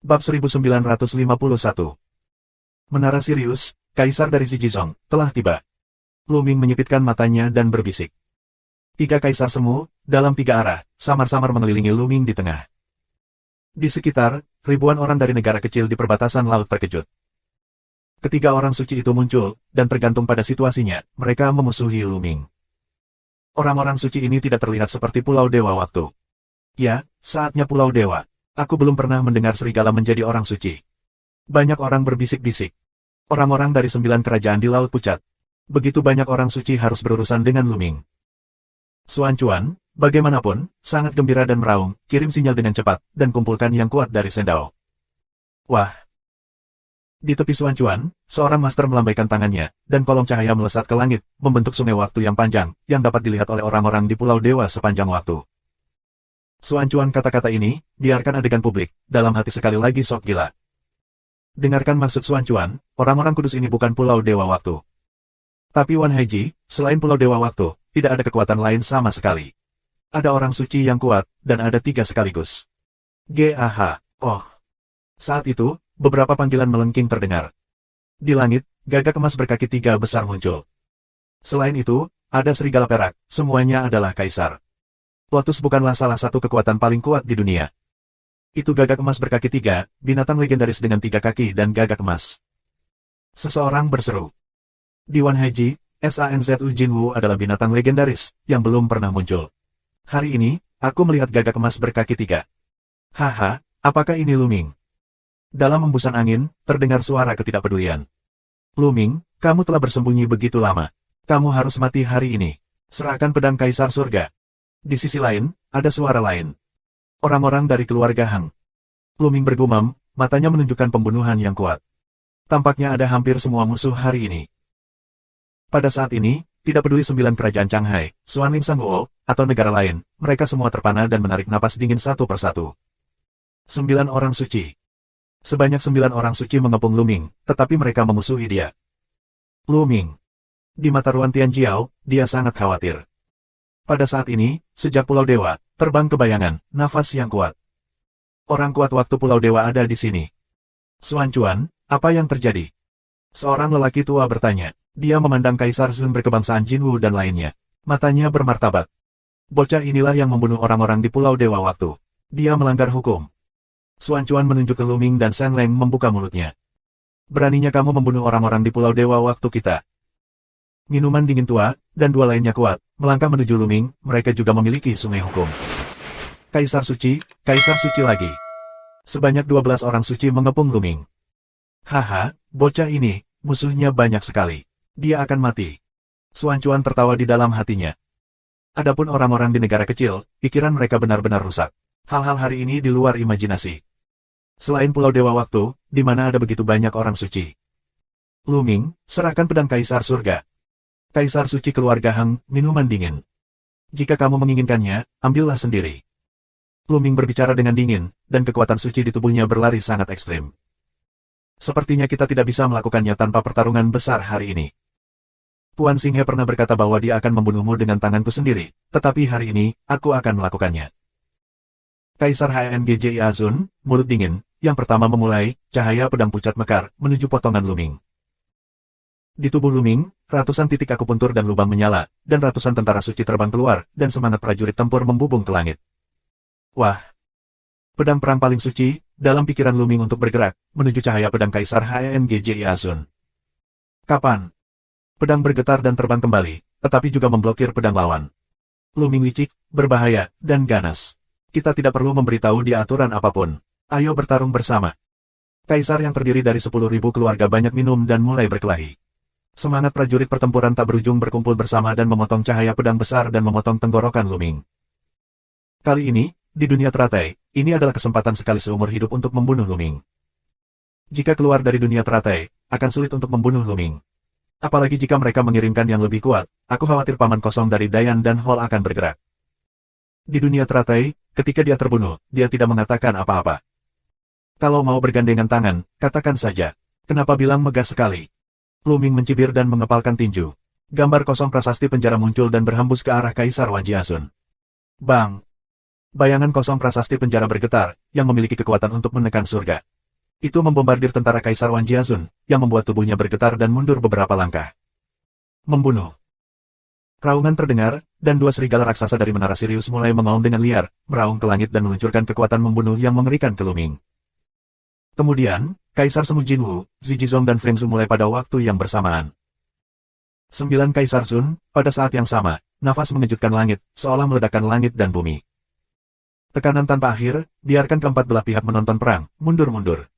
Bab 1951. Menara Sirius, Kaisar dari Xizong, telah tiba. Lu Ming menyipitkan matanya dan berbisik. Tiga kaisar semu, dalam tiga arah, samar-samar mengelilingi Lu Ming di tengah. Di sekitar, ribuan orang dari negara kecil di perbatasan laut terkejut. Ketiga orang suci itu muncul, dan tergantung pada situasinya, mereka memusuhi Lu Ming. Orang-orang suci ini tidak terlihat seperti Pulau Dewa waktu. Ya, saatnya Pulau Dewa. Aku belum pernah mendengar serigala menjadi orang suci. Banyak orang berbisik-bisik. Orang-orang dari 9 kerajaan di Laut Pucat. Begitu banyak orang suci harus berurusan dengan Lu Ming. Xuan Chuan, bagaimanapun, sangat gembira dan meraung, kirim sinyal dengan cepat, dan kumpulkan yang kuat dari Sendao. Wah! Di tepi Xuan Chuan, seorang master melambaikan tangannya, dan kolom cahaya melesat ke langit, membentuk sungai waktu yang panjang, yang dapat dilihat oleh orang-orang di Pulau Dewa sepanjang waktu. Xuan Chuan kata-kata ini, biarkan adegan publik, dalam hati sekali lagi sok gila. Dengarkan maksud Xuan Chuan, orang-orang kudus ini bukan Pulau Dewa Waktu. Tapi Wan Haiji, selain Pulau Dewa Waktu, tidak ada kekuatan lain sama sekali. Ada orang suci yang kuat, dan ada 3 sekaligus. GAH, oh. Saat itu, beberapa panggilan melengking terdengar. Di langit, gagak emas berkaki 3 besar muncul. Selain itu, ada serigala perak, semuanya adalah kaisar. Lotus bukanlah salah satu kekuatan paling kuat di dunia. Itu gagak emas berkaki 3, binatang legendaris dengan 3 kaki dan gagak emas. Seseorang berseru. Di Wan Haiji, Sanzu Jinwu adalah binatang legendaris, yang belum pernah muncul. Hari ini, aku melihat gagak emas berkaki 3. Haha, apakah ini Lu Ming? Dalam embusan angin, terdengar suara ketidakpedulian. Lu Ming, kamu telah bersembunyi begitu lama. Kamu harus mati hari ini. Serahkan pedang Kaisar Surga. Di sisi lain, ada suara lain. Orang-orang dari keluarga Hang. Lu Ming bergumam, matanya menunjukkan pembunuhan yang kuat. Tampaknya ada hampir semua musuh hari ini. Pada saat ini, tidak peduli 9 kerajaan Shanghai, Xuanling Sangguo, atau negara lain, mereka semua terpana dan menarik napas dingin satu persatu. 9 orang suci. Sebanyak 9 orang suci mengepung Lu Ming, tetapi mereka memusuhi dia. Lu Ming. Di mata Ruan Tianjiao, dia sangat khawatir. Pada saat ini, sejak Pulau Dewa, terbang ke bayangan, nafas yang kuat. Orang kuat waktu Pulau Dewa ada di sini. Xuan Chuan, apa yang terjadi? Seorang lelaki tua bertanya. Dia memandang Kaisar Zun berkebangsaan Jinwu dan lainnya. Matanya bermartabat. Bocah inilah yang membunuh orang-orang di Pulau Dewa waktu. Dia melanggar hukum. Xuan Chuan menunjuk ke Lu Ming dan Shen Leng membuka mulutnya. Beraninya kamu membunuh orang-orang di Pulau Dewa waktu kita. Minuman dingin tua, dan 2 lainnya kuat, melangkah menuju Lu Ming, mereka juga memiliki sungai hukum. Kaisar Suci lagi. Sebanyak 12 orang suci mengepung Lu Ming. Haha, bocah ini, musuhnya banyak sekali. Dia akan mati. Xuan Chuan tertawa di dalam hatinya. Adapun orang-orang di negara kecil, pikiran mereka benar-benar rusak. Hal-hal hari ini di luar imajinasi. Selain Pulau Dewa Waktu, di mana ada begitu banyak orang suci. Lu Ming, serahkan pedang Kaisar Surga. Kaisar Suci keluarga Hang, minuman dingin. Jika kamu menginginkannya, ambillah sendiri. Lu Ming berbicara dengan dingin, dan kekuatan suci di tubuhnya berlari sangat ekstrim. Sepertinya kita tidak bisa melakukannya tanpa pertarungan besar hari ini. Puan Xinghe pernah berkata bahwa dia akan membunuhmu dengan tanganku sendiri, tetapi hari ini, aku akan melakukannya. Kaisar HNGJI Azun, mulut dingin, yang pertama memulai, cahaya pedang pucat mekar, menuju potongan Lu Ming. Di tubuh Lu Ming, ratusan titik akupuntur dan lubang menyala, dan ratusan tentara suci terbang keluar, dan semangat prajurit tempur membubung ke langit. Wah! Pedang perang paling suci, dalam pikiran Lu Ming untuk bergerak, menuju cahaya pedang Kaisar HNGJI Azun. Kapan? Pedang bergetar dan terbang kembali, tetapi juga memblokir pedang lawan. Lu Ming licik, berbahaya, dan ganas. Kita tidak perlu memberitahu dia aturan apapun. Ayo bertarung bersama. Kaisar yang terdiri dari 10.000 keluarga banyak minum dan mulai berkelahi. Semangat prajurit pertempuran tak berujung berkumpul bersama dan memotong cahaya pedang besar dan memotong tenggorokan Lu Ming. Kali ini, di dunia teratai, ini adalah kesempatan sekali seumur hidup untuk membunuh Lu Ming. Jika keluar dari dunia teratai, akan sulit untuk membunuh Lu Ming. Apalagi jika mereka mengirimkan yang lebih kuat, aku khawatir paman kosong dari Dayan dan Hall akan bergerak. Di dunia teratai, ketika dia terbunuh, dia tidak mengatakan apa-apa. Kalau mau bergandengan tangan, katakan saja. Kenapa bilang megah sekali? Lu Ming mencibir dan mengepalkan tinju. Gambar kosong prasasti penjara muncul dan berhembus ke arah Kaisar Wan Jiasun. Bang! Bayangan kosong prasasti penjara bergetar, yang memiliki kekuatan untuk menekan surga. Itu membombardir tentara Kaisar Wan Jiazun, yang membuat tubuhnya bergetar dan mundur beberapa langkah. Membunuh. Raungan terdengar, dan dua serigala raksasa dari menara Sirius mulai mengaum dengan liar, meraung ke langit dan meluncurkan kekuatan membunuh yang mengerikan ke Luming. Kemudian, Kaisar Semu Jinwu, Zijizong dan Feng Zhu mulai pada waktu yang bersamaan. 9 Kaisar Sun, pada saat yang sama, nafas mengejutkan langit, seolah meledakkan langit dan bumi. Tekanan tanpa akhir, biarkan keempat belah pihak menonton perang, mundur-mundur.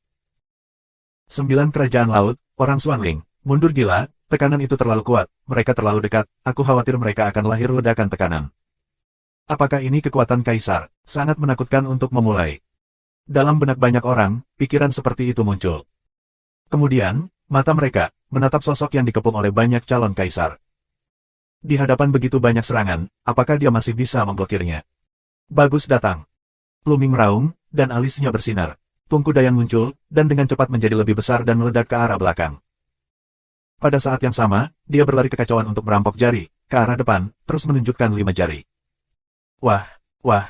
9 Kerajaan Laut, orang Xuanling, mundur gila, tekanan itu terlalu kuat, mereka terlalu dekat, aku khawatir mereka akan lahir ledakan tekanan. Apakah ini kekuatan Kaisar? Sangat menakutkan untuk memulai. Dalam benak banyak orang, pikiran seperti itu muncul. Kemudian, mata mereka menatap sosok yang dikepung oleh banyak calon Kaisar. Di hadapan begitu banyak serangan, apakah dia masih bisa memblokirnya? Bagus datang. Luming meraung, dan alisnya bersinar. Tungku Dayan muncul, dan dengan cepat menjadi lebih besar dan meledak ke arah belakang. Pada saat yang sama, dia berlari kekacauan untuk merampok jari, ke arah depan, terus menunjukkan 5 jari. Wah, wah.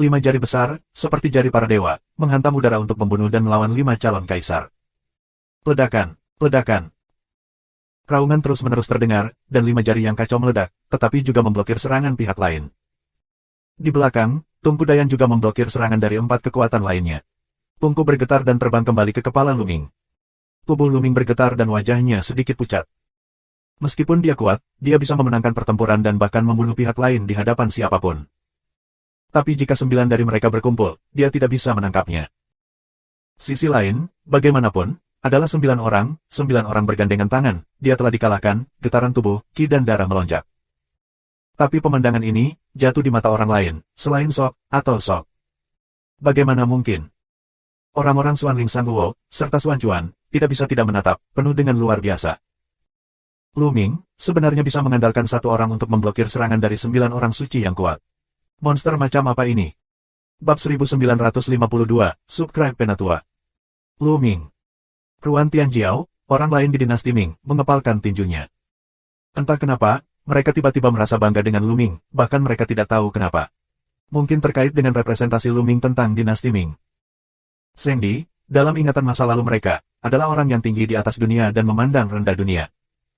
5 jari besar, seperti jari para dewa, menghantam udara untuk membunuh dan melawan 5 calon Kaisar. Ledakan, ledakan. Raungan terus-menerus terdengar, dan 5 jari yang kacau meledak, tetapi juga memblokir serangan pihak lain. Di belakang, Tungku Dayan juga memblokir serangan dari 4 kekuatan lainnya. Tungku bergetar dan terbang kembali ke kepala Luming. Tubuh Luming bergetar dan wajahnya sedikit pucat. Meskipun dia kuat, dia bisa memenangkan pertempuran dan bahkan membunuh pihak lain di hadapan siapapun. Tapi jika 9 dari mereka berkumpul, dia tidak bisa menangkapnya. Sisi lain, bagaimanapun, adalah 9 orang bergandengan tangan, dia telah dikalahkan, getaran tubuh, ki dan darah melonjak. Tapi pemandangan ini, jatuh di mata orang lain, selain Sok, atau Sok. Bagaimana mungkin? Orang-orang Xuanling Sangguo, serta Xuan Chuan, tidak bisa tidak menatap, penuh dengan luar biasa. Luming, sebenarnya bisa mengandalkan satu orang untuk memblokir serangan dari 9 orang suci yang kuat. Monster macam apa ini? Bab 1952, Subscribe Penatua. Luming. Ruan Tianjiao, orang lain di dinasti Ming, mengepalkan tinjunya. Entah kenapa, mereka tiba-tiba merasa bangga dengan Luming, bahkan mereka tidak tahu kenapa. Mungkin terkait dengan representasi Luming tentang dinasti Ming. Zhengdi, dalam ingatan masa lalu mereka, adalah orang yang tinggi di atas dunia dan memandang rendah dunia.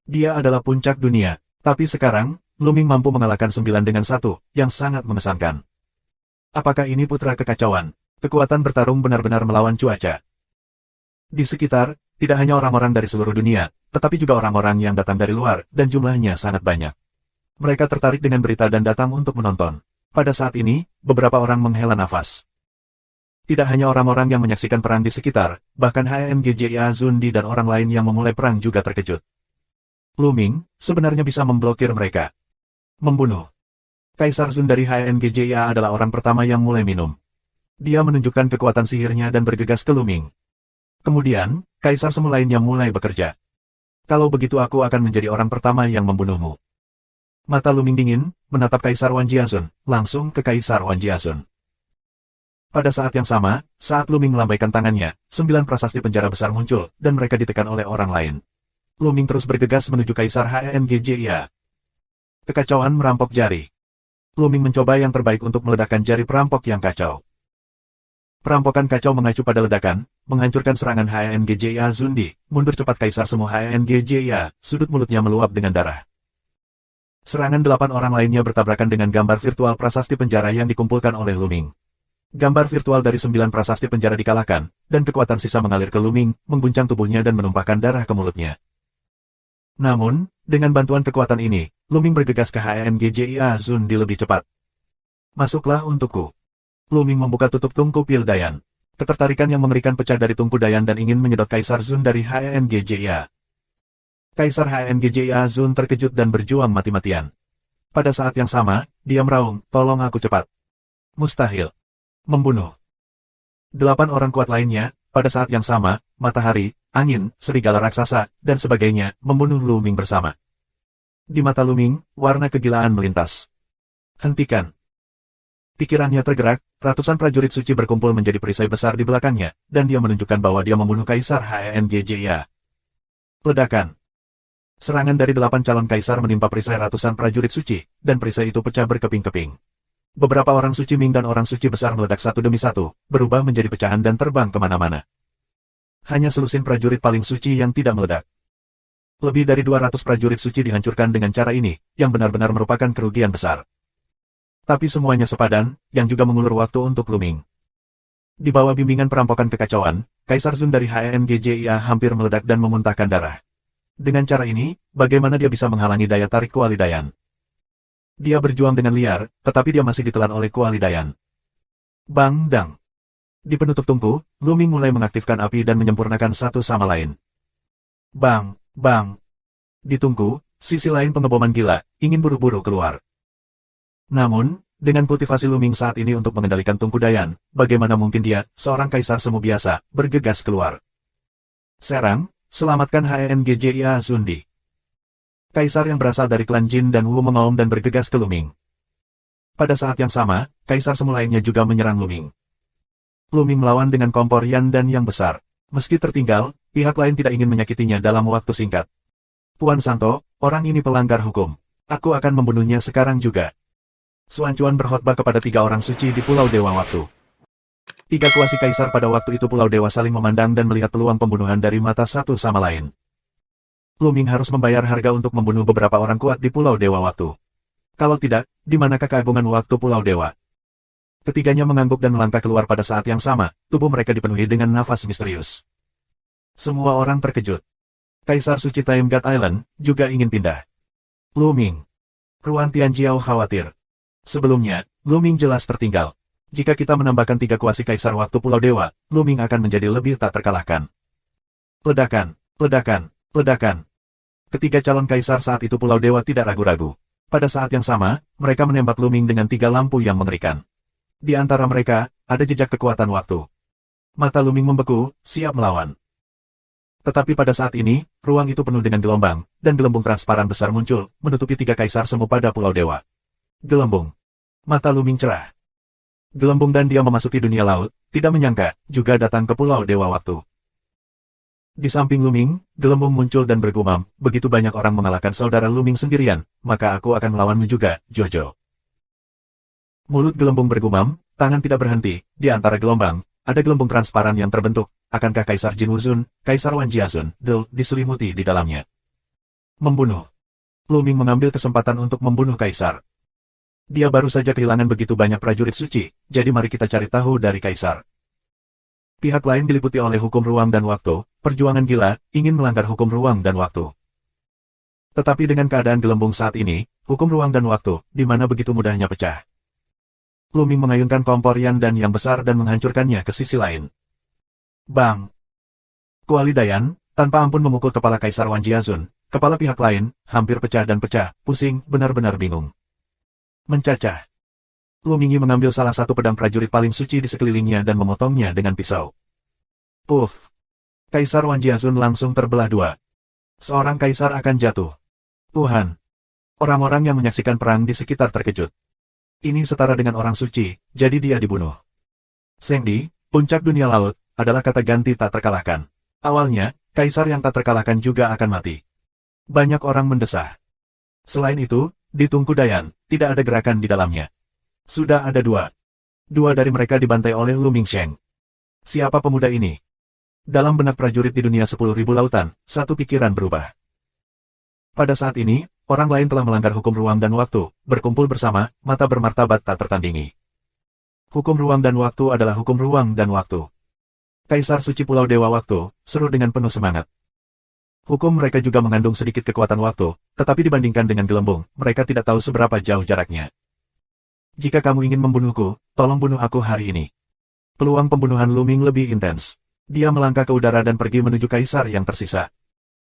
Dia adalah puncak dunia, tapi sekarang, Luming mampu mengalahkan 9 dengan 1, yang sangat mengesankan. Apakah ini putra kekacauan? Kekuatan bertarung benar-benar melawan cuaca. Di sekitar, tidak hanya orang-orang dari seluruh dunia, tetapi juga orang-orang yang datang dari luar, dan jumlahnya sangat banyak. Mereka tertarik dengan berita dan datang untuk menonton. Pada saat ini, beberapa orang menghela nafas. Tidak hanya orang-orang yang menyaksikan perang di sekitar, bahkan HNGJIA Zundi dan orang lain yang memulai perang juga terkejut. Luming, sebenarnya bisa memblokir mereka. Membunuh. Kaisar Zun dari HNGJIA adalah orang pertama yang mulai minum. Dia menunjukkan kekuatan sihirnya dan bergegas ke Luming. Kemudian, Kaisar Semu lainnya mulai bekerja. Kalau begitu aku akan menjadi orang pertama yang membunuhmu. Mata Luming dingin, menatap Kaisar Wan Jiazun, langsung ke Kaisar Wan Jiazun. Pada saat yang sama, saat Luming melambaikan tangannya, 9 prasasti penjara besar muncul, dan mereka ditekan oleh orang lain. Luming terus bergegas menuju Kaisar HNGJIA. Kekacauan merampok jari. Luming mencoba yang terbaik untuk meledakkan jari perampok yang kacau. Perampokan kacau mengacu pada ledakan, menghancurkan serangan HNGJIA Zundi, mundur cepat Kaisar Semu HNGJIA, sudut mulutnya meluap dengan darah. Serangan 8 orang lainnya bertabrakan dengan gambar virtual prasasti penjara yang dikumpulkan oleh Luming. Gambar virtual dari 9 prasasti penjara dikalahkan, dan kekuatan sisa mengalir ke Luming, mengguncang tubuhnya dan menumpahkan darah ke mulutnya. Namun, dengan bantuan kekuatan ini, Luming bergegas ke HNGJIA Zundi lebih cepat. Masuklah untukku. Luming membuka tutup tungku pil Dayan. Ketertarikan yang mengerikan pecah dari tungku Dayan dan ingin menyedot Kaisar Zun dari HNGJIA. Kaisar HNGJIA Zun terkejut dan berjuang mati-matian. Pada saat yang sama, dia meraung, tolong aku cepat. Mustahil. Membunuh. 8 orang kuat lainnya, pada saat yang sama, matahari, angin, serigala raksasa, dan sebagainya, membunuh Luming bersama. Di mata Luming, warna kegilaan melintas. Hentikan. Pikirannya tergerak, ratusan prajurit suci berkumpul menjadi perisai besar di belakangnya, dan dia menunjukkan bahwa dia membunuh Kaisar HNGJIA. Ledakan. Serangan dari 8 calon kaisar menimpa perisai ratusan prajurit suci, dan perisai itu pecah berkeping-keping. Beberapa orang suci Ming dan orang suci besar meledak satu demi satu, berubah menjadi pecahan dan terbang kemana-mana. Hanya selusin prajurit paling suci yang tidak meledak. Lebih dari 200 prajurit suci dihancurkan dengan cara ini, yang benar-benar merupakan kerugian besar. Tapi semuanya sepadan, yang juga mengulur waktu untuk Lu Ming. Di bawah bimbingan perampokan kekacauan, Kaisar Zun dari HENGJIA hampir meledak dan memuntahkan darah. Dengan cara ini, bagaimana dia bisa menghalangi daya tarik Kuali Dayan? Dia berjuang dengan liar, tetapi dia masih ditelan oleh Kuali Dayan. Bang dang. Di penutup tungku, Lu Ming mulai mengaktifkan api dan menyempurnakan satu sama lain. Bang, bang. Di tungku, sisi lain pengeboman gila, ingin buru-buru keluar. Namun, dengan kultivasi Lu Ming saat ini untuk mengendalikan tungku Dayan, bagaimana mungkin dia, seorang kaisar semu biasa, bergegas keluar. Serang, selamatkan HENGJIA Zundi. Kaisar yang berasal dari klan Jin dan Wu mengaum dan bergegas ke Lu Ming. Pada saat yang sama, kaisar semu lainnya juga menyerang Lu Ming. Lu Ming melawan dengan kompor Yan dan yang besar. Meski tertinggal, pihak lain tidak ingin menyakitinya dalam waktu singkat. Puan Santo, orang ini pelanggar hukum. Aku akan membunuhnya sekarang juga. Xuan Chuan berkhotbah kepada 3 orang suci di Pulau Dewa Waktu. 3 kuasi kaisar pada waktu itu Pulau Dewa saling memandang dan melihat peluang pembunuhan dari mata satu sama lain. Lu Ming harus membayar harga untuk membunuh beberapa orang kuat di Pulau Dewa Waktu. Kalau tidak, di manakah keagungan waktu Pulau Dewa? Ketiganya mengangguk dan melangkah keluar pada saat yang sama, tubuh mereka dipenuhi dengan nafas misterius. Semua orang terkejut. Kaisar Suci Time God Island juga ingin pindah. Lu Ming. Ruan Tianjiao khawatir. Sebelumnya, Lu Ming jelas tertinggal. Jika kita menambahkan 3 kuasi kaisar waktu Pulau Dewa, Lu Ming akan menjadi lebih tak terkalahkan. Ledakan, ledakan, ledakan. Ketiga calon kaisar saat itu Pulau Dewa tidak ragu-ragu. Pada saat yang sama, mereka menembak Lu Ming dengan 3 lampu yang mengerikan. Di antara mereka, ada jejak kekuatan waktu. Mata Lu Ming membeku, siap melawan. Tetapi pada saat ini, ruang itu penuh dengan gelombang, dan gelembung transparan besar muncul, menutupi 3 kaisar semu pada Pulau Dewa. Gelembung. Mata Lu Ming cerah. Gelembung dan dia memasuki dunia laut, tidak menyangka, juga datang ke Pulau Dewa Waktu. Di samping Lu Ming, gelembung muncul dan bergumam, begitu banyak orang mengalahkan saudara Lu Ming sendirian, maka aku akan melawanmu juga, Jojo. Mulut gelembung bergumam, tangan tidak berhenti, di antara gelombang, ada gelembung transparan yang terbentuk, akankah Kaisar Jin Wuzun, Kaisar Wan Jiazun, diselimuti di dalamnya. Membunuh. Lu Ming mengambil kesempatan untuk membunuh Kaisar. Dia baru saja kehilangan begitu banyak prajurit suci, jadi mari kita cari tahu dari Kaisar. Pihak lain diliputi oleh hukum ruang dan waktu, perjuangan gila, ingin melanggar hukum ruang dan waktu. Tetapi dengan keadaan gelembung saat ini, hukum ruang dan waktu, di mana begitu mudahnya pecah. Lu Ming mengayunkan kompor Yan dan yang besar dan menghancurkannya ke sisi lain. Bang! Kuali Dayan, tanpa ampun memukul kepala Kaisar Wan Jiazun, kepala pihak lain, hampir pecah dan pecah, pusing, benar-benar bingung. Mencacah. Lu Ming mengambil salah satu pedang prajurit paling suci di sekelilingnya dan memotongnya dengan pisau. Puff! Kaisar Wan Jiazun langsung terbelah 2. Seorang kaisar akan jatuh. Tuhan! Orang-orang yang menyaksikan perang di sekitar terkejut. Ini setara dengan orang suci, jadi dia dibunuh. Sengdi, puncak dunia laut, adalah kata ganti tak terkalahkan. Awalnya, kaisar yang tak terkalahkan juga akan mati. Banyak orang mendesah. Selain itu, di Tungku Dayan, tidak ada gerakan di dalamnya. Sudah ada 2. 2 dari mereka dibantai oleh Lu Mingsheng. Siapa pemuda ini? Dalam benak prajurit di dunia 10.000 lautan, satu pikiran berubah. Pada saat ini, orang lain telah melanggar hukum ruang dan waktu, berkumpul bersama, mata bermartabat tak tertandingi. Hukum ruang dan waktu adalah hukum ruang dan waktu. Kaisar Suci Pulau Dewa Waktu, seru dengan penuh semangat. Hukum mereka juga mengandung sedikit kekuatan waktu, tetapi dibandingkan dengan gelembung, mereka tidak tahu seberapa jauh jaraknya. Jika kamu ingin membunuhku, tolong bunuh aku hari ini. Peluang pembunuhan Lu Ming lebih intens. Dia melangkah ke udara dan pergi menuju kaisar yang tersisa.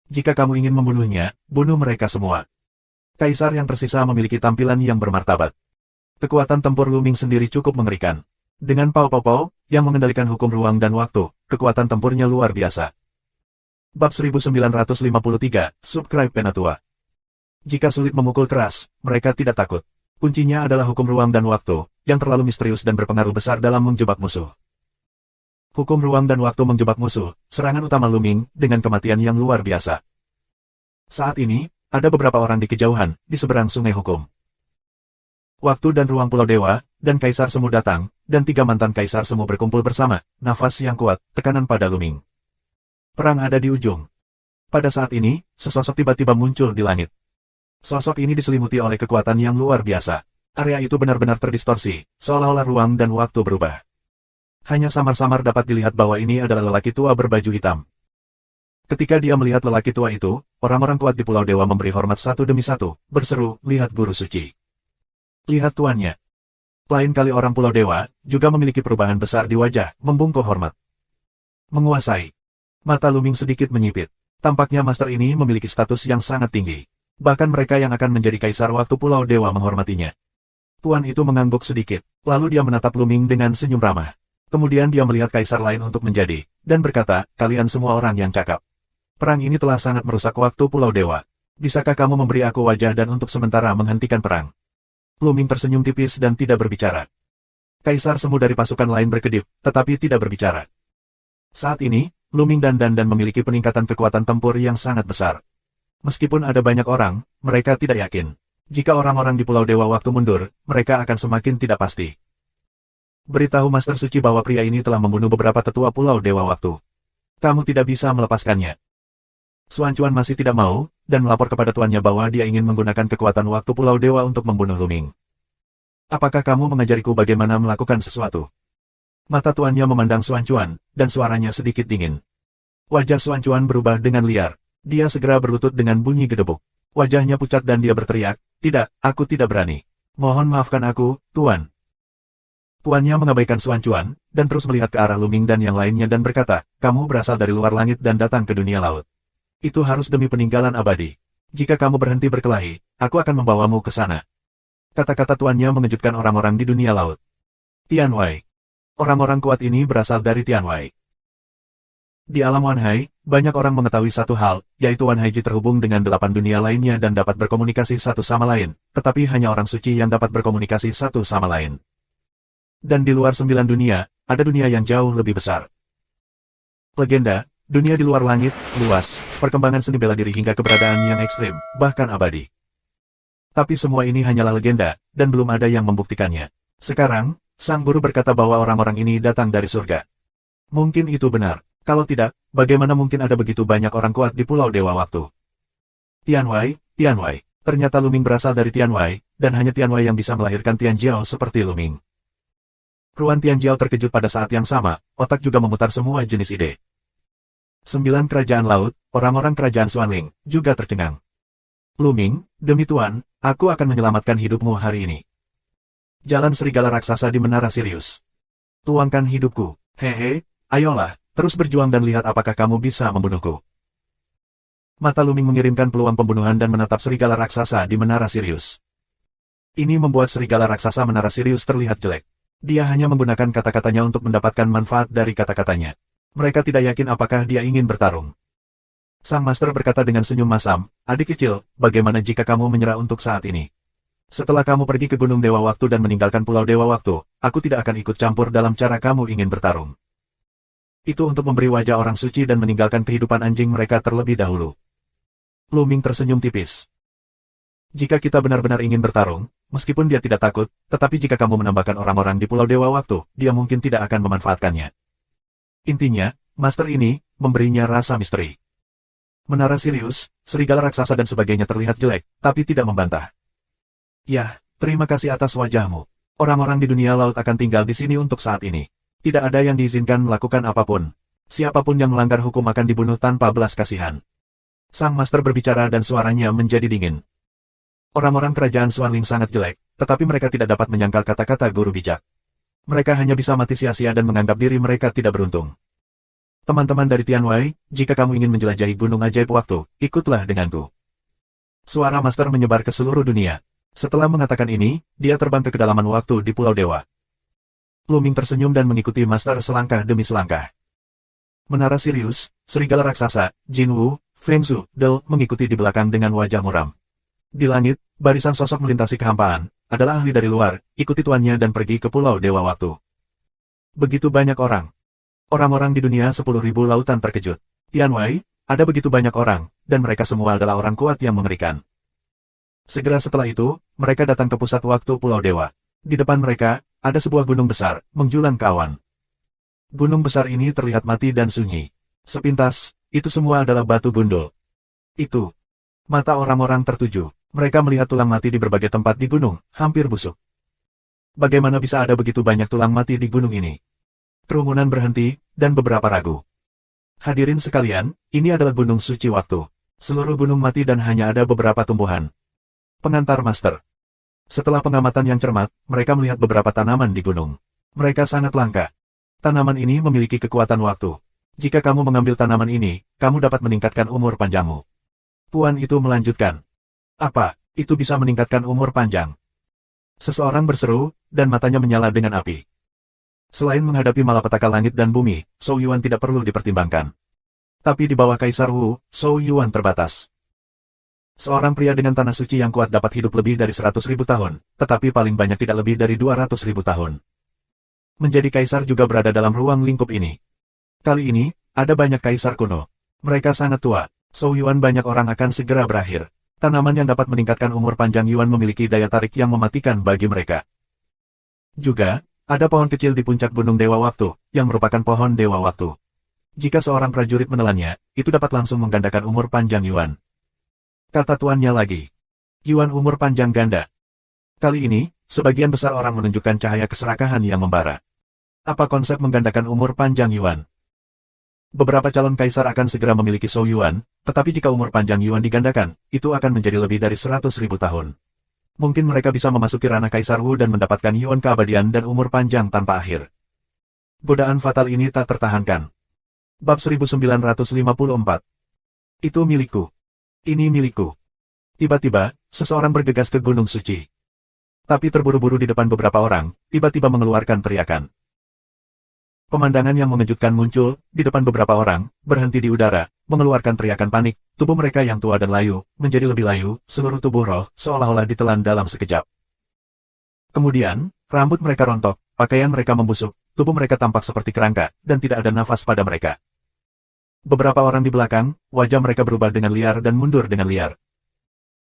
Jika kamu ingin membunuhnya, bunuh mereka semua. Kaisar yang tersisa memiliki tampilan yang bermartabat. Kekuatan tempur Lu Ming sendiri cukup mengerikan. Dengan Pao Pao Pao, yang mengendalikan hukum ruang dan waktu, kekuatan tempurnya luar biasa. Bab 1953, Subscribe Penatua. Jika sulit memukul keras, mereka tidak takut. Kuncinya adalah hukum ruang dan waktu, yang terlalu misterius dan berpengaruh besar dalam menjebak musuh. Hukum ruang dan waktu menjebak musuh, serangan utama Lu Ming, dengan kematian yang luar biasa. Saat ini, ada beberapa orang di kejauhan, di seberang sungai hukum. Waktu dan ruang Pulau Dewa, dan Kaisar Semu datang, dan 3 mantan Kaisar Semu berkumpul bersama, nafas yang kuat, tekanan pada Luming. Perang ada di ujung. Pada saat ini, sesosok tiba-tiba muncul di langit. Sosok ini diselimuti oleh kekuatan yang luar biasa. Area itu benar-benar terdistorsi, seolah-olah ruang dan waktu berubah. Hanya samar-samar dapat dilihat bahwa ini adalah lelaki tua berbaju hitam. Ketika dia melihat lelaki tua itu, orang-orang kuat di Pulau Dewa memberi hormat satu demi satu, berseru, "Lihat Guru Suci. Lihat tuannya." Lain kali orang Pulau Dewa juga memiliki perubahan besar di wajah, membungkuk hormat. Menguasai. Mata Luming sedikit menyipit. Tampaknya master ini memiliki status yang sangat tinggi. Bahkan mereka yang akan menjadi kaisar waktu Pulau Dewa menghormatinya. Tuan itu mengangguk sedikit, lalu dia menatap Luming dengan senyum ramah. Kemudian dia melihat kaisar lain untuk menjadi, dan berkata, "Kalian semua orang yang cakap. Perang ini telah sangat merusak waktu Pulau Dewa. Bisakah kamu memberi aku wajah dan untuk sementara menghentikan perang?" Luming tersenyum tipis dan tidak berbicara. Kaisar Semu dari pasukan lain berkedip, tetapi tidak berbicara. Saat ini, Luming dan Dandan memiliki peningkatan kekuatan tempur yang sangat besar. Meskipun ada banyak orang, mereka tidak yakin. Jika orang-orang di Pulau Dewa waktu mundur, mereka akan semakin tidak pasti. Beritahu Master Suci bahwa pria ini telah membunuh beberapa tetua Pulau Dewa waktu. Kamu tidak bisa melepaskannya. Xuan Chuan masih tidak mau, dan melapor kepada tuannya bahwa dia ingin menggunakan kekuatan waktu Pulau Dewa untuk membunuh Luming. Apakah kamu mengajariku bagaimana melakukan sesuatu? Mata tuannya memandang Xuan Chuan, dan suaranya sedikit dingin. Wajah Xuan Chuan berubah dengan liar. Dia segera berlutut dengan bunyi gedebuk. Wajahnya pucat dan dia berteriak, "Tidak, aku tidak berani. Mohon maafkan aku, Tuan." Tuannya mengabaikan Xuan Chuan, dan terus melihat ke arah Luming dan yang lainnya dan berkata, "Kamu berasal dari luar langit dan datang ke dunia laut. Itu harus demi peninggalan abadi. Jika kamu berhenti berkelahi, aku akan membawamu ke sana." Kata-kata tuannya mengejutkan orang-orang di dunia laut. Tianwei. Orang-orang kuat ini berasal dari Tianwei. Di alam Wanhai, banyak orang mengetahui satu hal, yaitu Wanhaiji terhubung dengan 8 dunia lainnya dan dapat berkomunikasi satu sama lain, tetapi hanya orang suci yang dapat berkomunikasi satu sama lain. Dan di luar 9 dunia, ada dunia yang jauh lebih besar. Legenda, dunia di luar langit, luas, perkembangan seni bela diri hingga keberadaan yang ekstrim, bahkan abadi. Tapi semua ini hanyalah legenda, dan belum ada yang membuktikannya. Sekarang, sang guru berkata bahwa orang-orang ini datang dari surga. Mungkin itu benar. Kalau tidak, bagaimana mungkin ada begitu banyak orang kuat di Pulau Dewa waktu? Tianwei, Tianwei. Ternyata Luming berasal dari Tianwei, dan hanya Tianwei yang bisa melahirkan Tianjiao seperti Luming. Ruan Tianjiao terkejut pada saat yang sama, otak juga memutar semua jenis ide. 9 kerajaan laut, orang-orang kerajaan Xuanling, juga tercengang. Luming, demi Tuan, aku akan menyelamatkan hidupmu hari ini. Jalan serigala raksasa di Menara Sirius. Tuangkan hidupku, hehe, ayolah. Terus berjuang dan lihat apakah kamu bisa membunuhku. Mata Luming mengirimkan peluang pembunuhan dan menatap serigala raksasa di Menara Sirius. Ini membuat serigala raksasa Menara Sirius terlihat jelek. Dia hanya menggunakan kata-katanya untuk mendapatkan manfaat dari kata-katanya. Mereka tidak yakin apakah dia ingin bertarung. Sang Master berkata dengan senyum masam, "Adik kecil, bagaimana jika kamu menyerah untuk saat ini? Setelah kamu pergi ke Gunung Dewa Waktu dan meninggalkan Pulau Dewa Waktu, aku tidak akan ikut campur dalam cara kamu ingin bertarung. Itu untuk memberi wajah orang suci dan meninggalkan kehidupan anjing mereka terlebih dahulu." Luming tersenyum tipis. "Jika kita benar-benar ingin bertarung, meskipun dia tidak takut, tetapi jika kamu menambahkan orang-orang di Pulau Dewa Waktu, dia mungkin tidak akan memanfaatkannya." Intinya, Master ini, memberinya rasa misteri. Menara Sirius, serigala raksasa dan sebagainya terlihat jelek, tapi tidak membantah. "Yah, terima kasih atas wajahmu. Orang-orang di dunia laut akan tinggal di sini untuk saat ini. Tidak ada yang diizinkan melakukan apapun. Siapapun yang melanggar hukum akan dibunuh tanpa belas kasihan." Sang Master berbicara dan suaranya menjadi dingin. Orang-orang kerajaan Xuanling sangat jelek, tetapi mereka tidak dapat menyangkal kata-kata guru bijak. Mereka hanya bisa mati sia-sia dan menganggap diri mereka tidak beruntung. "Teman-teman dari Tianwei, jika kamu ingin menjelajahi gunung ajaib waktu, ikutlah denganku." Suara Master menyebar ke seluruh dunia. Setelah mengatakan ini, dia terbang ke kedalaman waktu di Pulau Dewa. Luming tersenyum dan mengikuti Master selangkah demi selangkah. Menara Sirius, serigala raksasa, Jinwu, Feng Zhu, Del mengikuti di belakang dengan wajah muram. Di langit, barisan sosok melintasi kehampaan, adalah ahli dari luar, ikuti tuannya dan pergi ke Pulau Dewa Waktu. Begitu banyak orang. Orang-orang di dunia 10.000 lautan terkejut. Tianwei, ada begitu banyak orang, dan mereka semua adalah orang kuat yang mengerikan. Segera setelah itu, mereka datang ke pusat waktu Pulau Dewa. Di depan mereka, ada sebuah gunung besar, menjulang ke awan. Gunung besar ini terlihat mati dan sunyi. Sepintas, itu semua adalah batu gundul. Itu. Mata orang-orang tertuju. Mereka melihat tulang mati di berbagai tempat di gunung, hampir busuk. Bagaimana bisa ada begitu banyak tulang mati di gunung ini? Kerumunan berhenti, dan beberapa ragu. Hadirin sekalian, ini adalah gunung suci waktu. Seluruh gunung mati dan hanya ada beberapa tumbuhan. Pengantar Master. Setelah pengamatan yang cermat, mereka melihat beberapa tanaman di gunung. Mereka sangat langka. Tanaman ini memiliki kekuatan waktu. Jika kamu mengambil tanaman ini, kamu dapat meningkatkan umur panjangmu. Puan itu melanjutkan. Apa, itu bisa meningkatkan umur panjang? Seseorang berseru, dan matanya menyala dengan api. Selain menghadapi malapetaka langit dan bumi, Zhou Yuan tidak perlu dipertimbangkan. Tapi di bawah Kaisar Wu, Zhou Yuan terbatas. Seorang pria dengan tanah suci yang kuat dapat hidup lebih dari 100.000 tahun, tetapi paling banyak tidak lebih dari 200.000 tahun. Menjadi kaisar juga berada dalam ruang lingkup ini. Kali ini, ada banyak kaisar kuno. Mereka sangat tua. Zhou Yuan banyak orang akan segera berakhir. Tanaman yang dapat meningkatkan umur panjang Yuan memiliki daya tarik yang mematikan bagi mereka. Juga, ada pohon kecil di puncak Gunung Dewa Waktu, yang merupakan pohon Dewa Waktu. Jika seorang prajurit menelannya, itu dapat langsung menggandakan umur panjang Yuan. Kata tuannya lagi. Yuan umur panjang ganda. Kali ini, sebagian besar orang menunjukkan cahaya keserakahan yang membara. Apa konsep menggandakan umur panjang Yuan? Beberapa calon kaisar akan segera memiliki Zhou Yuan, tetapi jika umur panjang Yuan digandakan, itu akan menjadi lebih dari 100.000 tahun. Mungkin mereka bisa memasuki ranah Kaisar Wu dan mendapatkan Yuan keabadian dan umur panjang tanpa akhir. Godaan fatal ini tak tertahankan. Bab 1954. Itu milikku. Ini milikku. Tiba-tiba, seseorang bergegas ke Gunung Suci. Tapi terburu-buru di depan beberapa orang, tiba-tiba mengeluarkan teriakan. Pemandangan yang mengejutkan muncul, di depan beberapa orang, berhenti di udara, mengeluarkan teriakan panik, tubuh mereka yang tua dan layu, menjadi lebih layu, seluruh tubuh roh, seolah-olah ditelan dalam sekejap. Kemudian, rambut mereka rontok, pakaian mereka membusuk, tubuh mereka tampak seperti kerangka, dan tidak ada nafas pada mereka. Beberapa orang di belakang, wajah mereka berubah dengan liar dan mundur dengan liar.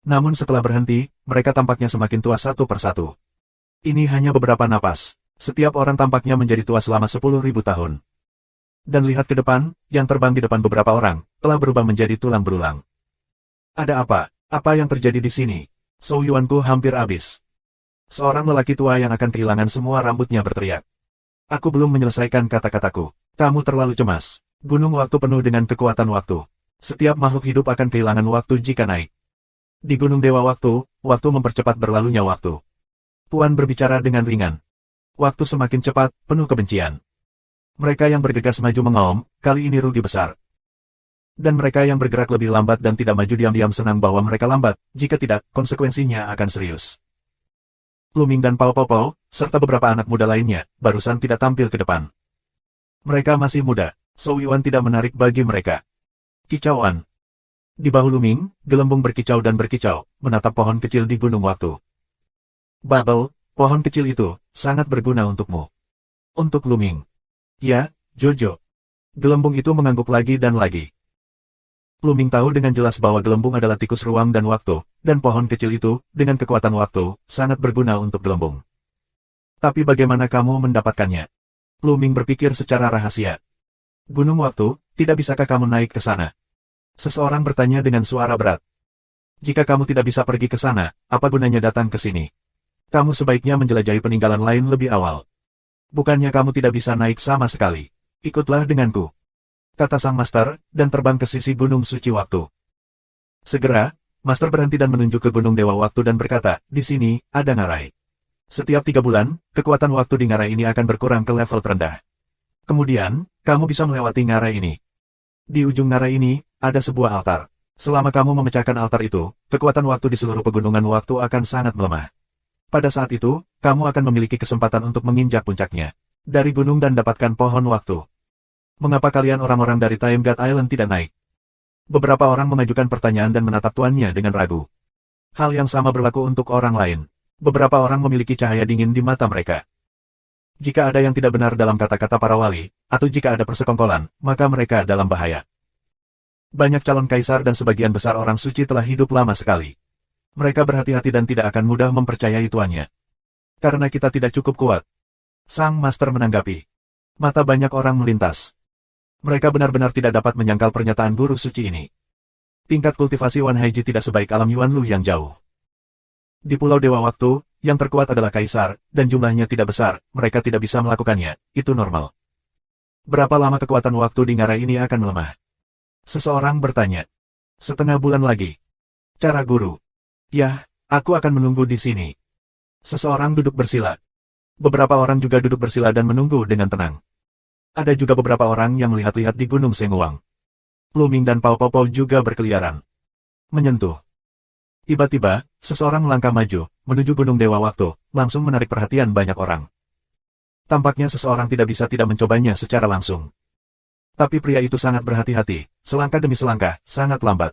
Namun setelah berhenti, mereka tampaknya semakin tua satu persatu. Ini hanya beberapa napas. Setiap orang tampaknya menjadi tua selama 10.000 tahun. Dan lihat ke depan, yang terbang di depan beberapa orang, telah berubah menjadi tulang berulang. Ada apa? Apa yang terjadi di sini? Zhou Yuanku hampir habis. Seorang lelaki tua yang akan kehilangan semua rambutnya berteriak. Aku belum menyelesaikan kata-kataku. Kamu terlalu cemas. Gunung waktu penuh dengan kekuatan waktu. Setiap makhluk hidup akan kehilangan waktu jika naik. Di Gunung Dewa Waktu, waktu mempercepat berlalunya waktu. Puan berbicara dengan ringan. Waktu semakin cepat, penuh kebencian. Mereka yang bergegas maju mengaum, kali ini rugi besar. Dan mereka yang bergerak lebih lambat dan tidak maju diam-diam senang bahwa mereka lambat, jika tidak, konsekuensinya akan serius. Luming dan Pao Pao, serta beberapa anak muda lainnya, barusan tidak tampil ke depan. Mereka masih muda, Zhou Yuan tidak menarik bagi mereka. Kicauan. Di bahu Luming, gelembung berkicau dan berkicau, menatap pohon kecil di Gunung Waktu. Bubble, pohon kecil itu, sangat berguna untukmu. Untuk Luming. Ya, Jojo. Gelembung itu mengangguk lagi dan lagi. Luming tahu dengan jelas bahwa gelembung adalah tikus ruang dan waktu, dan pohon kecil itu, dengan kekuatan waktu, sangat berguna untuk gelembung. Tapi bagaimana kamu mendapatkannya? Luming berpikir secara rahasia. Gunung Waktu, tidak bisakah kamu naik ke sana? Seseorang bertanya dengan suara berat. Jika kamu tidak bisa pergi ke sana, apa gunanya datang ke sini? Kamu sebaiknya menjelajahi peninggalan lain lebih awal. Bukannya kamu tidak bisa naik sama sekali. Ikutlah denganku. Kata sang master, dan terbang ke sisi Gunung Suci Waktu. Segera, master berhenti dan menunjuk ke Gunung Dewa Waktu dan berkata, di sini, ada ngarai. Setiap 3 bulan, kekuatan waktu di ngarai ini akan berkurang ke level terendah. Kemudian, kamu bisa melewati ngarai ini. Di ujung ngarai ini, ada sebuah altar. Selama kamu memecahkan altar itu, kekuatan waktu di seluruh pegunungan waktu akan sangat melemah. Pada saat itu, kamu akan memiliki kesempatan untuk menginjak puncaknya. Dari gunung dan dapatkan pohon waktu. Mengapa kalian orang-orang dari Time God Island tidak naik? Beberapa orang mengajukan pertanyaan dan menatap tuannya dengan ragu. Hal yang sama berlaku untuk orang lain. Beberapa orang memiliki cahaya dingin di mata mereka. Jika ada yang tidak benar dalam kata-kata para wali, atau jika ada persekongkolan, maka mereka dalam bahaya. Banyak calon kaisar dan sebagian besar orang suci telah hidup lama sekali. Mereka berhati-hati dan tidak akan mudah mempercayai tuannya. Karena kita tidak cukup kuat. Sang Master menanggapi. Mata banyak orang melintas. Mereka benar-benar tidak dapat menyangkal pernyataan guru suci ini. Tingkat kultivasi Wan Haiji tidak sebaik alam Yuan Lu yang jauh. Di Pulau Dewa Waktu, yang terkuat adalah Kaisar, dan jumlahnya tidak besar, mereka tidak bisa melakukannya, itu normal. Berapa lama kekuatan waktu di ngarai ini akan melemah? Seseorang bertanya. 1/2 bulan lagi. Cara guru. Yah, aku akan menunggu di sini. Seseorang duduk bersila. Beberapa orang juga duduk bersila dan menunggu dengan tenang. Ada juga beberapa orang yang melihat-lihat di Gunung Senguang. Lu Ming dan Pao Pao juga berkeliaran. Menyentuh. Tiba-tiba, seseorang melangkah maju, menuju Gunung Dewa Waktu, langsung menarik perhatian banyak orang. Tampaknya seseorang tidak bisa tidak mencobanya secara langsung. Tapi pria itu sangat berhati-hati, selangkah demi selangkah, sangat lambat.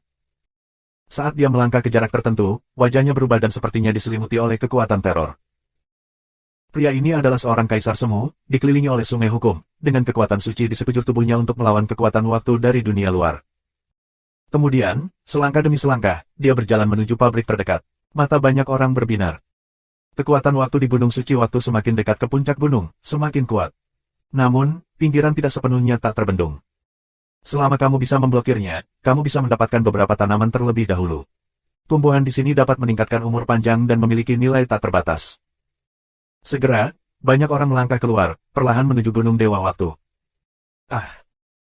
Saat dia melangkah ke jarak tertentu, wajahnya berubah dan sepertinya diselimuti oleh kekuatan teror. Pria ini adalah seorang kaisar semu, dikelilingi oleh sungai hukum, dengan kekuatan suci di sekujur tubuhnya untuk melawan kekuatan waktu dari dunia luar. Kemudian, selangkah demi selangkah, dia berjalan menuju pabrik terdekat. Mata banyak orang berbinar. Kekuatan waktu di Gunung Suci Waktu semakin dekat ke puncak gunung, semakin kuat. Namun, pinggiran tidak sepenuhnya tak terbendung. Selama kamu bisa memblokirnya, kamu bisa mendapatkan beberapa tanaman terlebih dahulu. Tumbuhan di sini dapat meningkatkan umur panjang dan memiliki nilai tak terbatas. Segera, banyak orang melangkah keluar, perlahan menuju Gunung Dewa Waktu.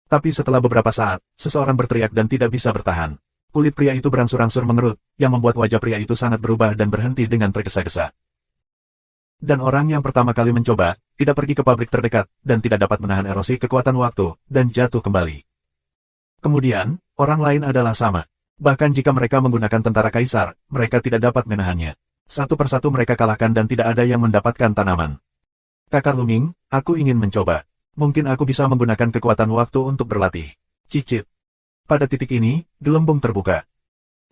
Tapi setelah beberapa saat, seseorang berteriak dan tidak bisa bertahan. Kulit pria itu berangsur-angsur mengerut, yang membuat wajah pria itu sangat berubah dan berhenti dengan tergesa-gesa. Dan orang yang pertama kali mencoba, tidak pergi ke pabrik terdekat, dan tidak dapat menahan erosi kekuatan waktu, dan jatuh kembali. Kemudian, orang lain adalah sama. Bahkan jika mereka menggunakan tentara kaisar, mereka tidak dapat menahannya. Satu persatu mereka kalahkan dan tidak ada yang mendapatkan tanaman. Kakak Lu Ming, aku ingin mencoba. Mungkin aku bisa menggunakan kekuatan waktu untuk berlatih. Cicit. Pada titik ini, gelembung terbuka.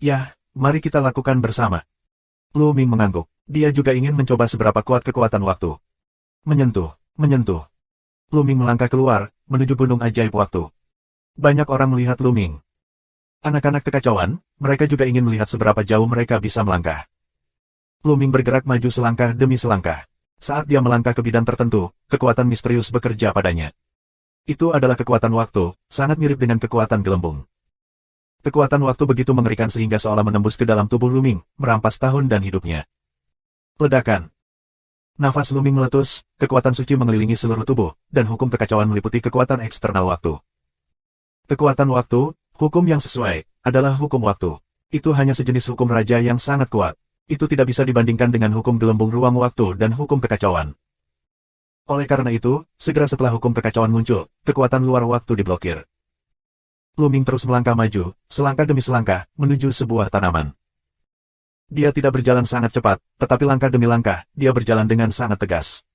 Yah, mari kita lakukan bersama. Lu Ming mengangguk. Dia juga ingin mencoba seberapa kuat kekuatan waktu. Menyentuh. Lu Ming melangkah keluar, menuju gunung ajaib waktu. Banyak orang melihat Lu Ming. Anak-anak kekacauan, mereka juga ingin melihat seberapa jauh mereka bisa melangkah. Lu Ming bergerak maju selangkah demi selangkah. Saat dia melangkah ke bidang tertentu, kekuatan misterius bekerja padanya. Itu adalah kekuatan waktu, sangat mirip dengan kekuatan gelembung. Kekuatan waktu begitu mengerikan sehingga seolah menembus ke dalam tubuh Lu Ming, merampas tahun dan hidupnya. Ledakan. Nafas Lu Ming meletus, kekuatan suci mengelilingi seluruh tubuh, dan hukum kekacauan meliputi kekuatan eksternal waktu. Kekuatan waktu, hukum yang sesuai, adalah hukum waktu. Itu hanya sejenis hukum raja yang sangat kuat. Itu tidak bisa dibandingkan dengan hukum gelembung ruang waktu dan hukum kekacauan. Oleh karena itu, segera setelah hukum kekacauan muncul, kekuatan luar waktu diblokir. Lu Ming terus melangkah maju, selangkah demi selangkah, menuju sebuah tanaman. Dia tidak berjalan sangat cepat, tetapi langkah demi langkah, dia berjalan dengan sangat tegas.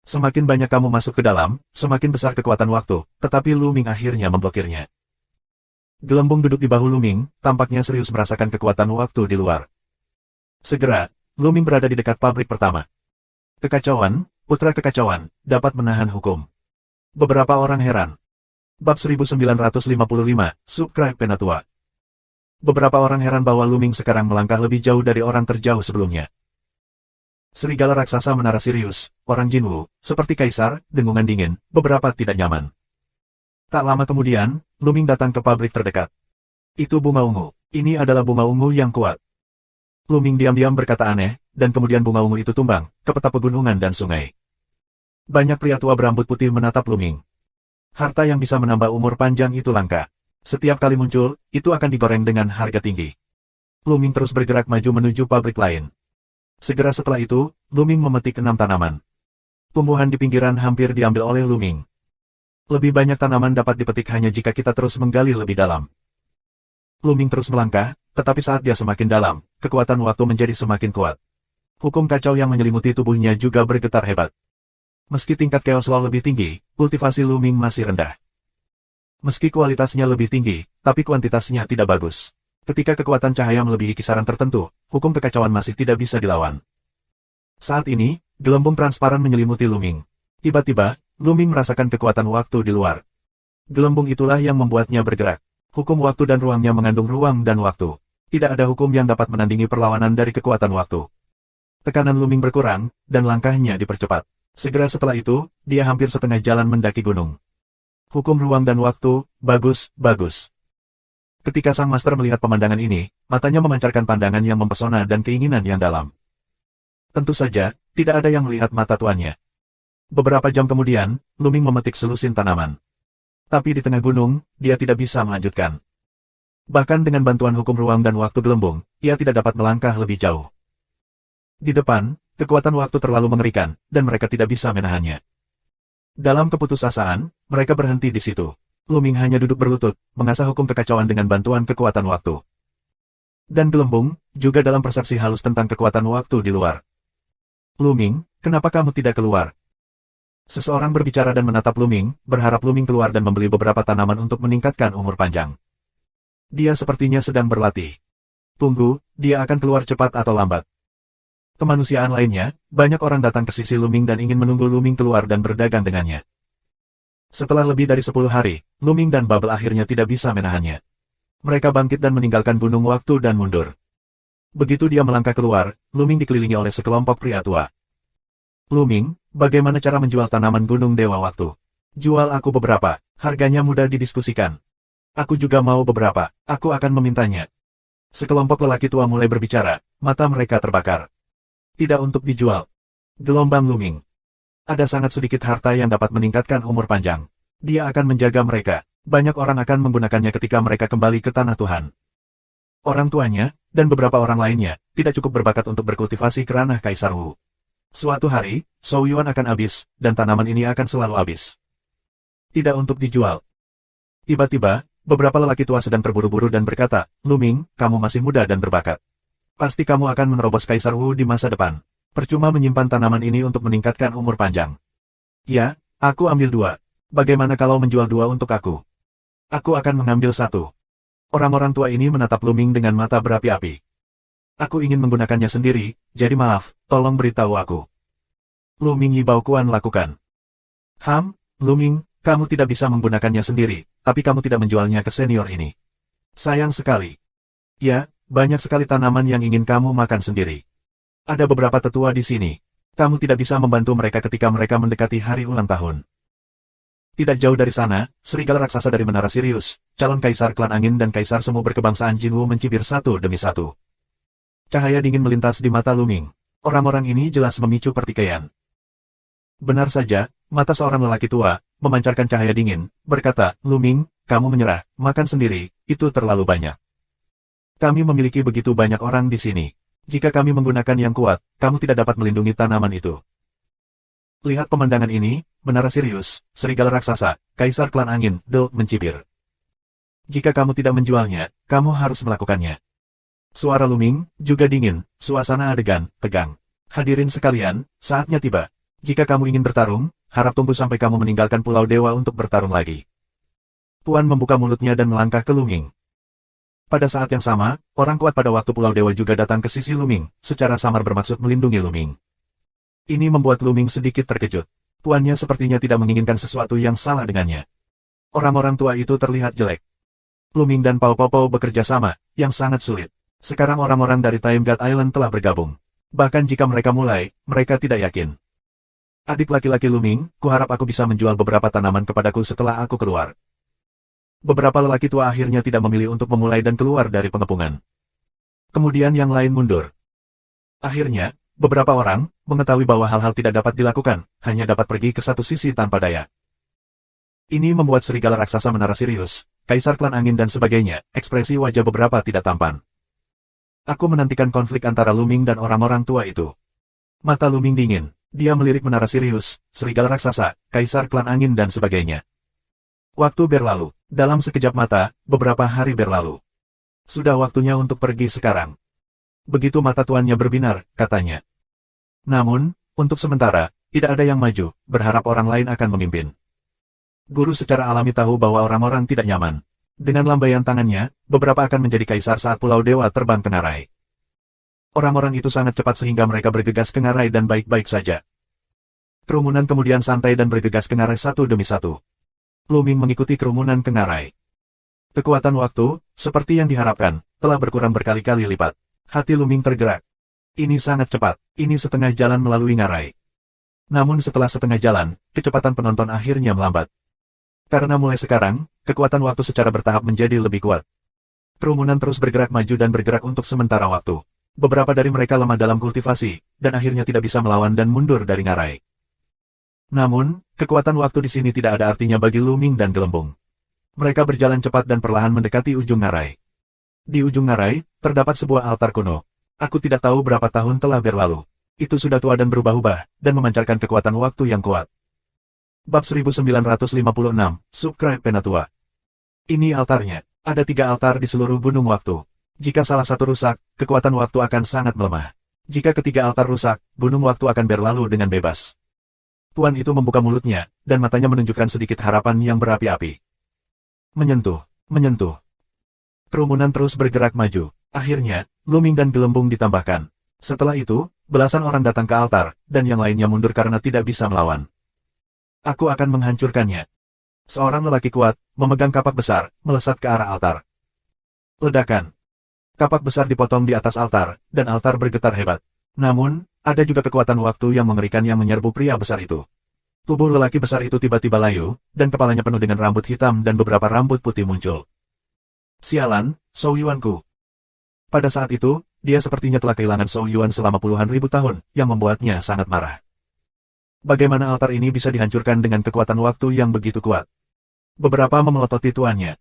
Semakin banyak kamu masuk ke dalam, semakin besar kekuatan waktu, tetapi Lu Ming akhirnya memblokirnya. Gelembung duduk di bahu Lu Ming, tampaknya serius merasakan kekuatan waktu di luar. Segera, Lu Ming berada di dekat pabrik pertama. Kekacauan, putra kekacauan, dapat menahan hukum. Beberapa orang heran. Bab 1955, Subscribe Penatua. Beberapa orang heran bahwa Lu Ming sekarang melangkah lebih jauh dari orang terjauh sebelumnya. Serigala raksasa menara Sirius, orang Jinwu, seperti kaisar, dengungan dingin, beberapa tidak nyaman. Tak lama kemudian, Lu Ming datang ke pabrik terdekat. Itu bunga ungu. Ini adalah bunga ungu yang kuat. Lu Ming diam-diam berkata aneh, dan kemudian bunga ungu itu tumbang, ke peta pegunungan dan sungai. Banyak pria tua berambut putih menatap Lu Ming. Harta yang bisa menambah umur panjang itu langka. Setiap kali muncul, itu akan digoreng dengan harga tinggi. Lu Ming terus bergerak maju menuju pabrik lain. Segera setelah itu, Lu Ming memetik 6 tanaman. Tumbuhan di pinggiran hampir diambil oleh Lu Ming. Lebih banyak tanaman dapat dipetik hanya jika kita terus menggali lebih dalam. Lu Ming terus melangkah, tetapi saat dia semakin dalam, kekuatan waktu menjadi semakin kuat. Hukum kacau yang menyelimuti tubuhnya juga bergetar hebat. Meski tingkat chaos law lebih tinggi, kultivasi Lu Ming masih rendah. Meski kualitasnya lebih tinggi, tapi kuantitasnya tidak bagus. Ketika kekuatan cahaya melebihi kisaran tertentu, hukum kekacauan masih tidak bisa dilawan. Saat ini, gelembung transparan menyelimuti Lu Ming. Tiba-tiba, Lu Ming merasakan kekuatan waktu di luar. Gelembung itulah yang membuatnya bergerak. Hukum waktu dan ruangnya mengandung ruang dan waktu. Tidak ada hukum yang dapat menandingi perlawanan dari kekuatan waktu. Tekanan Luming berkurang, dan langkahnya dipercepat. Segera setelah itu, dia hampir setengah jalan mendaki gunung. Hukum ruang dan waktu, bagus, bagus. Ketika sang master melihat pemandangan ini, matanya memancarkan pandangan yang mempesona dan keinginan yang dalam. Tentu saja, tidak ada yang melihat mata tuannya. Beberapa jam kemudian, Luming memetik selusin tanaman. Tapi di tengah gunung, dia tidak bisa melanjutkan. Bahkan dengan bantuan hukum ruang dan waktu gelembung, ia tidak dapat melangkah lebih jauh. Di depan, kekuatan waktu terlalu mengerikan, dan mereka tidak bisa menahannya. Dalam keputusasaan, mereka berhenti di situ. Luming hanya duduk berlutut, mengasah hukum kekacauan dengan bantuan kekuatan waktu. Dan gelembung, juga dalam persepsi halus tentang kekuatan waktu di luar. Luming, kenapa kamu tidak keluar? Seseorang berbicara dan menatap Luming, berharap Luming keluar dan membeli beberapa tanaman untuk meningkatkan umur panjang. Dia sepertinya sedang berlatih. Tunggu, dia akan keluar cepat atau lambat. Kemanusiaan lainnya, banyak orang datang ke sisi Luming dan ingin menunggu Luming keluar dan berdagang dengannya. Setelah lebih dari 10 hari, Luming dan Bubble akhirnya tidak bisa menahannya. Mereka bangkit dan meninggalkan gunung waktu dan mundur. Begitu dia melangkah keluar, Luming dikelilingi oleh sekelompok pria tua. Luming, bagaimana cara menjual tanaman gunung dewa waktu? Jual aku beberapa, harganya mudah didiskusikan. Aku juga mau beberapa, aku akan memintanya. Sekelompok lelaki tua mulai berbicara, mata mereka terbakar. Tidak untuk dijual. Gelombang Luming. Ada sangat sedikit harta yang dapat meningkatkan umur panjang. Dia akan menjaga mereka. Banyak orang akan menggunakannya ketika mereka kembali ke tanah Tuhan. Orang tuanya, dan beberapa orang lainnya, tidak cukup berbakat untuk berkultivasi keranah Kaisar Wu. Suatu hari, Shou Yuan akan habis, dan tanaman ini akan selalu habis. Tidak untuk dijual. Tiba-tiba, beberapa lelaki tua sedang terburu-buru dan berkata, Luming, kamu masih muda dan berbakat. Pasti kamu akan menerobos Kaisar Wu di masa depan. Percuma menyimpan tanaman ini untuk meningkatkan umur panjang. Ya, aku ambil 2. Bagaimana kalau menjual 2 untuk aku? Aku akan mengambil 1. Orang-orang tua ini menatap Luming dengan mata berapi-api. Aku ingin menggunakannya sendiri, jadi maaf, tolong beritahu aku. Luming Yibao Kuan lakukan. Luming, kamu tidak bisa menggunakannya sendiri, tapi kamu tidak menjualnya ke senior ini. Sayang sekali. Ya, banyak sekali tanaman yang ingin kamu makan sendiri. Ada beberapa tetua di sini. Kamu tidak bisa membantu mereka ketika mereka mendekati hari ulang tahun. Tidak jauh dari sana, serigala raksasa dari Menara Sirius, calon kaisar klan angin dan kaisar semu berkebangsaan Jinwu mencibir satu demi satu. Cahaya dingin melintas di mata Luming. Orang-orang ini jelas memicu pertikaian. Benar saja, mata seorang lelaki tua, memancarkan cahaya dingin, berkata, Luming, kamu menyerah, makan sendiri, itu terlalu banyak. Kami memiliki begitu banyak orang di sini. Jika kami menggunakan yang kuat, kamu tidak dapat melindungi tanaman itu. Lihat pemandangan ini, Menara Sirius, serigala raksasa, kaisar klan angin, mencibir. Jika kamu tidak menjualnya, kamu harus melakukannya. Suara Luming, juga dingin, suasana adegan, tegang. Hadirin sekalian, saatnya tiba. Jika kamu ingin bertarung, harap tunggu sampai kamu meninggalkan Pulau Dewa untuk bertarung lagi. Puan membuka mulutnya dan melangkah ke Luming. Pada saat yang sama, orang kuat pada waktu Pulau Dewa juga datang ke sisi Luming, secara samar bermaksud melindungi Luming. Ini membuat Luming sedikit terkejut. Tuannya sepertinya tidak menginginkan sesuatu yang salah dengannya. Orang-orang tua itu terlihat jelek. Luming dan Pao Pao bekerja sama, yang sangat sulit. Sekarang orang-orang dari Time God Island telah bergabung. Bahkan jika mereka mulai, mereka tidak yakin. Adik laki-laki Luming, kuharap aku bisa menjual beberapa tanaman kepadaku setelah aku keluar. Beberapa lelaki tua akhirnya tidak memilih untuk memulai dan keluar dari pengepungan. Kemudian yang lain mundur. Akhirnya, beberapa orang mengetahui bahwa hal-hal tidak dapat dilakukan, hanya dapat pergi ke satu sisi tanpa daya. Ini membuat serigala raksasa Menara Sirius, kaisar klan angin dan sebagainya, ekspresi wajah beberapa tidak tampan. Aku menantikan konflik antara Luming dan orang-orang tua itu. Mata Luming dingin, dia melirik Menara Sirius, serigala raksasa, kaisar klan angin dan sebagainya. Waktu berlalu. Dalam sekejap mata, beberapa hari berlalu. Sudah waktunya untuk pergi sekarang. Begitu mata tuannya berbinar, katanya. Namun, untuk sementara, tidak ada yang maju, berharap orang lain akan memimpin. Guru secara alami tahu bahwa orang-orang tidak nyaman. Dengan lambaian tangannya, beberapa akan menjadi kaisar saat Pulau Dewa terbang ke ngarai. Orang-orang itu sangat cepat sehingga mereka bergegas ke ngarai dan baik-baik saja. Kerumunan kemudian santai dan bergegas ke ngarai satu demi satu. Luming mengikuti kerumunan ke ngarai. Kekuatan waktu, seperti yang diharapkan, telah berkurang berkali-kali lipat. Hati Luming tergerak. Ini sangat cepat. Ini setengah jalan melalui ngarai. Namun setelah setengah jalan, kecepatan penonton akhirnya melambat. Karena mulai sekarang, kekuatan waktu secara bertahap menjadi lebih kuat. Kerumunan terus bergerak maju dan bergerak untuk sementara waktu. Beberapa dari mereka lemah dalam kultivasi, dan akhirnya tidak bisa melawan dan mundur dari ngarai. Namun, kekuatan waktu di sini tidak ada artinya bagi Luming dan Gelembung. Mereka berjalan cepat dan perlahan mendekati ujung ngarai. Di ujung ngarai, terdapat sebuah altar kuno. Aku tidak tahu berapa tahun telah berlalu. Itu sudah tua dan berubah-ubah, dan memancarkan kekuatan waktu yang kuat. Bab 1956, Subscribe Penatua. Ini altarnya. Ada 3 altar di seluruh gunung waktu. Jika salah satu rusak, kekuatan waktu akan sangat melemah. Jika ketiga altar rusak, gunung waktu akan berlalu dengan bebas. Tuan itu membuka mulutnya, dan matanya menunjukkan sedikit harapan yang berapi-api. Menyentuh, menyentuh. Kerumunan terus bergerak maju. Akhirnya, Luming dan Gelembung ditambahkan. Setelah itu, belasan orang datang ke altar, dan yang lainnya mundur karena tidak bisa melawan. Aku akan menghancurkannya. Seorang lelaki kuat, memegang kapak besar, melesat ke arah altar. Ledakan. Kapak besar dipotong di atas altar, dan altar bergetar hebat. Namun, ada juga kekuatan waktu yang mengerikan yang menyerbu pria besar itu. Tubuh lelaki besar itu tiba-tiba layu, dan kepalanya penuh dengan rambut hitam dan beberapa rambut putih muncul. Sialan, Shou Yuanku. Pada saat itu, dia sepertinya telah kehilangan Shou Yuan selama puluhan ribu tahun, yang membuatnya sangat marah. Bagaimana altar ini bisa dihancurkan dengan kekuatan waktu yang begitu kuat? Beberapa memelototi tuannya.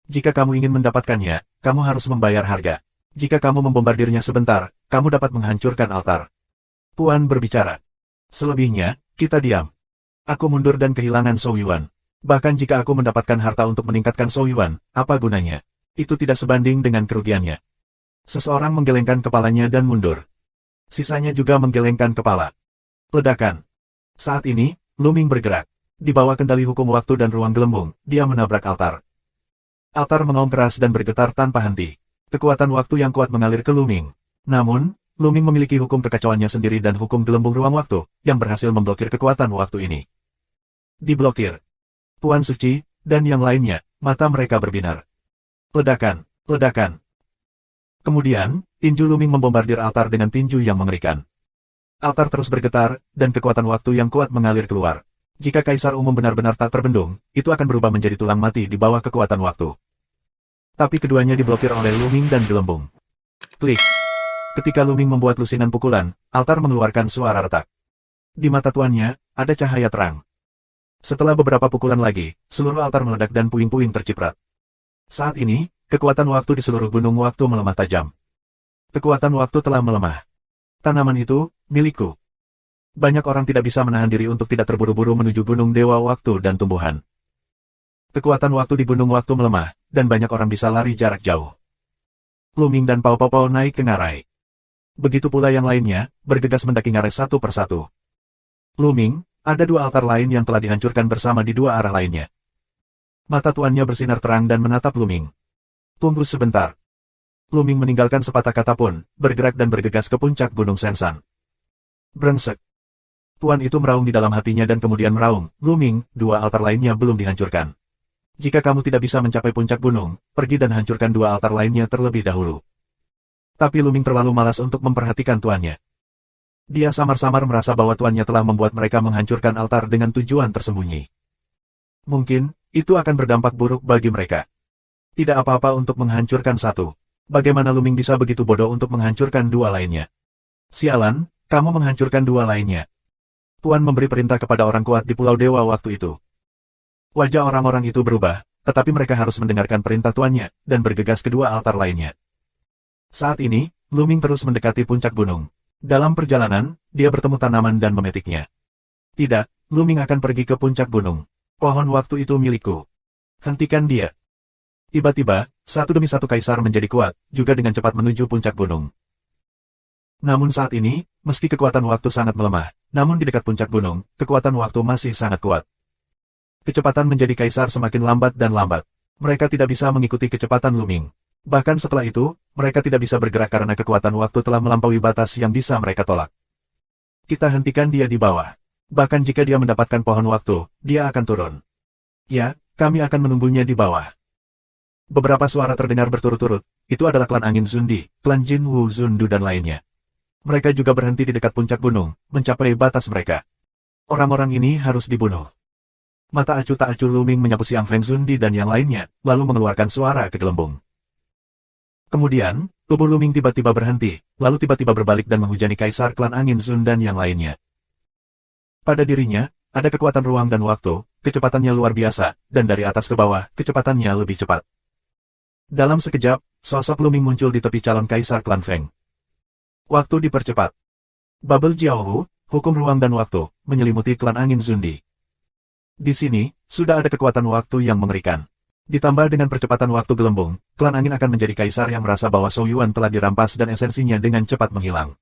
Jika kamu ingin mendapatkannya, kamu harus membayar harga. Jika kamu membombardirnya sebentar, kamu dapat menghancurkan altar. Tuan berbicara. Selebihnya, kita diam. Aku mundur dan kehilangan Shou Yuan. Bahkan jika aku mendapatkan harta untuk meningkatkan Shou Yuan, apa gunanya? Itu tidak sebanding dengan kerugiannya. Seseorang menggelengkan kepalanya dan mundur. Sisanya juga menggelengkan kepala. Ledakan. Saat ini, Luming bergerak. Di bawah kendali hukum waktu dan ruang gelembung, dia menabrak altar. Altar mengaum keras dan bergetar tanpa henti. Kekuatan waktu yang kuat mengalir ke Luming. Namun, Luming memiliki hukum kekacauannya sendiri dan hukum gelembung ruang waktu, yang berhasil memblokir kekuatan waktu ini. Diblokir. Tuan Suci, dan yang lainnya, mata mereka berbinar. Ledakan, ledakan. Kemudian, tinju Luming membombardir altar dengan tinju yang mengerikan. Altar terus bergetar, dan kekuatan waktu yang kuat mengalir keluar. Jika Kaisar Umum benar-benar tak terbendung, itu akan berubah menjadi tulang mati di bawah kekuatan waktu. Tapi keduanya diblokir oleh Luming dan Gelembung. Klik. Ketika Luming membuat lusinan pukulan, altar mengeluarkan suara retak. Di mata tuannya, ada cahaya terang. Setelah beberapa pukulan lagi, seluruh altar meledak dan puing-puing terciprat. Saat ini, kekuatan waktu di seluruh gunung waktu melemah tajam. Kekuatan waktu telah melemah. Tanaman itu, milikku. Banyak orang tidak bisa menahan diri untuk tidak terburu-buru menuju gunung dewa waktu dan tumbuhan. Kekuatan waktu di gunung waktu melemah, dan banyak orang bisa lari jarak jauh. Luming dan Pao Pao naik ke ngarai. Begitu pula yang lainnya, bergegas mendaki ngarai satu persatu. Luming, ada 2 altar lain yang telah dihancurkan bersama di 2 arah lainnya. Mata tuannya bersinar terang dan menatap Luming. Tunggu sebentar. Luming meninggalkan sepatah kata pun, bergerak dan bergegas ke puncak gunung Sensan. Brengsek. Tuan itu meraung di dalam hatinya dan kemudian meraung, Luming, 2 altar lainnya belum dihancurkan. Jika kamu tidak bisa mencapai puncak gunung, pergi dan hancurkan 2 altar lainnya terlebih dahulu. Tapi Luming terlalu malas untuk memperhatikan tuannya. Dia samar-samar merasa bahwa tuannya telah membuat mereka menghancurkan altar dengan tujuan tersembunyi. Mungkin, itu akan berdampak buruk bagi mereka. Tidak apa-apa untuk menghancurkan 1. Bagaimana Luming bisa begitu bodoh untuk menghancurkan 2 lainnya? Sialan, kamu menghancurkan 2 lainnya. Tuan memberi perintah kepada orang kuat di Pulau Dewa waktu itu. Wajah orang-orang itu berubah, tetapi mereka harus mendengarkan perintah tuannya, dan bergegas ke 2 altar lainnya. Saat ini, Luming terus mendekati puncak gunung. Dalam perjalanan, dia bertemu tanaman dan memetiknya. Tidak, Luming akan pergi ke puncak gunung. Pohon waktu itu milikku. Hentikan dia. Tiba-tiba, satu demi satu kaisar menjadi kuat, juga dengan cepat menuju puncak gunung. Namun saat ini, meski kekuatan waktu sangat melemah, namun di dekat puncak gunung, kekuatan waktu masih sangat kuat. Kecepatan menjadi kaisar semakin lambat dan lambat. Mereka tidak bisa mengikuti kecepatan Luming. Bahkan setelah itu, mereka tidak bisa bergerak karena kekuatan waktu telah melampaui batas yang bisa mereka tolak. Kita hentikan dia di bawah. Bahkan jika dia mendapatkan pohon waktu, dia akan turun. Ya, kami akan menunggunya di bawah. Beberapa suara terdengar berturut-turut, itu adalah klan angin Zundi, klan Jin Wu Zundu dan lainnya. Mereka juga berhenti di dekat puncak gunung, mencapai batas mereka. Orang-orang ini harus dibunuh. Mata acuh tak acuh Lu Ming menyapu Siang Feng Zundi dan yang lainnya, lalu mengeluarkan suara kegelembung. Kemudian, tubuh Lu Ming tiba-tiba berhenti, lalu tiba-tiba berbalik dan menghujani Kaisar Klan Angin Zun dan yang lainnya. Pada dirinya, ada kekuatan ruang dan waktu, kecepatannya luar biasa, dan dari atas ke bawah, kecepatannya lebih cepat. Dalam sekejap, sosok Lu Ming muncul di tepi calon Kaisar Klan Feng. Waktu dipercepat. Bubble Jiaohu, hukum ruang dan waktu, menyelimuti Klan Angin Zundi. Di sini, sudah ada kekuatan waktu yang mengerikan. Ditambah dengan percepatan waktu gelembung, Klan Angin akan menjadi kaisar yang merasa bahwa Shou Yuan telah dirampas dan esensinya dengan cepat menghilang.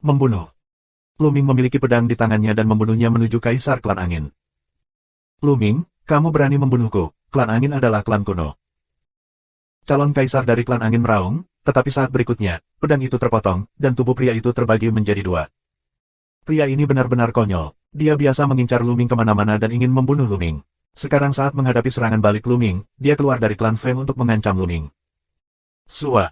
Membunuh. Lu Ming memiliki pedang di tangannya dan membunuhnya menuju Kaisar Klan Angin. Lu Ming, kamu berani membunuhku, Klan Angin adalah klan kuno. Calon kaisar dari Klan Angin meraung, tetapi saat berikutnya, pedang itu terpotong, dan tubuh pria itu terbagi menjadi dua. Pria ini benar-benar konyol, dia biasa mengincar Lu Ming kemana-mana dan ingin membunuh Lu Ming. Sekarang saat menghadapi serangan balik Lu Ming, dia keluar dari klan Feng untuk mengancam Lu Ming. Sua.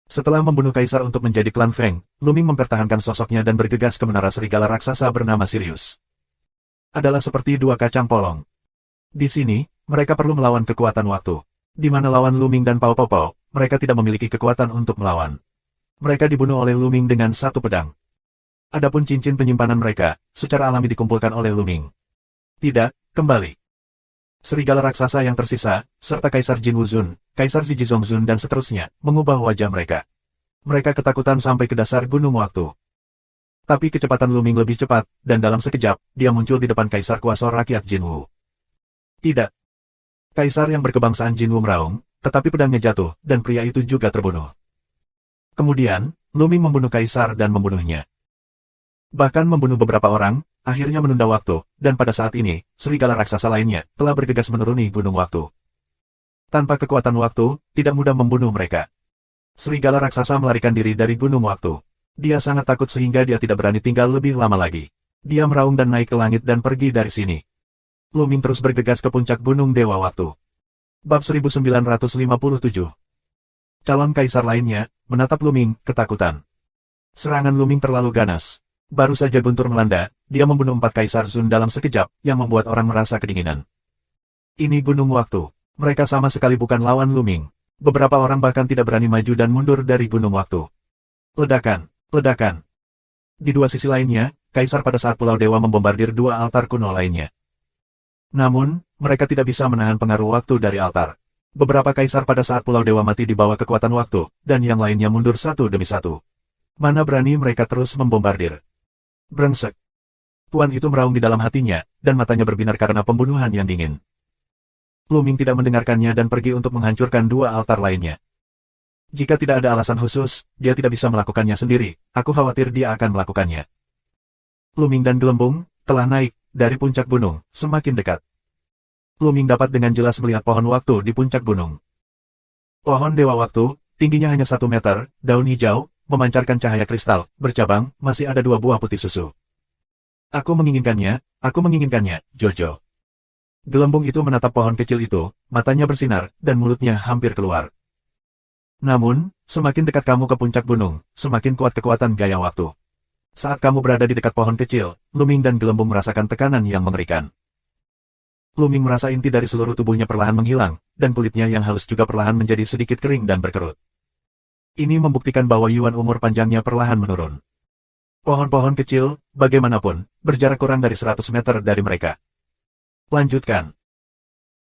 Setelah membunuh kaisar untuk menjadi klan Feng, Lu Ming mempertahankan sosoknya dan bergegas ke menara serigala raksasa bernama Sirius. Adalah seperti dua kacang polong. Di sini, mereka perlu melawan kekuatan waktu. Di mana lawan Lu Ming dan Pao Pao Pao, mereka tidak memiliki kekuatan untuk melawan. Mereka dibunuh oleh Lu Ming dengan satu pedang. Adapun cincin penyimpanan mereka, secara alami dikumpulkan oleh Lu Ming. Tidak, kembali. Serigala raksasa yang tersisa, serta Kaisar Jin Wuzun, Kaisar Zhizong Zun dan seterusnya, mengubah wajah mereka. Mereka ketakutan sampai ke dasar gunung waktu. Tapi kecepatan Lu Ming lebih cepat, dan dalam sekejap, dia muncul di depan Kaisar kuasa rakyat Jin Wu. Tidak. Kaisar yang berkebangsaan Jin Wu meraung, tetapi pedangnya jatuh, dan pria itu juga terbunuh. Kemudian, Lu Ming membunuh Kaisar dan membunuhnya. Bahkan membunuh beberapa orang, akhirnya menunda waktu, dan pada saat ini, serigala raksasa lainnya telah bergegas menuruni gunung waktu. Tanpa kekuatan waktu, tidak mudah membunuh mereka. Serigala raksasa melarikan diri dari gunung waktu. Dia sangat takut sehingga dia tidak berani tinggal lebih lama lagi. Dia meraung dan naik ke langit dan pergi dari sini. Lu Ming terus bergegas ke puncak gunung Dewa Waktu. Bab 1957. Calon kaisar lainnya, menatap Lu Ming, ketakutan. Serangan Lu Ming terlalu ganas. Baru saja guntur melanda, dia membunuh 4 Kaisar Zun dalam sekejap, yang membuat orang merasa kedinginan. Ini gunung waktu. Mereka sama sekali bukan lawan Lu Ming. Beberapa orang bahkan tidak berani maju dan mundur dari gunung waktu. Ledakan, ledakan. Di dua sisi lainnya, Kaisar pada saat Pulau Dewa membombardir dua altar kuno lainnya. Namun, mereka tidak bisa menahan pengaruh waktu dari altar. Beberapa Kaisar pada saat Pulau Dewa mati di bawah kekuatan waktu, dan yang lainnya mundur satu demi satu. Mana berani mereka terus membombardir. Brengsek. Tuan itu meraung di dalam hatinya, dan matanya berbinar karena pembunuhan yang dingin. Lu Ming tidak mendengarkannya dan pergi untuk menghancurkan dua altar lainnya. Jika tidak ada alasan khusus, dia tidak bisa melakukannya sendiri, aku khawatir dia akan melakukannya. Lu Ming dan Gelembung telah naik dari puncak gunung, semakin dekat. Lu Ming dapat dengan jelas melihat pohon waktu di puncak gunung. Pohon Dewa Waktu, tingginya hanya 1 meter, daun hijau, memancarkan cahaya kristal, bercabang, masih ada 2 buah putih susu. Aku menginginkannya, Jojo. Gelembung itu menatap pohon kecil itu, matanya bersinar, dan mulutnya hampir keluar. Namun, semakin dekat kamu ke puncak gunung, semakin kuat kekuatan gaya waktu. Saat kamu berada di dekat pohon kecil, Lu Ming dan Gelembung merasakan tekanan yang mengerikan. Lu Ming merasa inti dari seluruh tubuhnya perlahan menghilang, dan kulitnya yang halus juga perlahan menjadi sedikit kering dan berkerut. Ini membuktikan bahwa Yuan umur panjangnya perlahan menurun. Pohon-pohon kecil, bagaimanapun, berjarak kurang dari 100 meter dari mereka. Lanjutkan.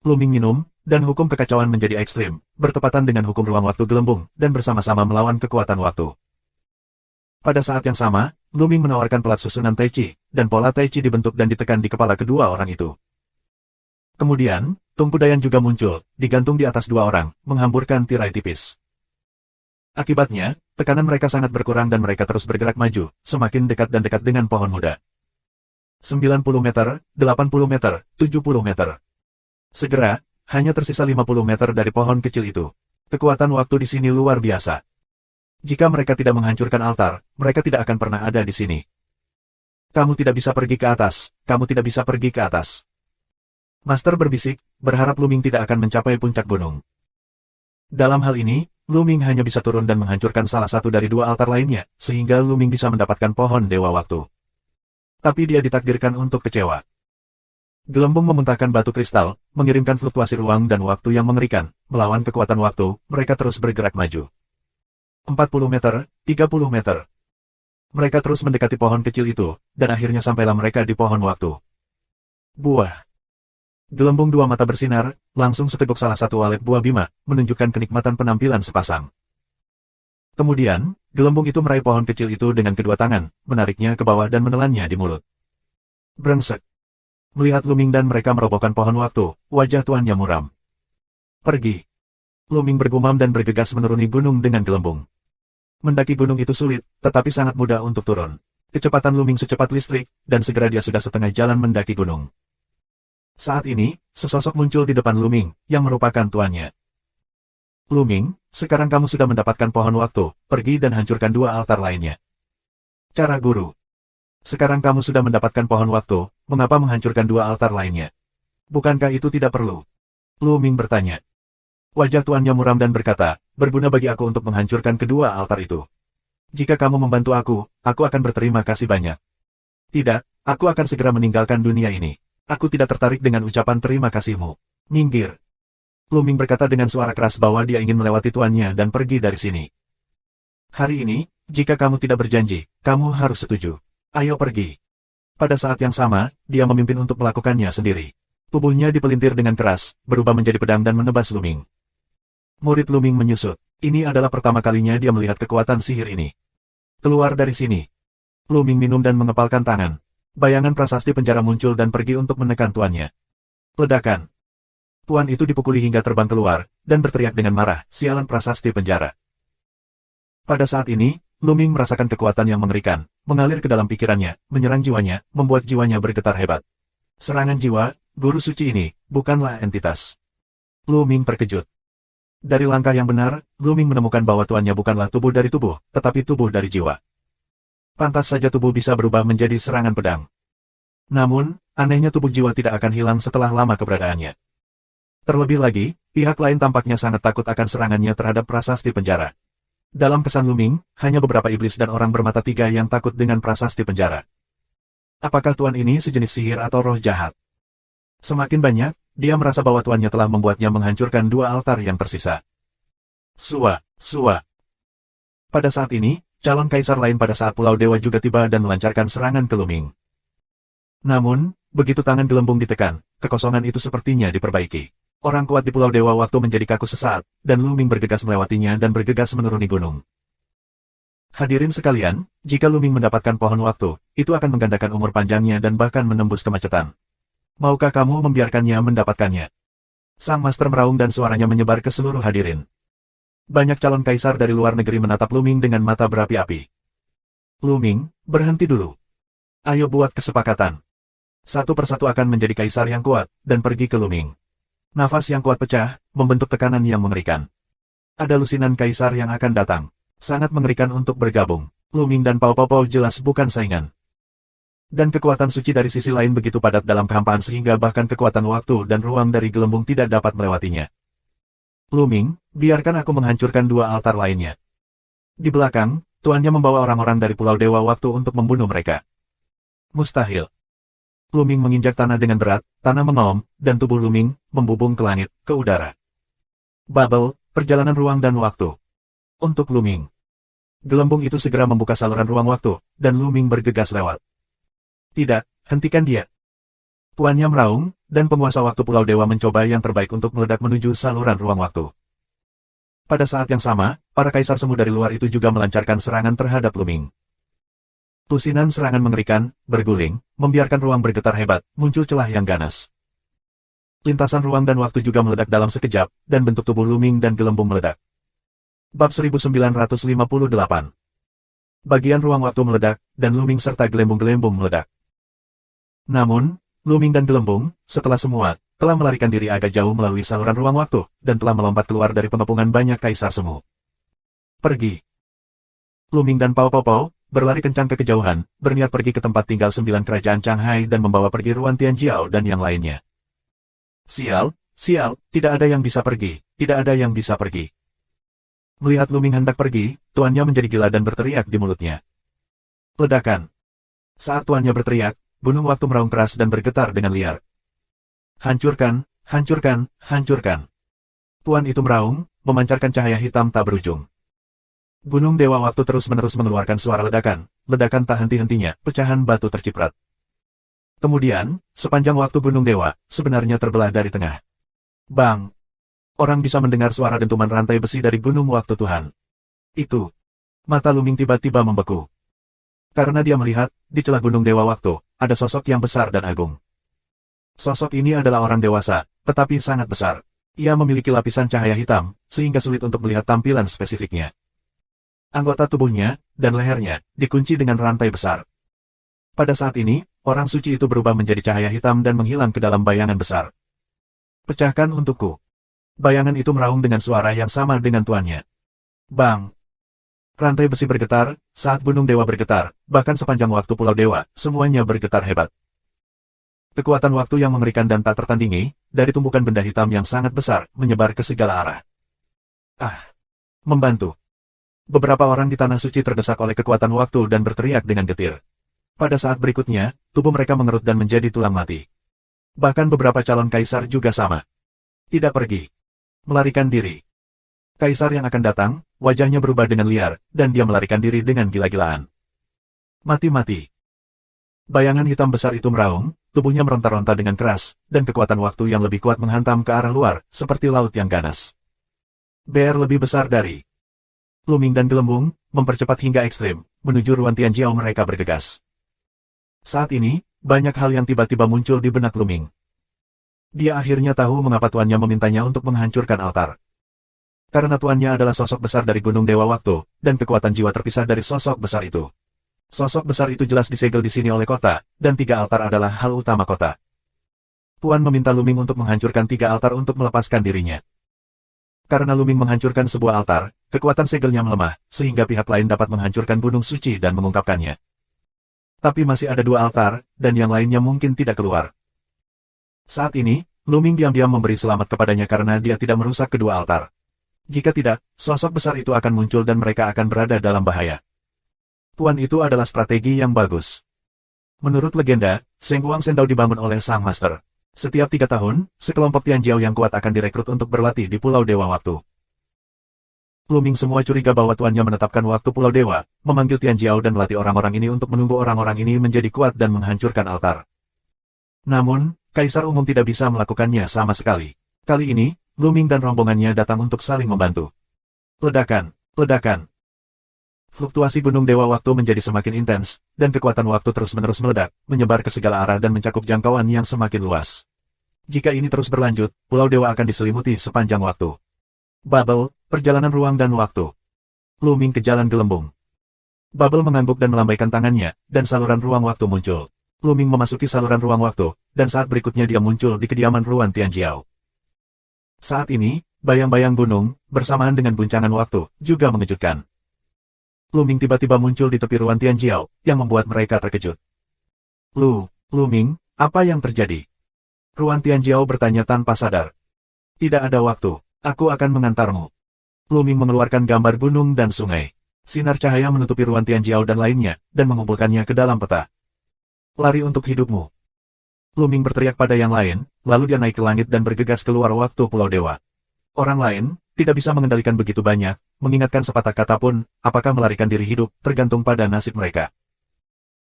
Lu Ming minum, dan hukum kekacauan menjadi ekstrim, bertepatan dengan hukum ruang waktu Gelembung, dan bersama-sama melawan kekuatan waktu. Pada saat yang sama, Lu Ming menawarkan pelat susunan Tai Chi, dan pola Tai Chi dibentuk dan ditekan di kepala kedua orang itu. Kemudian, Tung Pudayan juga muncul, digantung di atas dua orang, menghamburkan tirai tipis. Akibatnya, tekanan mereka sangat berkurang dan mereka terus bergerak maju, semakin dekat dan dekat dengan pohon muda. 90 meter, 80 meter, 70 meter. Segera, hanya tersisa 50 meter dari pohon kecil itu. Kekuatan waktu di sini luar biasa. Jika mereka tidak menghancurkan altar, mereka tidak akan pernah ada di sini. Kamu tidak bisa pergi ke atas, kamu tidak bisa pergi ke atas. Master berbisik, berharap Lu Ming tidak akan mencapai puncak gunung. Dalam hal ini, Luming hanya bisa turun dan menghancurkan salah satu dari dua altar lainnya, sehingga Luming bisa mendapatkan pohon Dewa Waktu. Tapi dia ditakdirkan untuk kecewa. Gelembung memuntahkan batu kristal, mengirimkan fluktuasi ruang dan waktu yang mengerikan. Melawan kekuatan waktu, mereka terus bergerak maju. 40 meter, 30 meter. Mereka terus mendekati pohon kecil itu, dan akhirnya sampailah mereka di pohon waktu. Buah. Gelembung dua mata bersinar, langsung seteguk salah satu walet buah bima, menunjukkan kenikmatan penampilan sepasang. Kemudian, gelembung itu meraih pohon kecil itu dengan kedua tangan, menariknya ke bawah dan menelannya di mulut. Brengsek. Melihat Luming dan mereka merobohkan pohon waktu, wajah tuannya muram. Pergi. Luming bergumam dan bergegas menuruni gunung dengan gelembung. Mendaki gunung itu sulit, tetapi sangat mudah untuk turun. Kecepatan Luming secepat listrik, dan segera dia sudah setengah jalan mendaki gunung. Saat ini, sesosok muncul di depan Luming, yang merupakan tuannya. Luming, sekarang kamu sudah mendapatkan pohon waktu, pergi dan hancurkan dua altar lainnya. Cara guru. Sekarang kamu sudah mendapatkan pohon waktu, mengapa menghancurkan dua altar lainnya? Bukankah itu tidak perlu? Luming bertanya. Wajah tuannya muram dan berkata, berguna bagi aku untuk menghancurkan kedua altar itu. Jika kamu membantu aku akan berterima kasih banyak. Tidak, aku akan segera meninggalkan dunia ini. Aku tidak tertarik dengan ucapan terima kasihmu. Minggir. Luming berkata dengan suara keras bahwa dia ingin melewati tuannya dan pergi dari sini. Hari ini, jika kamu tidak berjanji, kamu harus setuju. Ayo pergi. Pada saat yang sama, dia memimpin untuk melakukannya sendiri. Tubuhnya dipelintir dengan keras, berubah menjadi pedang dan menebas Luming. Murid Luming menyusut. Ini adalah pertama kalinya dia melihat kekuatan sihir ini. Keluar dari sini. Luming minum dan mengepalkan tangan. Bayangan prasasti penjara muncul dan pergi untuk menekan tuannya. Ledakan. Tuan itu dipukuli hingga terbang keluar, dan berteriak dengan marah, sialan prasasti penjara. Pada saat ini, Luming merasakan kekuatan yang mengerikan, mengalir ke dalam pikirannya, menyerang jiwanya, membuat jiwanya bergetar hebat. Serangan jiwa, guru suci ini, bukanlah entitas. Luming terkejut. Dari langkah yang benar, Luming menemukan bahwa tuannya bukanlah tubuh dari tubuh, tetapi tubuh dari jiwa. Pantas saja tubuh bisa berubah menjadi serangan pedang. Namun, anehnya tubuh jiwa tidak akan hilang setelah lama keberadaannya. Terlebih lagi, pihak lain tampaknya sangat takut akan serangannya terhadap prasasti penjara. Dalam kesan Luming, hanya beberapa iblis dan orang bermata tiga yang takut dengan prasasti penjara. Apakah tuan ini sejenis sihir atau roh jahat? Semakin banyak, dia merasa bahwa tuannya telah membuatnya menghancurkan dua altar yang tersisa. Sua. Pada saat ini, calon kaisar lain pada saat Pulau Dewa juga tiba dan melancarkan serangan ke Luming. Namun, begitu tangan gelembung ditekan, kekosongan itu sepertinya diperbaiki. Orang kuat di Pulau Dewa Waktu menjadi kaku sesaat, dan Luming bergegas melewatinya dan bergegas menuruni gunung. Hadirin sekalian, jika Luming mendapatkan pohon waktu, itu akan menggandakan umur panjangnya dan bahkan menembus kemacetan. Maukah kamu membiarkannya mendapatkannya? Sang Master meraung dan suaranya menyebar ke seluruh hadirin. Banyak calon kaisar dari luar negeri menatap Luming dengan mata berapi-api. Luming, berhenti dulu. Ayo buat kesepakatan. Satu persatu akan menjadi kaisar yang kuat, dan pergi ke Luming. Nafas yang kuat pecah, membentuk tekanan yang mengerikan. Ada lusinan kaisar yang akan datang. Sangat mengerikan untuk bergabung. Luming dan Pao Pao jelas bukan saingan. Dan kekuatan suci dari sisi lain begitu padat dalam kehampaan sehingga bahkan kekuatan waktu dan ruang dari gelembung tidak dapat melewatinya. Luming, biarkan aku menghancurkan dua altar lainnya. Di belakang, tuannya membawa orang-orang dari Pulau Dewa Waktu untuk membunuh mereka. Mustahil. Luming menginjak tanah dengan berat, tanah mengaum, dan tubuh Luming membubung ke langit, ke udara. Bubble, perjalanan ruang dan waktu. Untuk Luming. Gelembung itu segera membuka saluran ruang waktu, dan Luming bergegas lewat. Tidak, hentikan dia. Tuannya meraung, dan penguasa waktu Pulau Dewa mencoba yang terbaik untuk meledak menuju saluran ruang waktu. Pada saat yang sama, para kaisar semu dari luar itu juga melancarkan serangan terhadap Luming. Lusinan serangan mengerikan, berguling, membiarkan ruang bergetar hebat, muncul celah yang ganas. Lintasan ruang dan waktu juga meledak dalam sekejap, dan bentuk tubuh Luming dan gelembung meledak. Bab 1958. Bagian ruang waktu meledak, dan Luming serta gelembung-gelembung meledak. Namun, Luming dan gelembung, setelah semua, telah melarikan diri agak jauh melalui saluran ruang waktu, dan telah melompat keluar dari pengepungan banyak kaisar semu. Pergi. Luming dan Pao Pao berlari kencang ke kejauhan, berniat pergi ke tempat tinggal 9 kerajaan Shanghai dan membawa pergi Ruan Tianjiao dan yang lainnya. Sial, tidak ada yang bisa pergi, tidak ada yang bisa pergi. Melihat Luming hendak pergi, tuannya menjadi gila dan berteriak di mulutnya. Ledakan. Saat tuannya berteriak, gunung waktu meraung keras dan bergetar dengan liar. Hancurkan, hancurkan, hancurkan. Tuan itu meraung, memancarkan cahaya hitam tak berujung. Gunung Dewa Waktu terus-menerus mengeluarkan suara ledakan, ledakan tak henti-hentinya, pecahan batu terciprat. Kemudian, sepanjang waktu Gunung Dewa, sebenarnya terbelah dari tengah. Bang! Orang bisa mendengar suara dentuman rantai besi dari Gunung Waktu Tuhan. Itu. Mata Luming tiba-tiba membeku. Karena dia melihat, di celah Gunung Dewa Waktu, ada sosok yang besar dan agung. Sosok ini adalah orang dewasa, tetapi sangat besar. Ia memiliki lapisan cahaya hitam, sehingga sulit untuk melihat tampilan spesifiknya. Anggota tubuhnya, dan lehernya, dikunci dengan rantai besar. Pada saat ini, orang suci itu berubah menjadi cahaya hitam dan menghilang ke dalam bayangan besar. Pecahkan untukku. Bayangan itu meraung dengan suara yang sama dengan tuannya. Bang! Rantai besi bergetar, saat Gunung Dewa bergetar, bahkan sepanjang waktu Pulau Dewa, semuanya bergetar hebat. Kekuatan waktu yang mengerikan dan tak tertandingi, dari tumbukan benda hitam yang sangat besar, menyebar ke segala arah. Membantu. Beberapa orang di Tanah Suci terdesak oleh kekuatan waktu dan berteriak dengan getir. Pada saat berikutnya, tubuh mereka mengerut dan menjadi tulang mati. Bahkan beberapa calon kaisar juga sama. Tidak pergi. Melarikan diri. Kaisar yang akan datang, wajahnya berubah dengan liar, dan dia melarikan diri dengan gila-gilaan. Mati-mati. Bayangan hitam besar itu meraung, tubuhnya meronta-ronta dengan keras, dan kekuatan waktu yang lebih kuat menghantam ke arah luar, seperti laut yang ganas. BR lebih besar dari Luming dan Gelembung, mempercepat hingga ekstrim, menuju ruang Tianjiao mereka bergegas. Saat ini, banyak hal yang tiba-tiba muncul di benak Luming. Dia akhirnya tahu mengapa tuannya memintanya untuk menghancurkan altar. Karena tuannya adalah sosok besar dari Gunung Dewa Waktu, dan kekuatan jiwa terpisah dari sosok besar itu. Sosok besar itu jelas disegel di sini oleh kota, dan 3 altar adalah hal utama kota. Tuan meminta Luming untuk menghancurkan 3 altar untuk melepaskan dirinya. Karena Luming menghancurkan sebuah altar, kekuatan segelnya melemah, sehingga pihak lain dapat menghancurkan Gunung Suci dan mengungkapkannya. Tapi masih ada 2 altar, dan yang lainnya mungkin tidak keluar. Saat ini, Luming diam-diam memberi selamat kepadanya karena dia tidak merusak kedua altar. Jika tidak, sosok besar itu akan muncul dan mereka akan berada dalam bahaya. Tuan itu adalah strategi yang bagus. Menurut legenda, Seng Huang Sendao dibangun oleh Sang Master. Setiap 3 tahun, sekelompok Tianjiao yang kuat akan direkrut untuk berlatih di Pulau Dewa Waktu. Luming semua curiga bahwa tuannya menetapkan waktu Pulau Dewa, memanggil Tianjiao dan melatih orang-orang ini untuk menunggu orang-orang ini menjadi kuat dan menghancurkan altar. Namun, Kaisar Umum tidak bisa melakukannya sama sekali. Kali ini, Luming dan rombongannya datang untuk saling membantu. Ledakan, ledakan. Fluktuasi Gunung Dewa Waktu menjadi semakin intens, dan kekuatan waktu terus-menerus meledak, menyebar ke segala arah dan mencakup jangkauan yang semakin luas. Jika ini terus berlanjut, Pulau Dewa akan diselimuti sepanjang waktu. Bubble, perjalanan ruang dan waktu. Luming ke jalan gelembung. Bubble mengangguk dan melambaikan tangannya, dan saluran ruang waktu muncul. Luming memasuki saluran ruang waktu, dan saat berikutnya dia muncul di kediaman Ruan Tianjiao. Saat ini, bayang-bayang gunung, bersamaan dengan guncangan waktu, juga mengejutkan. Luming tiba-tiba muncul di tepi Ruan Tianjiao, yang membuat mereka terkejut. Luming, apa yang terjadi? Ruan Tianjiao bertanya tanpa sadar. Tidak ada waktu, aku akan mengantarmu. Luming mengeluarkan gambar gunung dan sungai. Sinar cahaya menutupi Ruan Tianjiao dan lainnya, dan mengumpulkannya ke dalam peta. Lari untuk hidupmu. Luming berteriak pada yang lain, lalu dia naik ke langit dan bergegas keluar waktu Pulau Dewa. Orang lain, tidak bisa mengendalikan begitu banyak, mengingatkan sepatah kata pun, apakah melarikan diri hidup, tergantung pada nasib mereka.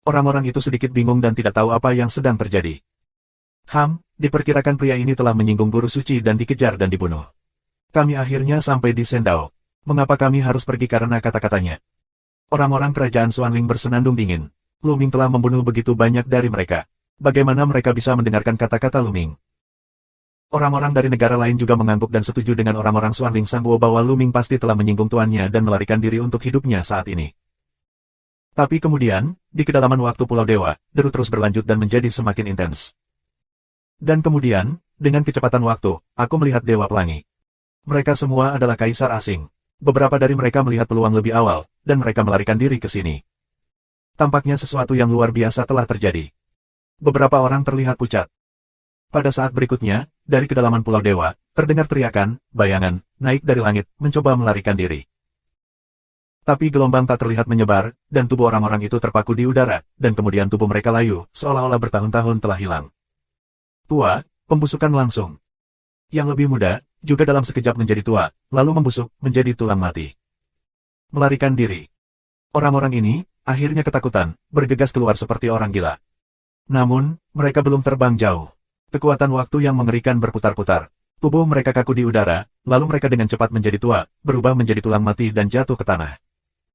Orang-orang itu sedikit bingung dan tidak tahu apa yang sedang terjadi. Diperkirakan pria ini telah menyinggung guru suci dan dikejar dan dibunuh. Kami akhirnya sampai di Sendao. Mengapa kami harus pergi karena kata-katanya? Orang-orang kerajaan Xuanling bersenandung dingin. Luming telah membunuh begitu banyak dari mereka. Bagaimana mereka bisa mendengarkan kata-kata Luming? Orang-orang dari negara lain juga mengangguk dan setuju dengan orang-orang Xuanling Sangguo bahwa Luming pasti telah menyinggung tuannya dan melarikan diri untuk hidupnya saat ini. Tapi kemudian, di kedalaman waktu Pulau Dewa, deru terus berlanjut dan menjadi semakin intens. Dan kemudian, dengan kecepatan waktu, aku melihat Dewa Pelangi. Mereka semua adalah kaisar asing. Beberapa dari mereka melihat peluang lebih awal, dan mereka melarikan diri ke sini. Tampaknya sesuatu yang luar biasa telah terjadi. Beberapa orang terlihat pucat. Pada saat berikutnya, dari kedalaman Pulau Dewa, terdengar teriakan, bayangan, naik dari langit, mencoba melarikan diri. Tapi gelombang tak terlihat menyebar, dan tubuh orang-orang itu terpaku di udara, dan kemudian tubuh mereka layu, seolah-olah bertahun-tahun telah hilang. Tua, pembusukan langsung. Yang lebih muda, juga dalam sekejap menjadi tua, lalu membusuk, menjadi tulang mati. Melarikan diri. Orang-orang ini, akhirnya ketakutan, bergegas keluar seperti orang gila. Namun, mereka belum terbang jauh. Kekuatan waktu yang mengerikan berputar-putar. Tubuh mereka kaku di udara, lalu mereka dengan cepat menjadi tua, berubah menjadi tulang mati dan jatuh ke tanah.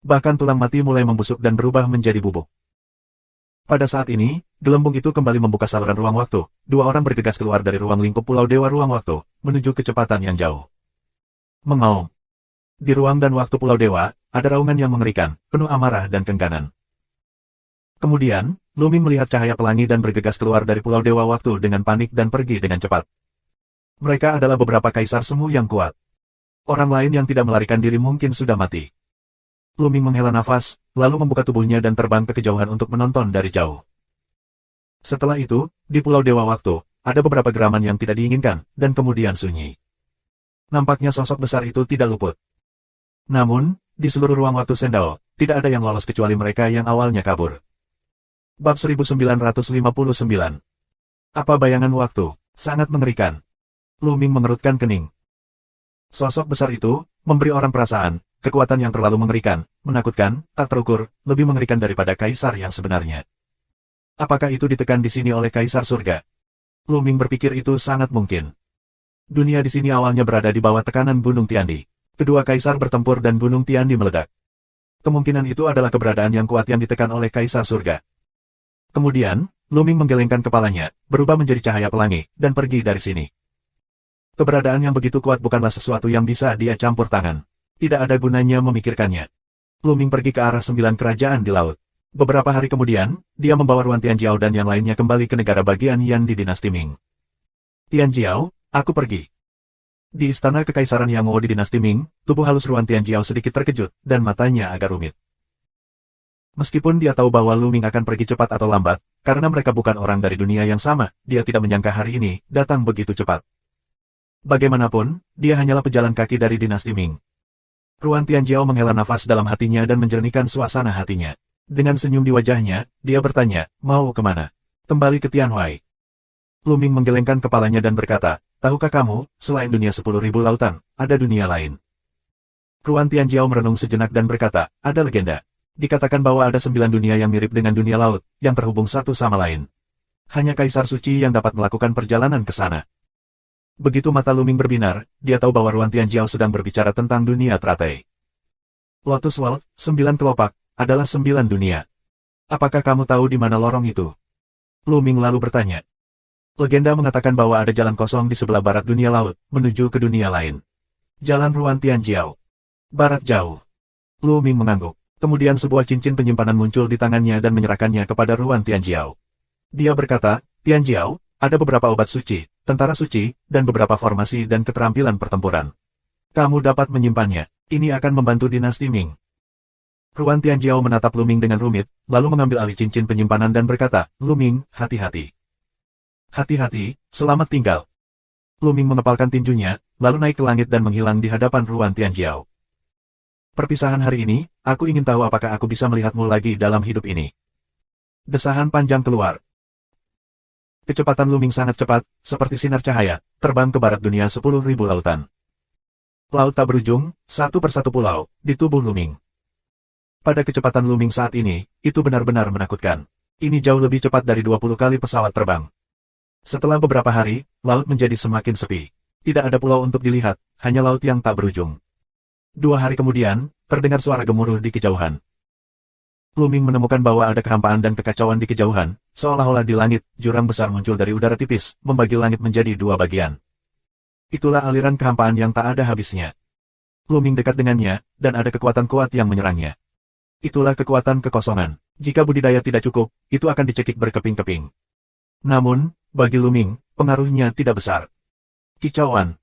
Bahkan tulang mati mulai membusuk dan berubah menjadi bubuk. Pada saat ini, gelembung itu kembali membuka saluran ruang waktu. Dua orang bergegas keluar dari ruang lingkup Pulau Dewa Ruang Waktu, menuju kecepatan yang jauh. Mengaum. Di ruang dan waktu Pulau Dewa, ada raungan yang mengerikan, penuh amarah dan kengganan. Kemudian, Luming melihat cahaya pelangi dan bergegas keluar dari Pulau Dewa Waktu dengan panik dan pergi dengan cepat. Mereka adalah beberapa kaisar semu yang kuat. Orang lain yang tidak melarikan diri mungkin sudah mati. Luming menghela nafas, lalu membuka tubuhnya dan terbang ke kejauhan untuk menonton dari jauh. Setelah itu, di Pulau Dewa Waktu, ada beberapa geraman yang tidak diinginkan, dan kemudian sunyi. Nampaknya sosok besar itu tidak luput. Namun, di seluruh ruang waktu Sendao, tidak ada yang lolos kecuali mereka yang awalnya kabur. Bab 1959. Apa bayangan waktu? Sangat mengerikan. Luming mengerutkan kening. Sosok besar itu, memberi orang perasaan, kekuatan yang terlalu mengerikan, menakutkan, tak terukur, lebih mengerikan daripada kaisar yang sebenarnya. Apakah itu ditekan di sini oleh kaisar surga? Luming berpikir itu sangat mungkin. Dunia di sini awalnya berada di bawah tekanan Gunung Tiandi. Kedua kaisar bertempur dan Gunung Tiandi meledak. Kemungkinan itu adalah keberadaan yang kuat yang ditekan oleh kaisar surga. Kemudian, Luming menggelengkan kepalanya, berubah menjadi cahaya pelangi, dan pergi dari sini. Keberadaan yang begitu kuat bukanlah sesuatu yang bisa dia campur tangan. Tidak ada gunanya memikirkannya. Luming pergi ke arah 9 kerajaan di laut. Beberapa hari kemudian, dia membawa Ruan Tianjiao dan yang lainnya kembali ke negara bagian Yan di dinasti Ming. Tianjiao, aku pergi. Di istana kekaisaran Yang Wo di dinasti Ming, tubuh halus Ruan Tianjiao sedikit terkejut, dan matanya agak rumit. Meskipun dia tahu bahwa Luming akan pergi cepat atau lambat, karena mereka bukan orang dari dunia yang sama, dia tidak menyangka hari ini datang begitu cepat. Bagaimanapun, dia hanyalah pejalan kaki dari dinasti Ming. Ruan Tianjiao menghela nafas dalam hatinya dan menjernihkan suasana hatinya. Dengan senyum di wajahnya, dia bertanya, mau kemana? Kembali ke Tianhuai. Luming menggelengkan kepalanya dan berkata, tahukah kamu, selain dunia 10.000 lautan, ada dunia lain. Ruan Tianjiao merenung sejenak dan berkata, ada legenda. Dikatakan bahwa ada 9 dunia yang mirip dengan dunia laut, yang terhubung satu sama lain. Hanya Kaisar Suci yang dapat melakukan perjalanan ke sana. Begitu mata Luming berbinar, dia tahu bahwa Ruan Tianjiao sedang berbicara tentang dunia teratai. Lotus World, 9 kelopak, adalah 9 dunia. Apakah kamu tahu di mana lorong itu? Luming lalu bertanya. Legenda mengatakan bahwa ada jalan kosong di sebelah barat dunia laut, menuju ke dunia lain. Jalan Ruan Tianjiao. Barat jauh. Luming mengangguk. Kemudian sebuah cincin penyimpanan muncul di tangannya dan menyerahkannya kepada Ruan Tianjiao. Dia berkata, Tianjiao, ada beberapa obat suci, tentara suci, dan beberapa formasi dan keterampilan pertempuran. Kamu dapat menyimpannya. Ini akan membantu dinasti Ming. Ruan Tianjiao menatap Luming dengan rumit, lalu mengambil alih cincin penyimpanan dan berkata, Luming, hati-hati. Hati-hati, selamat tinggal. Luming mengepalkan tinjunya, lalu naik ke langit dan menghilang di hadapan Ruan Tianjiao. Perpisahan hari ini, aku ingin tahu apakah aku bisa melihatmu lagi dalam hidup ini. Desahan panjang keluar. Kecepatan Luming sangat cepat, seperti sinar cahaya, terbang ke barat dunia 10.000 lautan. Laut tak berujung, satu persatu pulau, di tubuh Luming. Pada kecepatan Luming saat ini, itu benar-benar menakutkan. Ini jauh lebih cepat dari 20 kali pesawat terbang. Setelah beberapa hari, laut menjadi semakin sepi. Tidak ada pulau untuk dilihat, hanya laut yang tak berujung. 2 hari kemudian, terdengar suara gemuruh di kejauhan. Luming menemukan bahwa ada kehampaan dan kekacauan di kejauhan, seolah-olah di langit, jurang besar muncul dari udara tipis, membagi langit menjadi 2 bagian. Itulah aliran kehampaan yang tak ada habisnya. Luming dekat dengannya, dan ada kekuatan kuat yang menyerangnya. Itulah kekuatan kekosongan. Jika budidaya tidak cukup, itu akan dicekik berkeping-keping. Namun, bagi Luming, pengaruhnya tidak besar. Kicauan.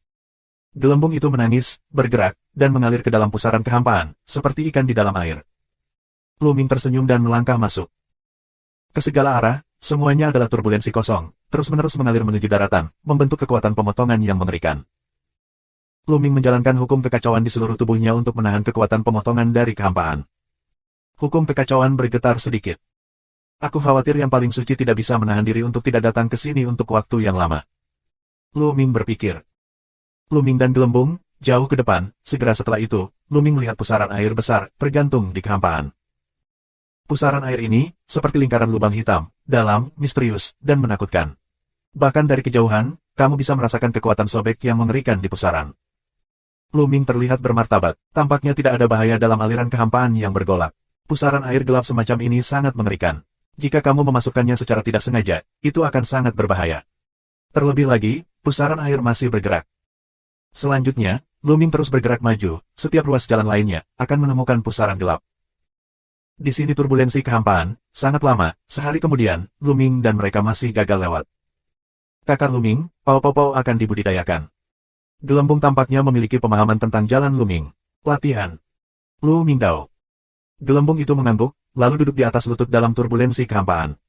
Gelembung itu menangis, bergerak, dan mengalir ke dalam pusaran kehampaan, seperti ikan di dalam air. Luming tersenyum dan melangkah masuk. Ke segala arah, semuanya adalah turbulensi kosong, terus-menerus mengalir menuju daratan, membentuk kekuatan pemotongan yang mengerikan. Luming menjalankan hukum kekacauan di seluruh tubuhnya untuk menahan kekuatan pemotongan dari kehampaan. Hukum kekacauan bergetar sedikit. Aku khawatir yang paling suci tidak bisa menahan diri untuk tidak datang ke sini untuk waktu yang lama. Luming berpikir. Luming dan gelembung, jauh ke depan, segera setelah itu, Luming melihat pusaran air besar, tergantung di kehampaan. Pusaran air ini, seperti lingkaran lubang hitam, dalam, misterius, dan menakutkan. Bahkan dari kejauhan, kamu bisa merasakan kekuatan sobek yang mengerikan di pusaran. Luming terlihat bermartabat, tampaknya tidak ada bahaya dalam aliran kehampaan yang bergolak. Pusaran air gelap semacam ini sangat mengerikan. Jika kamu memasukkannya secara tidak sengaja, itu akan sangat berbahaya. Terlebih lagi, pusaran air masih bergerak. Selanjutnya, Luming terus bergerak maju, setiap ruas jalan lainnya akan menemukan pusaran gelap. Di sini turbulensi kehampaan, sangat lama, sehari kemudian, Luming dan mereka masih gagal lewat. Kakak Luming, Pau-Pau akan dibudidayakan. Gelembung tampaknya memiliki pemahaman tentang jalan Luming. Latihan. Luming Dao. Gelembung itu mengangguk, lalu duduk di atas lutut dalam turbulensi kehampaan.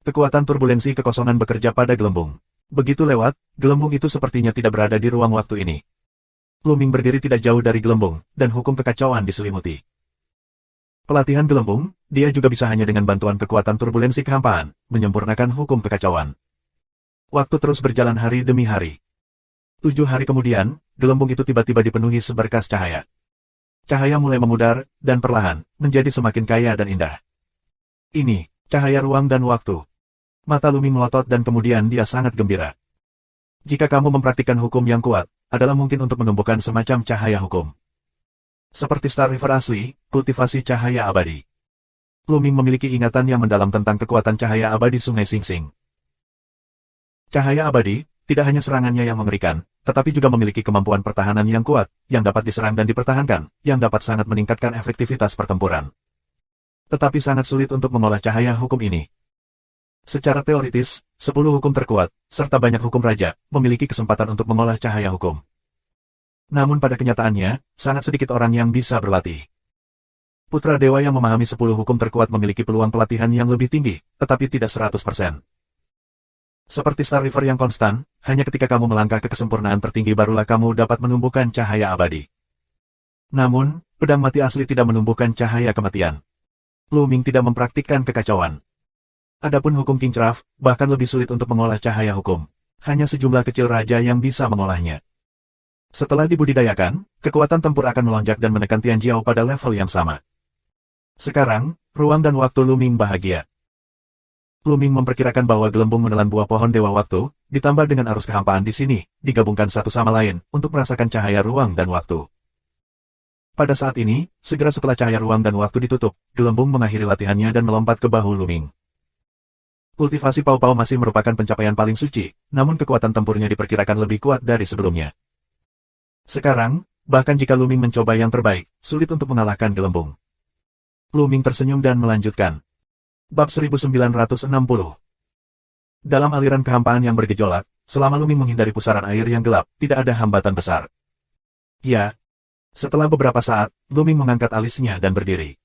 Kekuatan turbulensi kekosongan bekerja pada gelembung. Begitu lewat, gelembung itu sepertinya tidak berada di ruang waktu ini. Luming berdiri tidak jauh dari gelembung, dan hukum kekacauan diselimuti. Pelatihan gelembung, dia juga bisa hanya dengan bantuan kekuatan turbulensi kehampaan, menyempurnakan hukum kekacauan. Waktu terus berjalan hari demi hari. 7 hari kemudian, gelembung itu tiba-tiba dipenuhi seberkas cahaya. Cahaya mulai memudar, dan perlahan, menjadi semakin kaya dan indah. Ini, cahaya ruang dan waktu. Mata Luming melotot dan kemudian dia sangat gembira. Jika kamu mempraktikkan hukum yang kuat, adalah mungkin untuk menumbuhkan semacam cahaya hukum. Seperti Star River asli, kultivasi cahaya abadi. Luming memiliki ingatan yang mendalam tentang kekuatan cahaya abadi Sungai Sing Sing. Cahaya abadi, tidak hanya serangannya yang mengerikan, tetapi juga memiliki kemampuan pertahanan yang kuat, yang dapat diserang dan dipertahankan, yang dapat sangat meningkatkan efektivitas pertempuran. Tetapi sangat sulit untuk mengolah cahaya hukum ini. Secara teoritis, 10 hukum terkuat, serta banyak hukum raja, memiliki kesempatan untuk mengolah cahaya hukum. Namun pada kenyataannya, sangat sedikit orang yang bisa berlatih. Putra Dewa yang memahami 10 hukum terkuat memiliki peluang pelatihan yang lebih tinggi, tetapi tidak 100%. Seperti Star River yang konstan, hanya ketika kamu melangkah ke kesempurnaan tertinggi barulah kamu dapat menumbuhkan cahaya abadi. Namun, pedang mati asli tidak menumbuhkan cahaya kematian. Luming tidak mempraktikkan kekacauan. Adapun hukum kincraft, bahkan lebih sulit untuk mengolah cahaya hukum. Hanya sejumlah kecil raja yang bisa mengolahnya. Setelah dibudidayakan, kekuatan tempur akan melonjak dan menekan Tianjiao pada level yang sama. Sekarang, ruang dan waktu Luming bahagia. Luming memperkirakan bahwa gelembung menelan buah pohon dewa waktu, ditambah dengan arus kehampaan di sini, digabungkan satu sama lain, untuk merasakan cahaya ruang dan waktu. Pada saat ini, segera setelah cahaya ruang dan waktu ditutup, gelembung mengakhiri latihannya dan melompat ke bahu Luming. Kultivasi Pau-Pau masih merupakan pencapaian paling suci, namun kekuatan tempurnya diperkirakan lebih kuat dari sebelumnya. Sekarang, bahkan jika Luming mencoba yang terbaik, sulit untuk mengalahkan gelembung. Luming tersenyum dan melanjutkan. Bab 1960. Dalam aliran kehampaan yang bergejolak, selama Luming menghindari pusaran air yang gelap, tidak ada hambatan besar. Ya. Setelah beberapa saat, Luming mengangkat alisnya dan berdiri.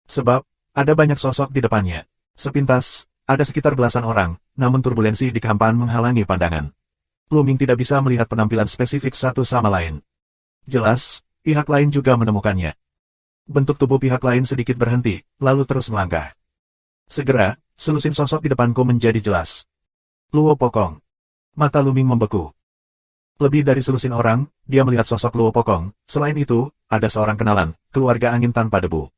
Sebab, ada banyak sosok di depannya. Sepintas, ada sekitar belasan orang, namun turbulensi di kehampaan menghalangi pandangan. Luming tidak bisa melihat penampilan spesifik satu sama lain. Jelas, pihak lain juga menemukannya. Bentuk tubuh pihak lain sedikit berhenti, lalu terus melangkah. Segera, selusin sosok di depanku menjadi jelas. Luo Pokong. Mata Luming membeku. Lebih dari selusin orang, dia melihat sosok Luo Pokong. Selain itu, ada seorang kenalan, keluarga angin tanpa debu.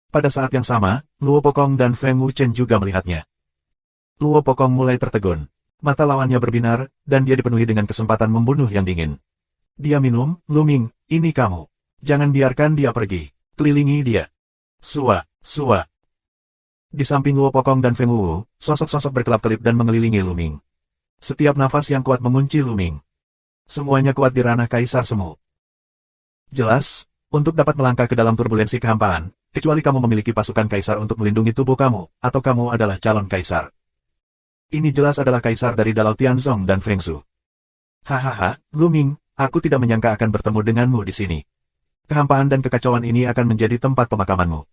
Pada saat yang sama, Luo Pokong dan Feng Wuchen juga melihatnya. Luo Pokong mulai tertegun. Mata lawannya berbinar, dan dia dipenuhi dengan kesempatan membunuh yang dingin. Dia minum, Luming, ini kamu. Jangan biarkan dia pergi. Kelilingi dia. Sua, sua. Di samping Luo Pokong dan Feng Wu, sosok-sosok berkelap-kelip dan mengelilingi Luming. Setiap nafas yang kuat mengunci Luming. Semuanya kuat di ranah Kaisar Semu. Jelas, untuk dapat melangkah ke dalam turbulensi kehampaan, kecuali kamu memiliki pasukan kaisar untuk melindungi tubuh kamu, atau kamu adalah calon kaisar. Ini jelas adalah kaisar dari Dalau Tianzong dan Feng Shu. Hahaha, Luming, aku tidak menyangka akan bertemu denganmu di sini. Kehampaan dan kekacauan ini akan menjadi tempat pemakamanmu.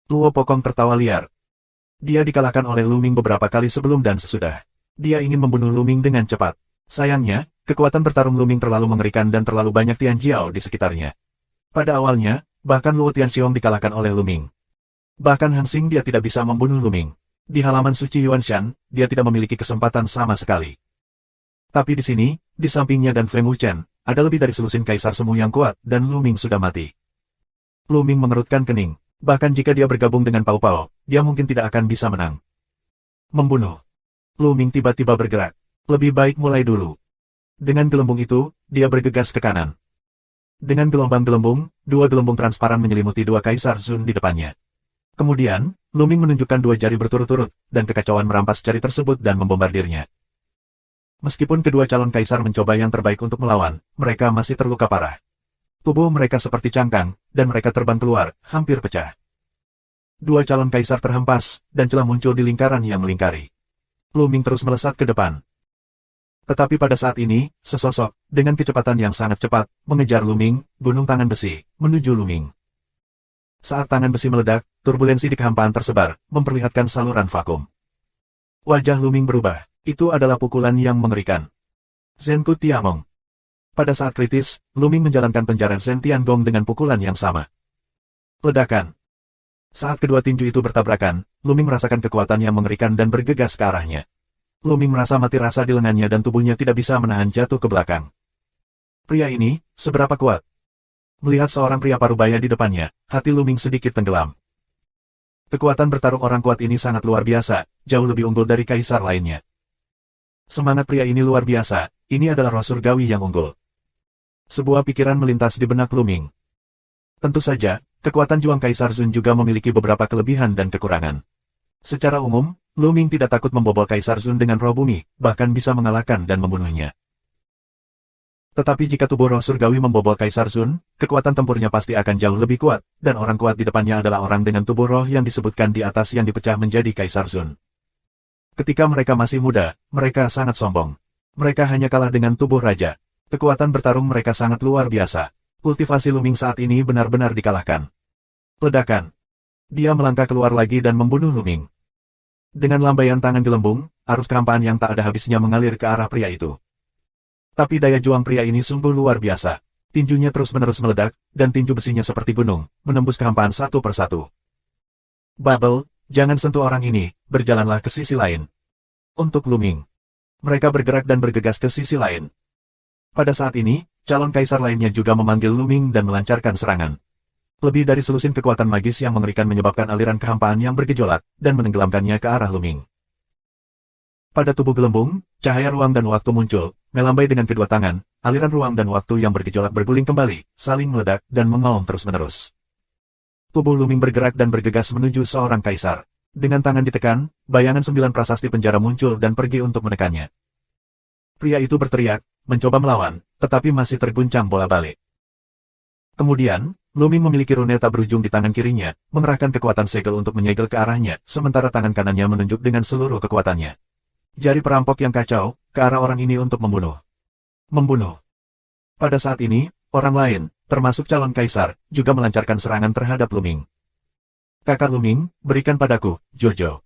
Luo Pokong tertawa liar. Dia dikalahkan oleh Luming beberapa kali sebelum dan sesudah. Dia ingin membunuh Luming dengan cepat. Sayangnya, kekuatan bertarung Luming terlalu mengerikan dan terlalu banyak Tian Jiao di sekitarnya. Pada awalnya, bahkan Luo Tianxiong dikalahkan oleh Luming. Bahkan Han Xing dia tidak bisa membunuh Luming. Di halaman suci Yuanshan, dia tidak memiliki kesempatan sama sekali. Tapi di sini, di sampingnya dan Feng Wuchen, ada lebih dari selusin kaisar semu yang kuat, dan Luming sudah mati. Luming mengerutkan kening. Bahkan jika dia bergabung dengan Pao Pao, dia mungkin tidak akan bisa menang. Membunuh. Luming tiba-tiba bergerak. Lebih baik mulai dulu. Dengan gelembung itu, dia bergegas ke kanan. Dengan gelombang gelembung, dua gelembung transparan menyelimuti dua kaisar Zun di depannya. Kemudian, Luming menunjukkan dua jari berturut-turut, dan kekacauan merampas jari tersebut dan membombardirnya. Meskipun kedua calon kaisar mencoba yang terbaik untuk melawan, mereka masih terluka parah. Tubuh mereka seperti cangkang, dan mereka terbang keluar, hampir pecah. Dua calon kaisar terhempas, dan celah muncul di lingkaran yang melingkari. Luming terus melesat ke depan. Tetapi pada saat ini, sesosok, dengan kecepatan yang sangat cepat, mengejar Luming, gunung tangan besi, menuju Luming. Saat tangan besi meledak, turbulensi di kehampaan tersebar, memperlihatkan saluran vakum. Wajah Luming berubah. Itu adalah pukulan yang mengerikan. Zenku Tiamong. Pada saat kritis, Luming menjalankan penjara Zen Tiangong dengan pukulan yang sama. Ledakan. Saat kedua tinju itu bertabrakan, Luming merasakan kekuatan yang mengerikan dan bergegas ke arahnya. Luming merasa mati rasa di lengannya dan tubuhnya tidak bisa menahan jatuh ke belakang. Pria ini, seberapa kuat? Melihat seorang pria parubaya di depannya, hati Luming sedikit tenggelam. Kekuatan bertarung orang kuat ini sangat luar biasa, jauh lebih unggul dari kaisar lainnya. Semangat pria ini luar biasa, ini adalah roh surgawi yang unggul. Sebuah pikiran melintas di benak Luming. Tentu saja, kekuatan juang Kaisar Zun juga memiliki beberapa kelebihan dan kekurangan. Secara umum, Luming tidak takut membobol Kaisar Zun dengan roh bumi, bahkan bisa mengalahkan dan membunuhnya. Tetapi jika tubuh roh surgawi membobol Kaisar Zun, kekuatan tempurnya pasti akan jauh lebih kuat, dan orang kuat di depannya adalah orang dengan tubuh roh yang disebutkan di atas yang dipecah menjadi Kaisar Zun. Ketika mereka masih muda, mereka sangat sombong. Mereka hanya kalah dengan tubuh raja. Kekuatan bertarung mereka sangat luar biasa. Kultivasi Luming saat ini benar-benar dikalahkan. Ledakan. Dia melangkah keluar lagi dan membunuh Luming. Dengan lambaian tangan gelembung, arus kehampaan yang tak ada habisnya mengalir ke arah pria itu. Tapi daya juang pria ini sungguh luar biasa. Tinjunya terus-menerus meledak, dan tinju besinya seperti gunung, menembus kehampaan satu persatu. Bubble, jangan sentuh orang ini, berjalanlah ke sisi lain. Untuk Luming. Mereka bergerak dan bergegas ke sisi lain. Pada saat ini, calon kaisar lainnya juga memanggil Luming dan melancarkan serangan. Lebih dari selusin kekuatan magis yang mengerikan menyebabkan aliran kehampaan yang bergejolak, dan menenggelamkannya ke arah Luming. Pada tubuh gelembung, cahaya ruang dan waktu muncul, melambai dengan kedua tangan, aliran ruang dan waktu yang bergejolak berguling kembali, saling meledak, dan mengaum terus-menerus. Tubuh Luming bergerak dan bergegas menuju seorang kaisar. Dengan tangan ditekan, bayangan 9 prasasti penjara muncul dan pergi untuk menekannya. Pria itu berteriak, mencoba melawan, tetapi masih terguncang bola-balik. Kemudian, Luming memiliki rune tak berujung di tangan kirinya, mengerahkan kekuatan segel untuk menyegel ke arahnya, sementara tangan kanannya menunjuk dengan seluruh kekuatannya. Jari perampok yang kacau, ke arah orang ini untuk membunuh. Membunuh. Pada saat ini, orang lain, termasuk calon kaisar, juga melancarkan serangan terhadap Luming. Kakak Luming, berikan padaku, Jojo.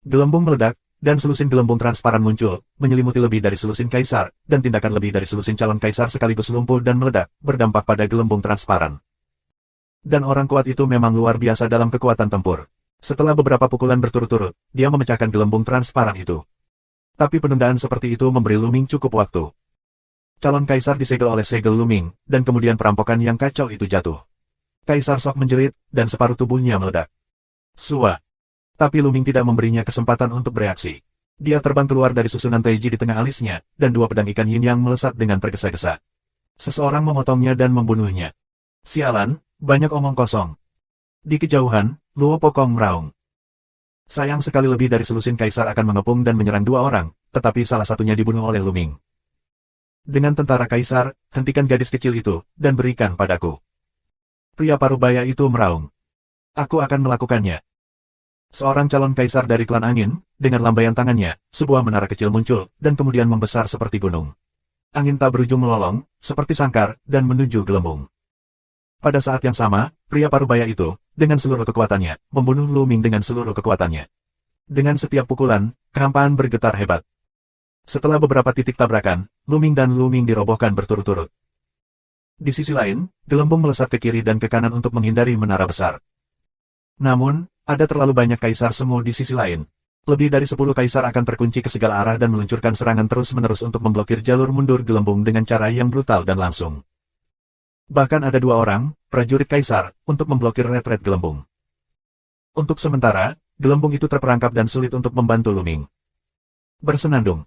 Gelembung meledak, dan selusin gelembung transparan muncul, menyelimuti lebih dari selusin kaisar, dan tindakan lebih dari selusin calon kaisar sekaligus lumpuh dan meledak, berdampak pada gelembung transparan. Dan orang kuat itu memang luar biasa dalam kekuatan tempur. Setelah beberapa pukulan berturut-turut, dia memecahkan gelembung transparan itu. Tapi penundaan seperti itu memberi Luming cukup waktu. Calon kaisar disegel oleh segel Luming, dan kemudian perampokan yang kacau itu jatuh. Kaisar Sok menjerit, dan separuh tubuhnya meledak. Sua. Tapi Luming tidak memberinya kesempatan untuk bereaksi. Dia terbang keluar dari susunan Taiji di tengah alisnya, dan dua pedang ikan yin yang melesat dengan tergesa-gesa. Seseorang memotongnya dan membunuhnya. Sialan, banyak omong kosong. Di kejauhan, Luo Pokong meraung. Sayang sekali lebih dari selusin kaisar akan mengepung dan menyerang dua orang, tetapi salah satunya dibunuh oleh Luming. Dengan tentara kaisar, hentikan gadis kecil itu, dan berikan padaku. Pria parubaya itu meraung. Aku akan melakukannya. Seorang calon kaisar dari klan angin, dengan lambaian tangannya, sebuah menara kecil muncul, dan kemudian membesar seperti gunung. Angin tak berujung melolong, seperti sangkar, dan menuju gelembung. Pada saat yang sama, pria parubaya itu, dengan seluruh kekuatannya, membunuh Luming dengan seluruh kekuatannya. Dengan setiap pukulan, kehampaan bergetar hebat. Setelah beberapa titik tabrakan, Luming dan Luming dirobohkan berturut-turut. Di sisi lain, gelembung melesat ke kiri dan ke kanan untuk menghindari menara besar. Namun, ada terlalu banyak kaisar semu di sisi lain. Lebih dari 10 kaisar akan terkunci ke segala arah dan meluncurkan serangan terus-menerus untuk memblokir jalur mundur gelembung dengan cara yang brutal dan langsung. Bahkan ada 2 orang, prajurit kaisar, untuk memblokir retret gelembung. Untuk sementara, gelembung itu terperangkap dan sulit untuk membantu Luming. Bersenandung.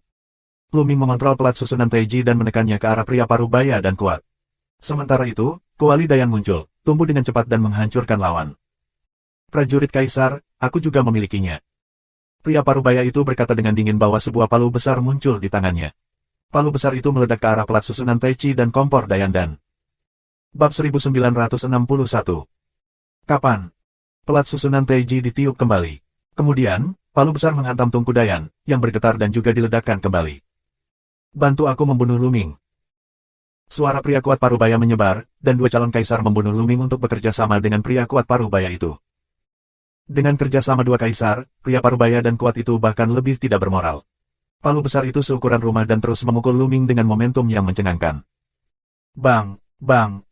Luming mengontrol pelat susunan Taiji dan menekannya ke arah pria parubaya dan kuat. Sementara itu, Kuali Dayan muncul, tumbuh dengan cepat dan menghancurkan lawan. Prajurit kaisar, aku juga memilikinya. Pria parubaya itu berkata dengan dingin bahwa sebuah palu besar muncul di tangannya. Palu besar itu meledak ke arah pelat susunan Taichi dan kompor Dayandan. Bab 1961. Kapan? Pelat susunan Taiji ditiup kembali. Kemudian, palu besar menghantam tungku Dayan, yang bergetar dan juga diledakkan kembali. Bantu aku membunuh Luming. Suara pria kuat parubaya menyebar, dan 2 calon kaisar membunuh Luming untuk bekerja sama dengan pria kuat parubaya itu. Dengan kerjasama 2 kaisar, pria parubaya dan kuat itu bahkan lebih tidak bermoral. Palu besar itu seukuran rumah dan terus memukul Luming dengan momentum yang mencengangkan. Bang, bang.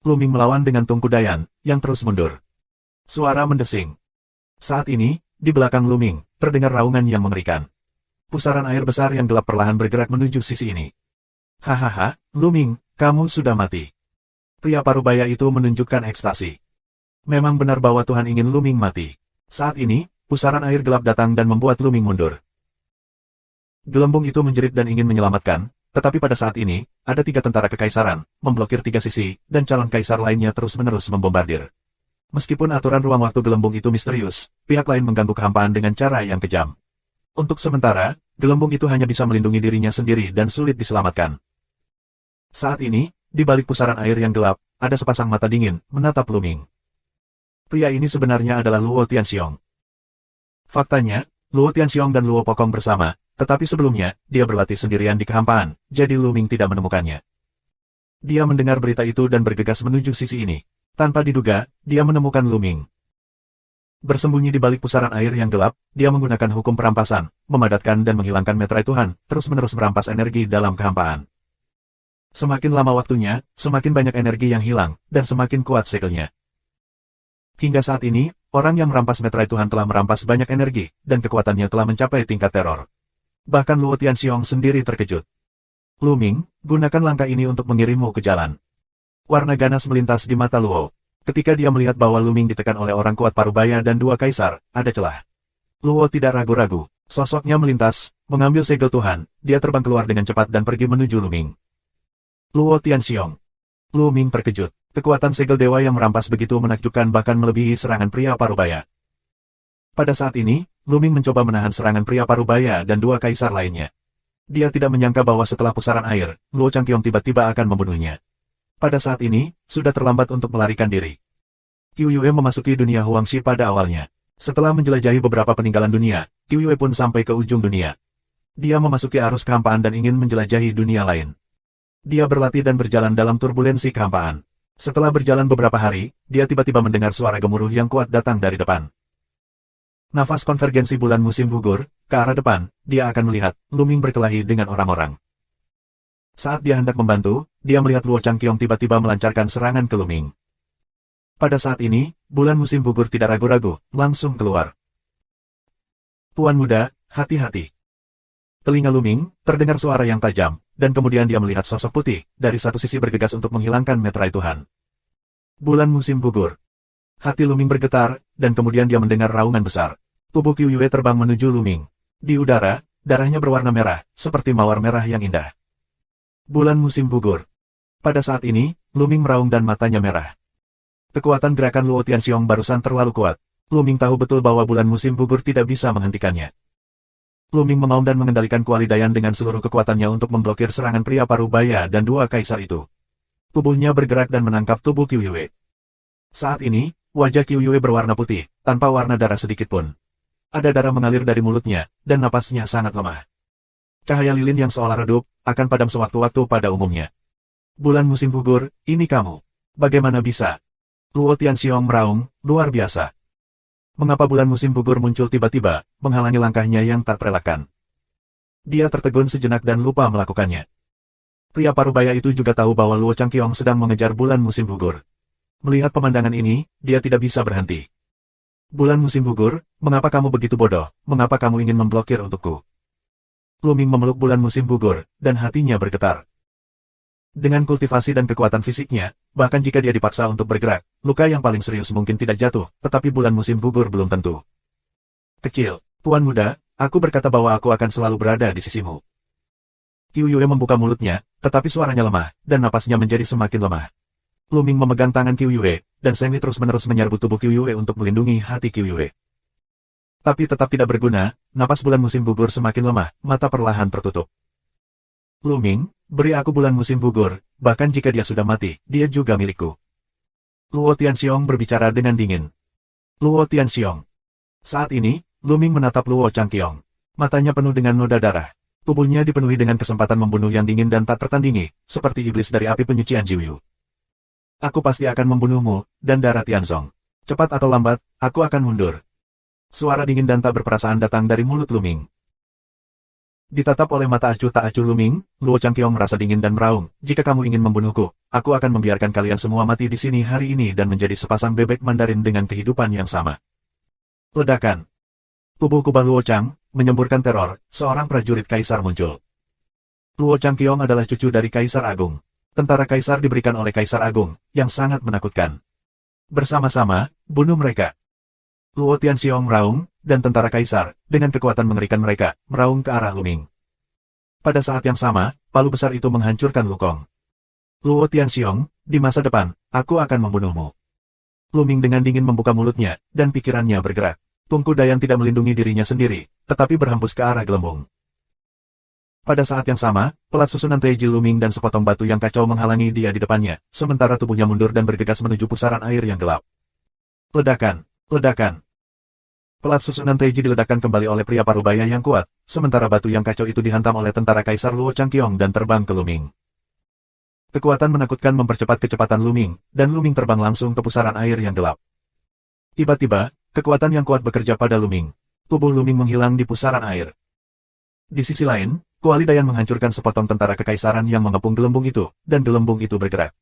Luming melawan dengan tungku Dayan, yang terus mundur. Suara mendesing. Saat ini, di belakang Luming, terdengar raungan yang mengerikan. Pusaran air besar yang gelap perlahan bergerak menuju sisi ini. Hahaha, Luming, kamu sudah mati. Pria parubaya itu menunjukkan ekstasi. Memang benar bahwa Tuhan ingin Luming mati. Saat ini, pusaran air gelap datang dan membuat Luming mundur. Gelembung itu menjerit dan ingin menyelamatkan, tetapi pada saat ini, ada 3 tentara kekaisaran, memblokir 3 sisi, dan calon kaisar lainnya terus-menerus membombardir. Meskipun aturan ruang waktu gelembung itu misterius, pihak lain mengganggu kehampaan dengan cara yang kejam. Untuk sementara, gelembung itu hanya bisa melindungi dirinya sendiri dan sulit diselamatkan. Saat ini, di balik pusaran air yang gelap, ada sepasang mata dingin, menatap Luming. Pria ini sebenarnya adalah Luo Tianxiong. Faktanya, Luo Tianxiong dan Luo Pokong bersama, tetapi sebelumnya, dia berlatih sendirian di kehampaan, jadi Luming tidak menemukannya. Dia mendengar berita itu dan bergegas menuju sisi ini. Tanpa diduga, dia menemukan Luming. Bersembunyi di balik pusaran air yang gelap, dia menggunakan hukum perampasan, memadatkan dan menghilangkan meterai Tuhan, terus-menerus merampas energi dalam kehampaan. Semakin lama waktunya, semakin banyak energi yang hilang, dan semakin kuat segelnya. Hingga saat ini, orang yang merampas meterai Tuhan telah merampas banyak energi, dan kekuatannya telah mencapai tingkat teror. Bahkan Luo Tianxiong sendiri terkejut. Luming, gunakan langkah ini untuk mengirimmu ke jalan. Warna ganas melintas di mata Luo. Ketika dia melihat bahwa Luming ditekan oleh orang kuat parubaya dan 2 kaisar, ada celah. Luo tidak ragu-ragu, sosoknya melintas, mengambil segel Tuhan, dia terbang keluar dengan cepat dan pergi menuju Luming. Luo Tianxiong. Luming terkejut. Kekuatan segel dewa yang merampas begitu menakjubkan bahkan melebihi serangan pria parubaya. Pada saat ini, Luming mencoba menahan serangan pria parubaya dan 2 kaisar lainnya. Dia tidak menyangka bahwa setelah pusaran air, Luo Changqiong tiba-tiba akan membunuhnya. Pada saat ini, sudah terlambat untuk melarikan diri. Qiu Yue memasuki dunia Huangshi pada awalnya. Setelah menjelajahi beberapa peninggalan dunia, Qiu Yue pun sampai ke ujung dunia. Dia memasuki arus kehampaan dan ingin menjelajahi dunia lain. Dia berlatih dan berjalan dalam turbulensi kehampaan. Setelah berjalan beberapa hari, dia tiba-tiba mendengar suara gemuruh yang kuat datang dari depan. Nafas konvergensi bulan musim gugur, ke arah depan, dia akan melihat Luming berkelahi dengan orang-orang. Saat dia hendak membantu, dia melihat Luo Changqiong tiba-tiba melancarkan serangan ke Luming. Pada saat ini, bulan musim gugur tidak ragu-ragu, langsung keluar. Tuan muda, hati-hati. Telinga Luming, terdengar suara yang tajam, dan kemudian dia melihat sosok putih, dari satu sisi bergegas untuk menghilangkan meterai Tuhan. Bulan musim gugur. Hati Luming bergetar, dan kemudian dia mendengar raungan besar. Tubuh Qiu Yue terbang menuju Luming. Di udara, darahnya berwarna merah, seperti mawar merah yang indah. Bulan musim gugur. Pada saat ini, Luming meraung dan matanya merah. Kekuatan gerakan Luo Tianxiong barusan terlalu kuat. Luming tahu betul bahwa bulan musim gugur tidak bisa menghentikannya. Luming mengaum dan mengendalikan Kuali Dayan dengan seluruh kekuatannya untuk memblokir serangan pria parubaya dan 2 kaisar itu. Tubuhnya bergerak dan menangkap tubuh Qiu Yue. Saat ini, wajah Qiu Yue berwarna putih, tanpa warna darah sedikit pun. Ada darah mengalir dari mulutnya, dan napasnya sangat lemah. Cahaya lilin yang seolah redup, akan padam sewaktu-waktu pada umumnya. Bulan musim gugur, ini kamu. Bagaimana bisa? Luo Tianxiong meraung, luar biasa. Mengapa bulan musim gugur muncul tiba-tiba, menghalangi langkahnya yang tak terelakkan? Dia tertegun sejenak dan lupa melakukannya. Pria parubaya itu juga tahu bahwa Luo Changqiong sedang mengejar bulan musim gugur. Melihat pemandangan ini, dia tidak bisa berhenti. Bulan musim gugur, mengapa kamu begitu bodoh? Mengapa kamu ingin memblokir untukku? Lu Ming memeluk bulan musim gugur, dan hatinya bergetar. Dengan kultivasi dan kekuatan fisiknya, bahkan jika dia dipaksa untuk bergerak, luka yang paling serius mungkin tidak jatuh, tetapi bulan musim gugur belum tentu. Kecil, Tuan Muda, aku berkata bahwa aku akan selalu berada di sisimu. Qiu Yue membuka mulutnya, tetapi suaranya lemah, dan napasnya menjadi semakin lemah. Lu Ming memegang tangan Qiu Yue, dan Seng Li terus-menerus menyerbu tubuh Qiu Yue untuk melindungi hati Qiu Yue. Tapi tetap tidak berguna, napas bulan musim gugur semakin lemah, mata perlahan tertutup. Lu Ming, beri aku bulan musim gugur, bahkan jika dia sudah mati, dia juga milikku. Luo Tianxiong berbicara dengan dingin. Luo Tianxiong. Saat ini, Lu Ming menatap Luo Changqiong. Matanya penuh dengan noda darah. Tubuhnya dipenuhi dengan kesempatan membunuh yang dingin dan tak tertandingi, seperti iblis dari api penyucian Jiuyu. Aku pasti akan membunuhmu, dan darah Tianzong. Cepat atau lambat, aku akan mundur. Suara dingin dan tak berperasaan datang dari mulut Lu Ming. Ditatap oleh mata acuh tak acuh Lu Ming, Luo Changqiong merasa dingin dan meraung. Jika kamu ingin membunuhku, aku akan membiarkan kalian semua mati di sini hari ini dan menjadi sepasang bebek Mandarin dengan kehidupan yang sama. Ledakan. Tubuh kubah Luo Chang menyemburkan teror, seorang prajurit kaisar muncul. Luo Changqiong adalah cucu dari Kaisar Agung. Tentara kaisar diberikan oleh Kaisar Agung, yang sangat menakutkan. Bersama-sama, bunuh mereka. Luo Tianxiong meraung, dan tentara kaisar, dengan kekuatan mengerikan mereka, meraung ke arah Lu Ming. Pada saat yang sama, palu besar itu menghancurkan Lukong. Luo Tianxiong, di masa depan, aku akan membunuhmu. Lu Ming dengan dingin membuka mulutnya, dan pikirannya bergerak. Tungku Dayan tidak melindungi dirinya sendiri, tetapi berhembus ke arah gelembung. Pada saat yang sama, pelat susunan Teiji Lu Ming dan sepotong batu yang kacau menghalangi dia di depannya, sementara tubuhnya mundur dan bergegas menuju pusaran air yang gelap. Ledakan, ledakan. Pelat susunan Teiji diledakkan kembali oleh pria parubaya yang kuat, sementara batu yang kacau itu dihantam oleh tentara Kaisar Luo Changqiong dan terbang ke Lu Ming. Kekuatan menakutkan mempercepat kecepatan Lu Ming, dan Lu Ming terbang langsung ke pusaran air yang gelap. Tiba-tiba, kekuatan yang kuat bekerja pada Lu Ming. Tubuh Lu Ming menghilang di pusaran air. Di sisi lain, Kuali Dayan menghancurkan sepotong tentara kekaisaran yang mengepung gelembung itu, dan gelembung itu bergerak.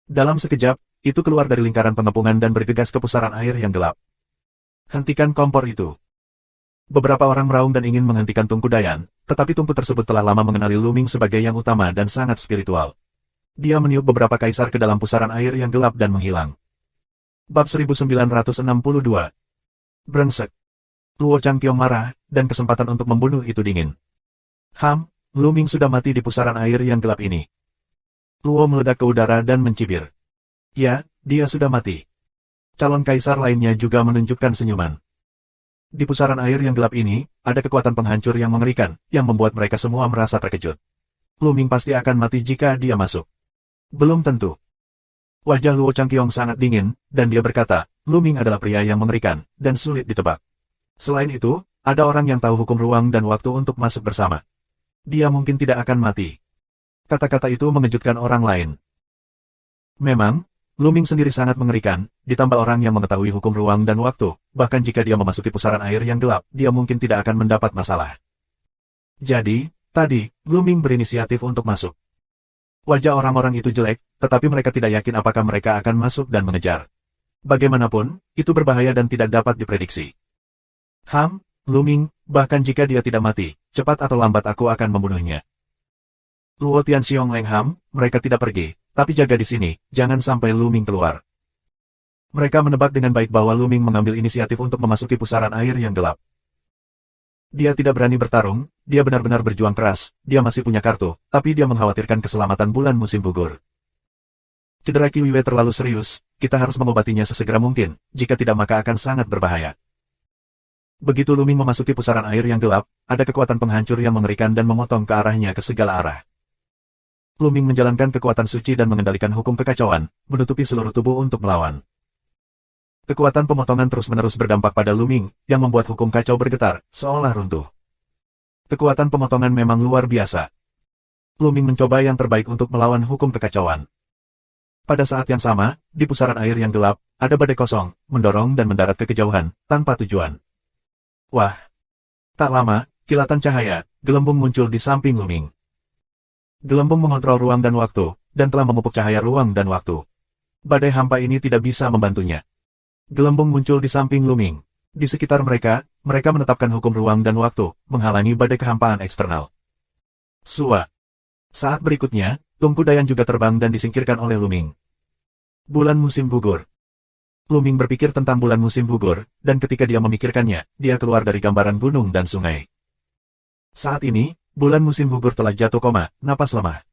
Dalam sekejap, itu keluar dari lingkaran pengepungan dan bergegas ke pusaran air yang gelap. Hentikan kompor itu. Beberapa orang meraung dan ingin menghentikan Tungku Dayan, tetapi Tungku tersebut telah lama mengenali Lu Ming sebagai yang utama dan sangat spiritual. Dia meniup beberapa kaisar ke dalam pusaran air yang gelap dan menghilang. Bab 1962. Brengsek. Luo Changqiong marah, dan kesempatan untuk membunuh itu dingin. Lu Ming sudah mati di pusaran air yang gelap ini. Luo meledak ke udara dan mencibir. Ya, dia sudah mati. Calon kaisar lainnya juga menunjukkan senyuman. Di pusaran air yang gelap ini, ada kekuatan penghancur yang mengerikan, yang membuat mereka semua merasa terkejut. Lu Ming pasti akan mati jika dia masuk. Belum tentu. Wajah Luo Changqiong sangat dingin, dan dia berkata, Lu Ming adalah pria yang mengerikan, dan sulit ditebak. Selain itu, ada orang yang tahu hukum ruang dan waktu untuk masuk bersama. Dia mungkin tidak akan mati. Kata-kata itu mengejutkan orang lain. Memang, Lu Ming sendiri sangat mengerikan, ditambah orang yang mengetahui hukum ruang dan waktu, bahkan jika dia memasuki pusaran air yang gelap, dia mungkin tidak akan mendapat masalah. Jadi, tadi, Lu Ming berinisiatif untuk masuk. Wajah orang-orang itu jelek, tetapi mereka tidak yakin apakah mereka akan masuk dan mengejar. Bagaimanapun, itu berbahaya dan tidak dapat diprediksi. Lu Ming, bahkan jika dia tidak mati, cepat atau lambat aku akan membunuhnya. Luo Tianxiong Leng mereka tidak pergi, tapi jaga di sini, jangan sampai Lu Ming keluar. Mereka menebak dengan baik bahwa Lu Ming mengambil inisiatif untuk memasuki pusaran air yang gelap. Dia tidak berani bertarung, dia benar-benar berjuang keras, dia masih punya kartu, tapi dia mengkhawatirkan keselamatan bulan musim gugur. Cedera Qiu Yue terlalu serius, kita harus mengobatinya sesegera mungkin, jika tidak maka akan sangat berbahaya. Begitu Lu Ming memasuki pusaran air yang gelap, ada kekuatan penghancur yang mengerikan dan memotong ke arahnya ke segala arah. Lu Ming menjalankan kekuatan suci dan mengendalikan hukum kekacauan, menutupi seluruh tubuh untuk melawan. Kekuatan pemotongan terus-menerus berdampak pada Lu Ming, yang membuat hukum kacau bergetar, seolah runtuh. Kekuatan pemotongan memang luar biasa. Lu Ming mencoba yang terbaik untuk melawan hukum kekacauan. Pada saat yang sama, di pusaran air yang gelap, ada badai kosong, mendorong dan mendarat ke kejauhan, tanpa tujuan. Wah! Tak lama, kilatan cahaya, gelembung muncul di samping Lu Ming. Gelembung mengontrol ruang dan waktu, dan telah memupuk cahaya ruang dan waktu. Badai hampa ini tidak bisa membantunya. Gelembung muncul di samping Luming. Di sekitar mereka, mereka menetapkan hukum ruang dan waktu, menghalangi badai kehampaan eksternal. Sua. Saat berikutnya, Tungku Dayan juga terbang dan disingkirkan oleh Luming. Bulan musim gugur. Luming berpikir tentang bulan musim gugur, dan ketika dia memikirkannya, dia keluar dari gambaran gunung dan sungai. Saat ini, bulan musim gugur telah jatuh koma, napas lemah.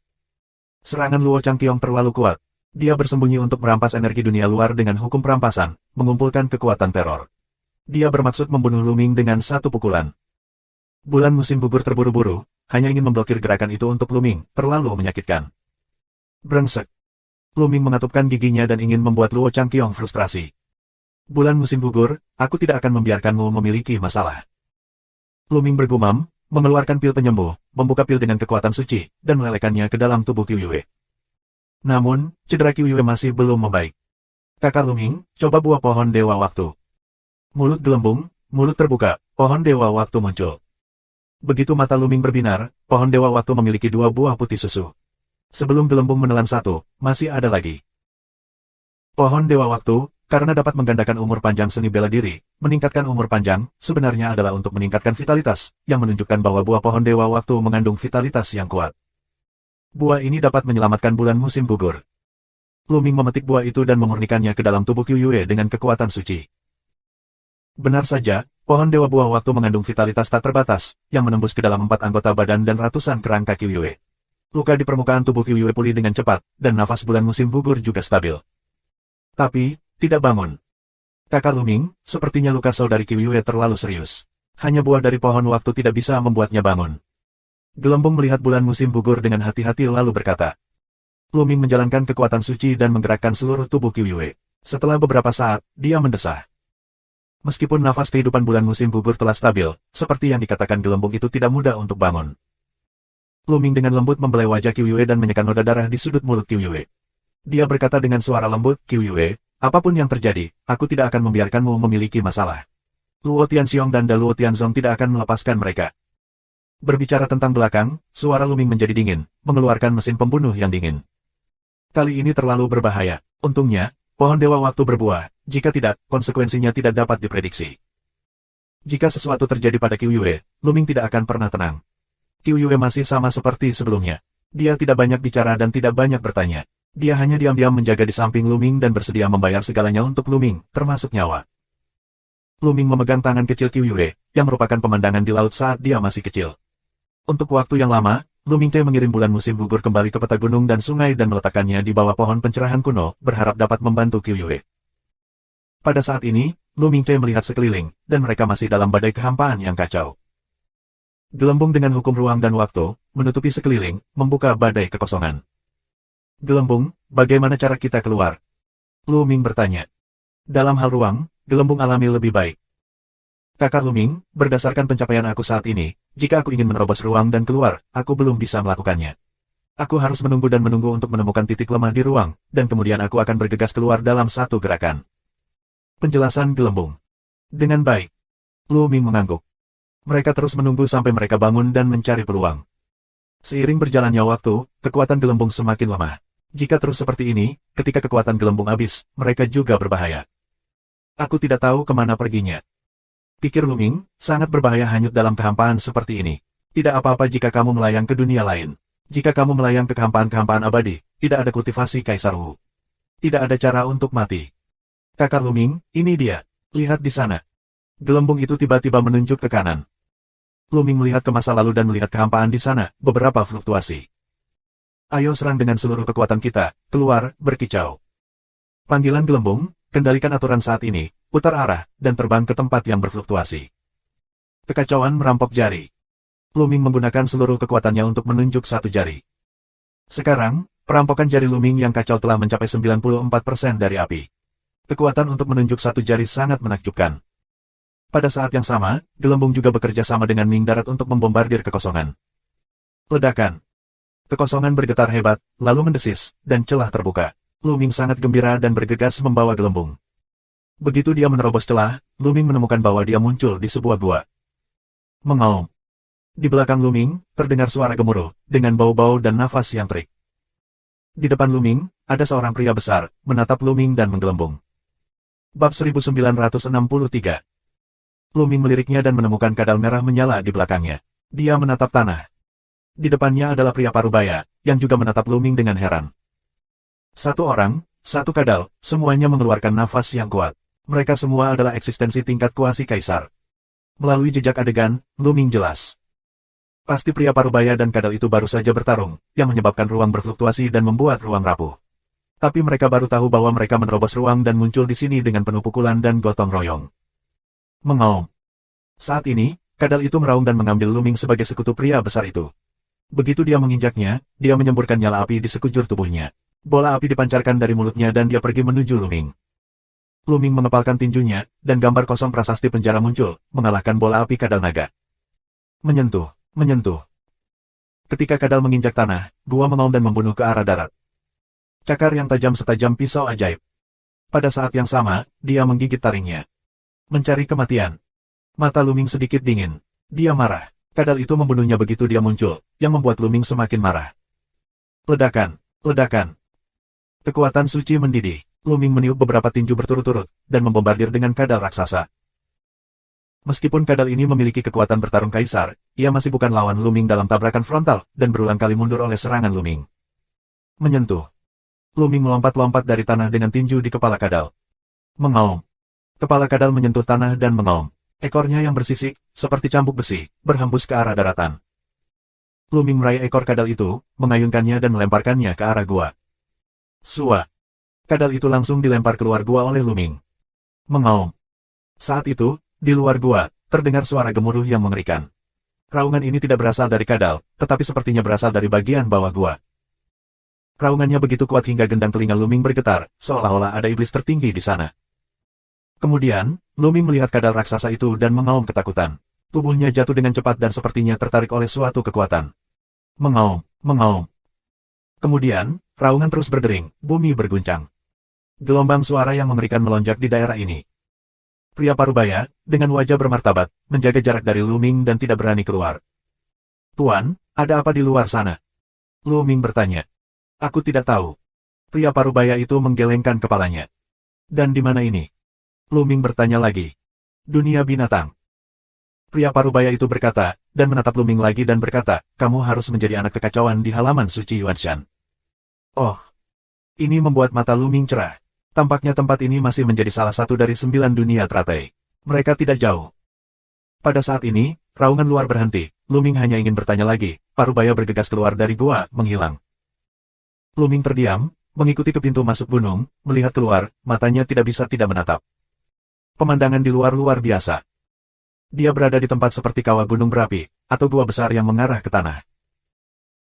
Serangan Luo Changqiong terlalu kuat. Dia bersembunyi untuk merampas energi dunia luar dengan hukum perampasan, mengumpulkan kekuatan teror. Dia bermaksud membunuh Luming dengan satu pukulan. Bulan musim gugur terburu-buru, hanya ingin memblokir gerakan itu untuk Luming, terlalu menyakitkan. Brengsek. Luming mengatupkan giginya dan ingin membuat Luo Changqiong frustrasi. Bulan musim gugur, aku tidak akan membiarkanmu memiliki masalah. Luming bergumam, mengeluarkan pil penyembuh, membuka pil dengan kekuatan suci, dan melelehkannya ke dalam tubuh Qiuyue. Namun, cedera Qiuyue masih belum membaik. Kakak Luming, coba buah pohon dewa waktu. Mulut gelembung, mulut terbuka, pohon dewa waktu muncul. Begitu mata Luming berbinar, pohon dewa waktu memiliki 2 buah putih susu. Sebelum gelembung menelan satu, masih ada lagi. Pohon dewa waktu, karena dapat menggandakan umur panjang seni bela diri, meningkatkan umur panjang, sebenarnya adalah untuk meningkatkan vitalitas, yang menunjukkan bahwa buah pohon dewa waktu mengandung vitalitas yang kuat. Buah ini dapat menyelamatkan bulan musim gugur. Luming memetik buah itu dan memurnikannya ke dalam tubuh Qiuyue dengan kekuatan suci. Benar saja, pohon dewa buah waktu mengandung vitalitas tak terbatas, yang menembus ke dalam 4 anggota badan dan ratusan kerangka Qiuyue. Luka di permukaan tubuh Qiuyue pulih dengan cepat, dan nafas bulan musim gugur juga stabil. Tapi, tidak bangun. Kakak Luming, sepertinya luka saudari Qiuyue terlalu serius. Hanya buah dari pohon waktu tidak bisa membuatnya bangun. Gelembung melihat bulan musim gugur dengan hati-hati lalu berkata. Luming menjalankan kekuatan suci dan menggerakkan seluruh tubuh Qiuyue. Setelah beberapa saat, dia mendesah. Meskipun nafas kehidupan bulan musim gugur telah stabil, seperti yang dikatakan gelembung itu tidak mudah untuk bangun. Luming dengan lembut membelai wajah Qiuyue dan menyekan noda darah di sudut mulut Qiuyue. Dia berkata dengan suara lembut, Qiuyue, apapun yang terjadi, aku tidak akan membiarkanmu memiliki masalah. Luo Tianxiong dan Da Luo Tianzong tidak akan melepaskan mereka. Berbicara tentang belakang, suara Luming menjadi dingin, mengeluarkan mesin pembunuh yang dingin. Kali ini terlalu berbahaya. Untungnya, pohon dewa waktu berbuah, jika tidak, konsekuensinya tidak dapat diprediksi. Jika sesuatu terjadi pada Qiuyue, Luming tidak akan pernah tenang. Qiuyue masih sama seperti sebelumnya. Dia tidak banyak bicara dan tidak banyak bertanya. Dia hanya diam-diam menjaga di samping Luming dan bersedia membayar segalanya untuk Luming, termasuk nyawa. Luming memegang tangan kecil Qiuyue, yang merupakan pemandangan di laut saat dia masih kecil. Untuk waktu yang lama, Luming Te mengirim bulan musim gugur kembali ke peta gunung dan sungai dan meletakkannya di bawah pohon pencerahan kuno, berharap dapat membantu Qiuyue. Pada saat ini, Luming Te melihat sekeliling, dan mereka masih dalam badai kehampaan yang kacau. Gelembung dengan hukum ruang dan waktu, menutupi sekeliling, membuka badai kekosongan. Gelembung, bagaimana cara kita keluar? Luming bertanya. Dalam hal ruang, gelembung alami lebih baik. Kakak Luming, berdasarkan pencapaian aku saat ini, jika aku ingin menerobos ruang dan keluar, aku belum bisa melakukannya. Aku harus menunggu dan menunggu untuk menemukan titik lemah di ruang, dan kemudian aku akan bergegas keluar dalam satu gerakan. Penjelasan gelembung. Dengan baik. Luming mengangguk. Mereka terus menunggu sampai mereka bangun dan mencari peluang. Seiring berjalannya waktu, kekuatan gelembung semakin lemah. Jika terus seperti ini, ketika kekuatan gelembung habis, mereka juga berbahaya. Aku tidak tahu kemana perginya. Pikir Luming, sangat berbahaya hanyut dalam kehampaan seperti ini. Tidak apa-apa jika kamu melayang ke dunia lain. Jika kamu melayang ke kehampaan-kehampaan abadi, tidak ada kultivasi Kaisar Wu. Tidak ada cara untuk mati. Kakak Luming, ini dia. Lihat di sana. Gelembung itu tiba-tiba menunjuk ke kanan. Luming melihat ke masa lalu dan melihat kehampaan di sana, beberapa fluktuasi. Ayo serang dengan seluruh kekuatan kita, keluar, berkicau. Panggilan gelembung, kendalikan aturan saat ini, putar arah, dan terbang ke tempat yang berfluktuasi. Kekacauan merampok jari. Luming menggunakan seluruh kekuatannya untuk menunjuk satu jari. Sekarang, perampokan jari Luming yang kacau telah mencapai 94% dari api. Kekuatan untuk menunjuk satu jari sangat menakjubkan. Pada saat yang sama, gelembung juga bekerja sama dengan Ming Darat untuk membombardir kekosongan. Ledakan. Kekosongan bergetar hebat, lalu mendesis, dan celah terbuka. Luming sangat gembira dan bergegas membawa gelembung. Begitu dia menerobos celah, Luming menemukan bahwa dia muncul di sebuah gua. Mengaum. Di belakang Luming, terdengar suara gemuruh, dengan bau-bau dan nafas yang terik. Di depan Luming, ada seorang pria besar, menatap Luming dan menggelembung. Bab 1963. Luming meliriknya dan menemukan kadal merah menyala di belakangnya. Dia menatap tanah. Di depannya adalah pria parubaya, yang juga menatap Luming dengan heran. Satu orang, satu kadal, semuanya mengeluarkan nafas yang kuat. Mereka semua adalah eksistensi tingkat kuasi kaisar. Melalui jejak adegan, Luming jelas. Pasti pria parubaya dan kadal itu baru saja bertarung, yang menyebabkan ruang berfluktuasi dan membuat ruang rapuh. Tapi mereka baru tahu bahwa mereka menerobos ruang dan muncul di sini dengan penuh pukulan dan gotong royong. Mengaum. Saat ini, kadal itu meraung dan mengambil Luming sebagai sekutu pria besar itu. Begitu dia menginjaknya, dia menyemburkan nyala api di sekujur tubuhnya. Bola api dipancarkan dari mulutnya dan dia pergi menuju Luming. Luming mengepalkan tinjunya, dan gambar kosong prasasti penjara muncul, mengalahkan bola api kadal naga. Menyentuh. Ketika kadal menginjak tanah, gua mengaum dan membunuh ke arah darat. Cakar yang tajam setajam pisau ajaib. Pada saat yang sama, dia menggigit taringnya. Mencari kematian. Mata Luming sedikit dingin. Dia marah. Kadal itu membunuhnya begitu dia muncul, yang membuat Luming semakin marah. Ledakan. Kekuatan suci mendidih. Luming meniup beberapa tinju berturut-turut, dan membombardir dengan kadal raksasa. Meskipun kadal ini memiliki kekuatan bertarung kaisar, ia masih bukan lawan Luming dalam tabrakan frontal, dan berulang kali mundur oleh serangan Luming. Menyentuh. Luming melompat-lompat dari tanah dengan tinju di kepala kadal. Mengaum. Kepala kadal menyentuh tanah dan mengaum. Ekornya yang bersisik, seperti cambuk besi, berhembus ke arah daratan. Luming meraih ekor kadal itu, mengayunkannya dan melemparkannya ke arah gua. Sua. Kadal itu langsung dilempar keluar gua oleh Luming. Mengaum. Saat itu, di luar gua, terdengar suara gemuruh yang mengerikan. Raungan ini tidak berasal dari kadal, tetapi sepertinya berasal dari bagian bawah gua. Raungannya begitu kuat hingga gendang telinga Luming bergetar, seolah-olah ada iblis tertinggi di sana. Kemudian, Luming melihat kadal raksasa itu dan mengaum ketakutan. Tubuhnya jatuh dengan cepat dan sepertinya tertarik oleh suatu kekuatan. Mengaum. Kemudian, raungan terus berdering, bumi berguncang. Gelombang suara yang mengerikan melonjak di daerah ini. Pria parubaya, dengan wajah bermartabat, menjaga jarak dari Luming dan tidak berani keluar. Tuan, ada apa di luar sana? Luming bertanya. Aku tidak tahu. Pria parubaya itu menggelengkan kepalanya. Dan di mana ini? Luming bertanya lagi. Dunia binatang. Pria parubaya itu berkata, dan menatap Luming lagi dan berkata, kamu harus menjadi anak kekacauan di halaman suci Yuanshan. Oh. Ini membuat mata Luming cerah. Tampaknya tempat ini masih menjadi salah satu dari 9 dunia teratai. Mereka tidak jauh. Pada saat ini, raungan luar berhenti. Luming hanya ingin bertanya lagi. Parubaya bergegas keluar dari gua, menghilang. Luming terdiam, mengikuti ke pintu masuk gunung, melihat keluar, matanya tidak bisa tidak menatap. Pemandangan di luar luar biasa. Dia berada di tempat seperti kawah gunung berapi, atau gua besar yang mengarah ke tanah.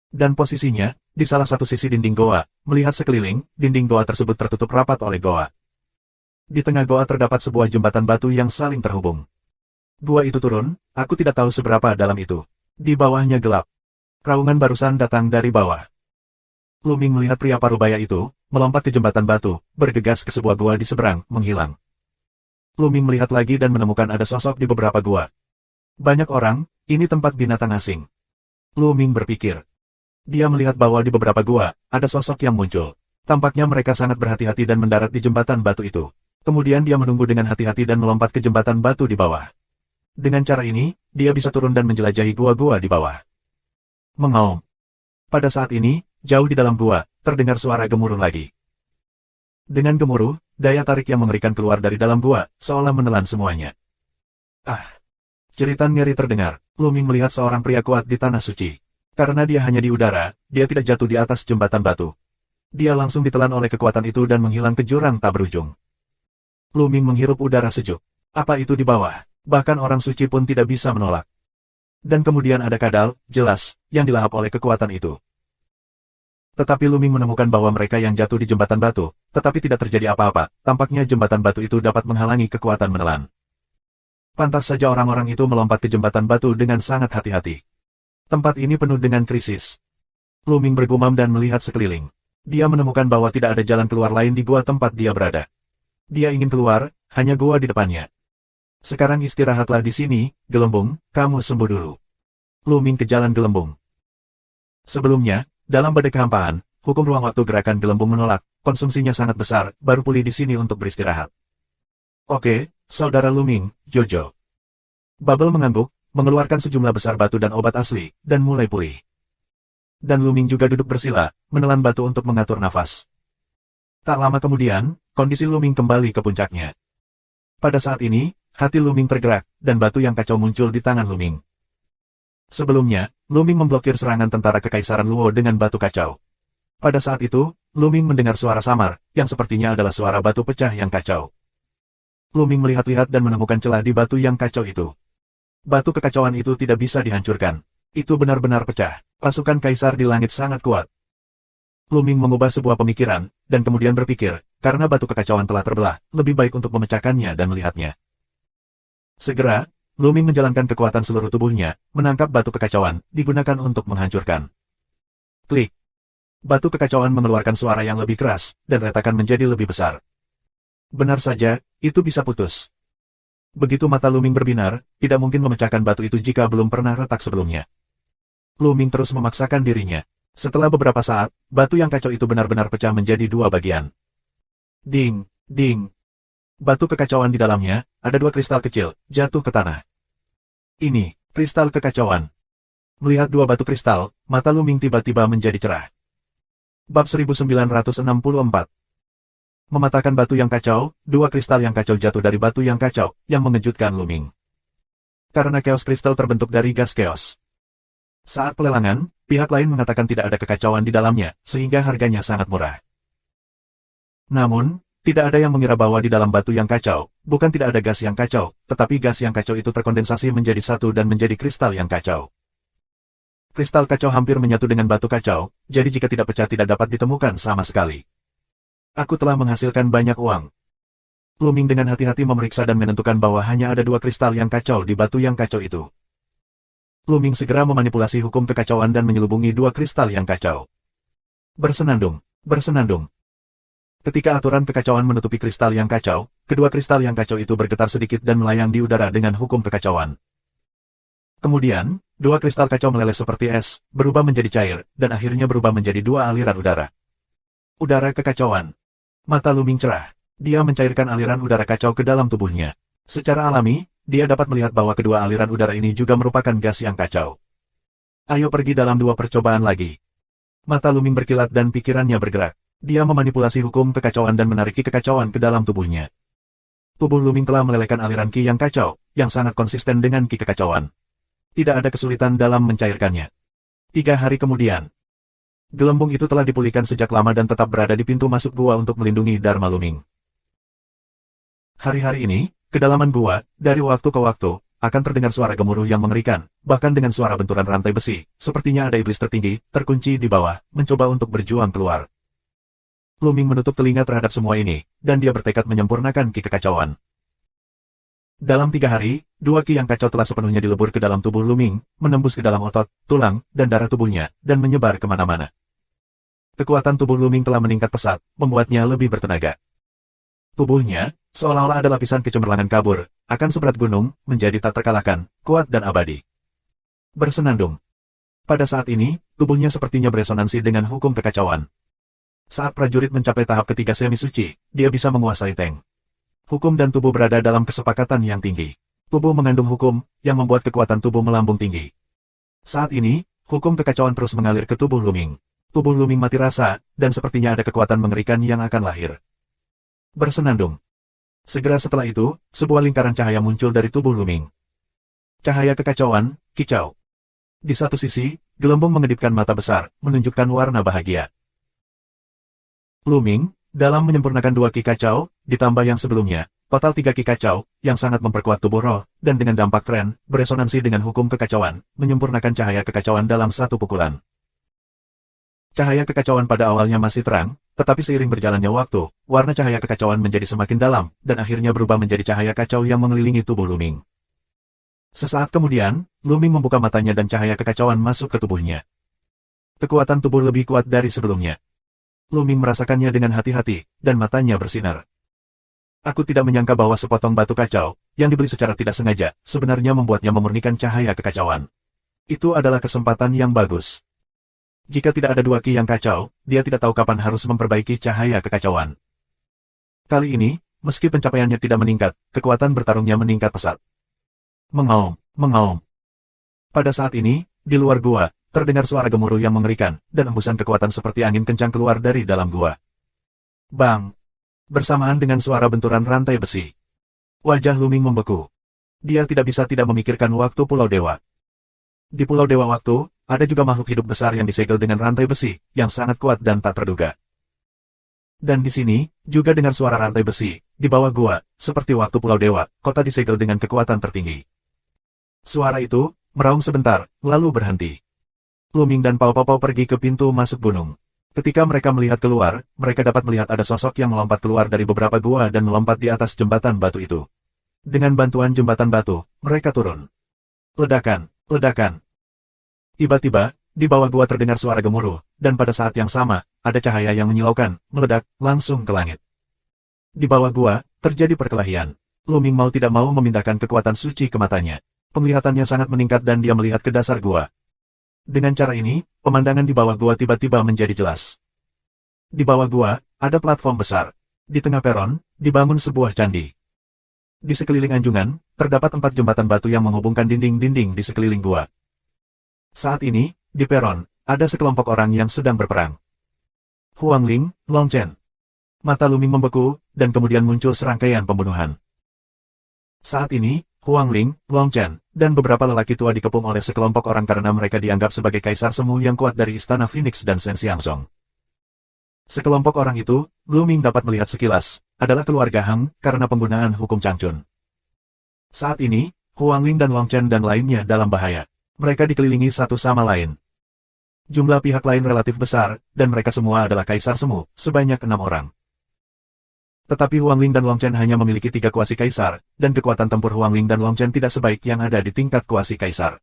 Dan posisinya, di salah satu sisi dinding goa, melihat sekeliling, dinding goa tersebut tertutup rapat oleh goa. Di tengah goa terdapat sebuah jembatan batu yang saling terhubung. Gua itu turun, aku tidak tahu seberapa dalam itu. Di bawahnya gelap. Raungan barusan datang dari bawah. Luming melihat pria parubaya itu, melompat ke jembatan batu, bergegas ke sebuah gua di seberang, menghilang. Luming melihat lagi dan menemukan ada sosok di beberapa gua. Banyak orang, ini tempat binatang asing. Luming berpikir. Dia melihat bahwa di beberapa gua, ada sosok yang muncul. Tampaknya mereka sangat berhati-hati dan mendarat di jembatan batu itu. Kemudian dia menunggu dengan hati-hati dan melompat ke jembatan batu di bawah. Dengan cara ini, dia bisa turun dan menjelajahi gua-gua di bawah. Mengaum. Pada saat ini, jauh di dalam gua, terdengar suara gemuruh lagi. Dengan gemuruh, daya tarik yang mengerikan keluar dari dalam gua, seolah menelan semuanya. Ah! Jeritan ngeri terdengar. Luming melihat seorang pria kuat di tanah suci. Karena dia hanya di udara, dia tidak jatuh di atas jembatan batu. Dia langsung ditelan oleh kekuatan itu dan menghilang ke jurang tak berujung. Luming menghirup udara sejuk. Apa itu di bawah? Bahkan orang suci pun tidak bisa menolak. Dan kemudian ada kadal, jelas, yang dilahap oleh kekuatan itu. Tetapi Luming menemukan bahwa mereka yang jatuh di jembatan batu, tetapi tidak terjadi apa-apa, tampaknya jembatan batu itu dapat menghalangi kekuatan menelan. Pantas saja orang-orang itu melompat ke jembatan batu dengan sangat hati-hati. Tempat ini penuh dengan krisis. Luming bergumam dan melihat sekeliling. Dia menemukan bahwa tidak ada jalan keluar lain di gua tempat dia berada. Dia ingin keluar, hanya gua di depannya. Sekarang istirahatlah di sini, Gelembung, kamu sembuh dulu. Luming ke jalan gelembung. Sebelumnya, dalam badai kehampaan, hukum ruang waktu gerakan gelembung menolak, konsumsinya sangat besar, baru pulih di sini untuk beristirahat. Oke, saudara Luming, Jojo. Bubble mengangguk, mengeluarkan sejumlah besar batu dan obat asli, dan mulai pulih. Dan Luming juga duduk bersila, menelan batu untuk mengatur nafas. Tak lama kemudian, kondisi Luming kembali ke puncaknya. Pada saat ini, hati Luming tergerak, dan batu yang kacau muncul di tangan Luming. Sebelumnya, Luming memblokir serangan tentara Kekaisaran Luo dengan batu kacau. Pada saat itu, Luming mendengar suara samar, yang sepertinya adalah suara batu pecah yang kacau. Luming melihat-lihat dan menemukan celah di batu yang kacau itu. Batu kekacauan itu tidak bisa dihancurkan. Itu benar-benar pecah. Pasukan kaisar di langit sangat kuat. Luming mengubah sebuah pemikiran, dan kemudian berpikir, karena batu kekacauan telah terbelah, lebih baik untuk memecahkannya dan melihatnya. Segera, Luming menjalankan kekuatan seluruh tubuhnya, menangkap batu kekacauan, digunakan untuk menghancurkan. Klik. Batu kekacauan mengeluarkan suara yang lebih keras, dan retakan menjadi lebih besar. Benar saja, itu bisa putus. Begitu mata Luming berbinar, tidak mungkin memecahkan batu itu jika belum pernah retak sebelumnya. Luming terus memaksakan dirinya. Setelah beberapa saat, batu yang kacau itu benar-benar pecah menjadi dua bagian. Ding, ding. Batu kekacauan di dalamnya, ada dua kristal kecil, jatuh ke tanah. Ini, kristal kekacauan. Melihat dua batu kristal, mata Luming tiba-tiba menjadi cerah. Bab 1964. Mematahkan batu yang kacau, dua kristal yang kacau jatuh dari batu yang kacau, yang mengejutkan Luming. Karena chaos kristal terbentuk dari gas chaos. Saat pelelangan, pihak lain mengatakan tidak ada kekacauan di dalamnya, sehingga harganya sangat murah. Namun, tidak ada yang mengira bahwa di dalam batu yang kacau, bukan tidak ada gas yang kacau, tetapi gas yang kacau itu terkondensasi menjadi satu dan menjadi kristal yang kacau. Kristal kacau hampir menyatu dengan batu kacau, jadi jika tidak pecah tidak dapat ditemukan sama sekali. Aku telah menghasilkan banyak uang. Luming dengan hati-hati memeriksa dan menentukan bahwa hanya ada dua kristal yang kacau di batu yang kacau itu. Luming segera memanipulasi hukum kekacauan dan menyelubungi dua kristal yang kacau. Bersenandung, bersenandung. Ketika aturan kekacauan menutupi kristal yang kacau, kedua kristal yang kacau itu bergetar sedikit dan melayang di udara dengan hukum kekacauan. Kemudian, dua kristal kacau meleleh seperti es, berubah menjadi cair, dan akhirnya berubah menjadi dua aliran udara. Udara kekacauan. Mata Luming cerah. Dia mencairkan aliran udara kacau ke dalam tubuhnya. Secara alami, dia dapat melihat bahwa kedua aliran udara ini juga merupakan gas yang kacau. Ayo pergi dalam dua percobaan lagi. Mata Luming berkilat dan pikirannya bergerak. Dia memanipulasi hukum kekacauan dan menarik ki kekacauan ke dalam tubuhnya. Tubuh Luming telah melelehkan aliran ki yang kacau, yang sangat konsisten dengan ki kekacauan. Tidak ada kesulitan dalam mencairkannya. 3 hari kemudian, gelembung itu telah dipulihkan sejak lama dan tetap berada di pintu masuk gua untuk melindungi Dharma Luming. Hari-hari ini, kedalaman gua, dari waktu ke waktu, akan terdengar suara gemuruh yang mengerikan, bahkan dengan suara benturan rantai besi, sepertinya ada iblis tertinggi, terkunci di bawah, mencoba untuk berjuang keluar. Luming menutup telinga terhadap semua ini, dan dia bertekad menyempurnakan ki kekacauan. Dalam 3 hari, dua ki yang kacau telah sepenuhnya dilebur ke dalam tubuh Luming, menembus ke dalam otot, tulang, dan darah tubuhnya, dan menyebar kemana-mana. Kekuatan tubuh Luming telah meningkat pesat, membuatnya lebih bertenaga. Tubuhnya, seolah-olah ada lapisan kecemerlangan kabur, akan seberat gunung, menjadi tak terkalahkan, kuat dan abadi. Bersenandung. Pada saat ini, tubuhnya sepertinya beresonansi dengan hukum kekacauan. Saat prajurit mencapai tahap ketiga semi-suci, dia bisa menguasai tank. Hukum dan tubuh berada dalam kesepakatan yang tinggi. Tubuh mengandung hukum, yang membuat kekuatan tubuh melambung tinggi. Saat ini, hukum kekacauan terus mengalir ke tubuh Luming. Tubuh Luming mati rasa, dan sepertinya ada kekuatan mengerikan yang akan lahir. Bersenandung. Segera setelah itu, sebuah lingkaran cahaya muncul dari tubuh Luming. Cahaya kekacauan, kicau. Di satu sisi, gelembung mengedipkan mata besar, menunjukkan warna bahagia. Luming, dalam menyempurnakan dua ki kacau, ditambah yang sebelumnya, total 3 ki kacau, yang sangat memperkuat tubuh roh, dan dengan dampak tren, beresonansi dengan hukum kekacauan, menyempurnakan cahaya kekacauan dalam satu pukulan. Cahaya kekacauan pada awalnya masih terang, tetapi seiring berjalannya waktu, warna cahaya kekacauan menjadi semakin dalam, dan akhirnya berubah menjadi cahaya kacau yang mengelilingi tubuh Luming. Sesaat kemudian, Luming membuka matanya dan cahaya kekacauan masuk ke tubuhnya. Kekuatan tubuh lebih kuat dari sebelumnya. Luming merasakannya dengan hati-hati, dan matanya bersinar. Aku tidak menyangka bahwa sepotong batu kacau, yang dibeli secara tidak sengaja, sebenarnya membuatnya memurnikan cahaya kekacauan. Itu adalah kesempatan yang bagus. Jika tidak ada dua ki yang kacau, dia tidak tahu kapan harus memperbaiki cahaya kekacauan. Kali ini, meski pencapaiannya tidak meningkat, kekuatan bertarungnya meningkat pesat. Mengaum, mengaum. Pada saat ini, di luar gua, terdengar suara gemuruh yang mengerikan, dan embusan kekuatan seperti angin kencang keluar dari dalam gua. Bang! Bersamaan dengan suara benturan rantai besi. Wajah Luming membeku. Dia tidak bisa tidak memikirkan waktu Pulau Dewa. Di Pulau Dewa Waktu, ada juga makhluk hidup besar yang disegel dengan rantai besi, yang sangat kuat dan tak terduga. Dan di sini, juga dengar suara rantai besi, di bawah gua, seperti waktu Pulau Dewa, kota disegel dengan kekuatan tertinggi. Suara itu, meraung sebentar, lalu berhenti. Luming dan Pao Pao pergi ke pintu masuk gunung. Ketika mereka melihat keluar, mereka dapat melihat ada sosok yang melompat keluar dari beberapa gua dan melompat di atas jembatan batu itu. Dengan bantuan jembatan batu, mereka turun. Ledakan, ledakan. Tiba-tiba, di bawah gua terdengar suara gemuruh, dan pada saat yang sama, ada cahaya yang menyilaukan, meledak, langsung ke langit. Di bawah gua, terjadi perkelahian. Luming mau tidak mau memindahkan kekuatan suci ke matanya. Penglihatannya sangat meningkat dan dia melihat ke dasar gua. Dengan cara ini, pemandangan di bawah gua tiba-tiba menjadi jelas. Di bawah gua, ada platform besar. Di tengah peron, dibangun sebuah candi. Di sekeliling anjungan, terdapat 4 jembatan batu yang menghubungkan dinding-dinding di sekeliling gua. Saat ini, di peron, ada sekelompok orang yang sedang berperang. Huang Ling, Long Chen. Mata Luming membeku, dan kemudian muncul serangkaian pembunuhan. Saat ini, Huang Ling, Long Chen, dan beberapa lelaki tua dikepung oleh sekelompok orang karena mereka dianggap sebagai kaisar semu yang kuat dari Istana Phoenix dan Shen Xiangzong. Sekelompok orang itu, Luming dapat melihat sekilas, adalah keluarga Hang karena penggunaan hukum Changchun. Saat ini, Huang Ling dan Long Chen dan lainnya dalam bahaya. Mereka dikelilingi satu sama lain. Jumlah pihak lain relatif besar, dan mereka semua adalah kaisar semu, sebanyak 6 orang. Tetapi Huang Ling dan Long Chen hanya memiliki 3 kuasi kaisar, dan kekuatan tempur Huang Ling dan Long Chen tidak sebaik yang ada di tingkat kuasi kaisar.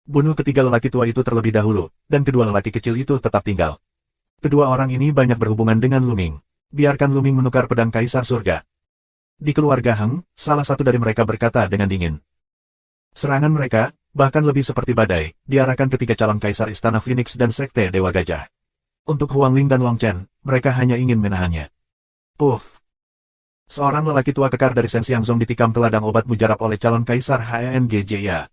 Bunuh ketiga lelaki tua itu terlebih dahulu, dan kedua lelaki kecil itu tetap tinggal. Kedua orang ini banyak berhubungan dengan Luming. Biarkan Luming menukar pedang kaisar surga. Di keluarga Hang, salah satu dari mereka berkata dengan dingin. Serangan mereka, bahkan lebih seperti badai, diarahkan ketiga calon kaisar Istana Phoenix dan Sekte Dewa Gajah. Untuk Huang Ling dan Long Chen, mereka hanya ingin menahannya. Puff! Seorang lelaki tua kekar dari Shen Xiangzong ditikam teladang obat mujarab oleh calon kaisar HNGJIA.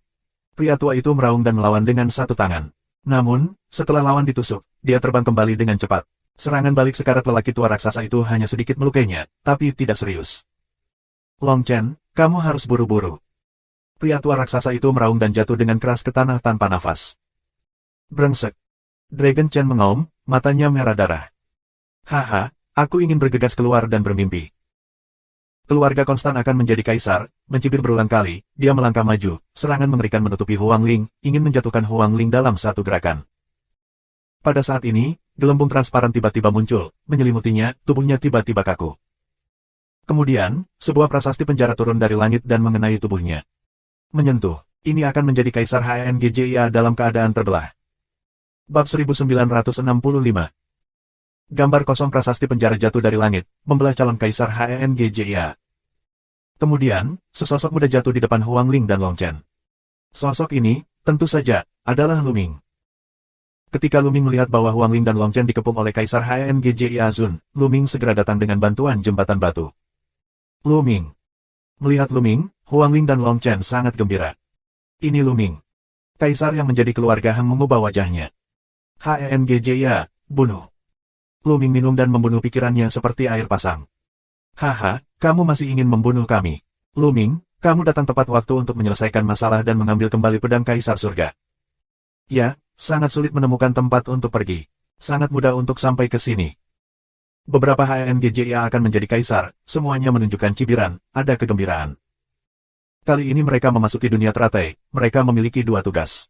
Pria tua itu meraung dan melawan dengan satu tangan. Namun, setelah lawan ditusuk, dia terbang kembali dengan cepat. Serangan balik sekarat lelaki tua raksasa itu hanya sedikit melukainya, tapi tidak serius. Long Chen, kamu harus buru-buru. Pria tua raksasa itu meraung dan jatuh dengan keras ke tanah tanpa nafas. Brengsek. Dragon Chen mengaum, matanya merah darah. Haha, aku ingin bergegas keluar dan bermimpi. Keluarga Konstan akan menjadi kaisar, mencibir berulang kali, dia melangkah maju, serangan mengerikan menutupi Huang Ling, ingin menjatuhkan Huang Ling dalam satu gerakan. Pada saat ini, gelembung transparan tiba-tiba muncul, menyelimutinya, tubuhnya tiba-tiba kaku. Kemudian, sebuah prasasti penjara turun dari langit dan mengenai tubuhnya. Menyentuh, ini akan menjadi kaisar HNGJIA dalam keadaan terbelah. Bab 1965. Gambar kosong prasasti penjara jatuh dari langit, membelah calon kaisar HNGJIA. Kemudian, sesosok muda jatuh di depan Huang Ling dan Long Chen. Sosok ini, tentu saja, adalah Luming. Ketika Luming melihat bahwa Huang Ling dan Long Chen dikepung oleh kaisar HNGJIA Zun, Luming segera datang dengan bantuan jembatan batu. Luming. Melihat Luming, Huang Ling dan Long Chen sangat gembira. Ini Luming. Kaisar yang menjadi keluarga Hang mengubah wajahnya. HNGJIA, bunuh. Luming minum dan membunuh pikirannya seperti air pasang. Haha, kamu masih ingin membunuh kami. Luming, kamu datang tepat waktu untuk menyelesaikan masalah dan mengambil kembali pedang kaisar surga. Ya, sangat sulit menemukan tempat untuk pergi. Sangat mudah untuk sampai ke sini. Beberapa HNGJIA akan menjadi kaisar, semuanya menunjukkan cibiran, ada kegembiraan. Kali ini mereka memasuki dunia teratai, mereka memiliki 2 tugas.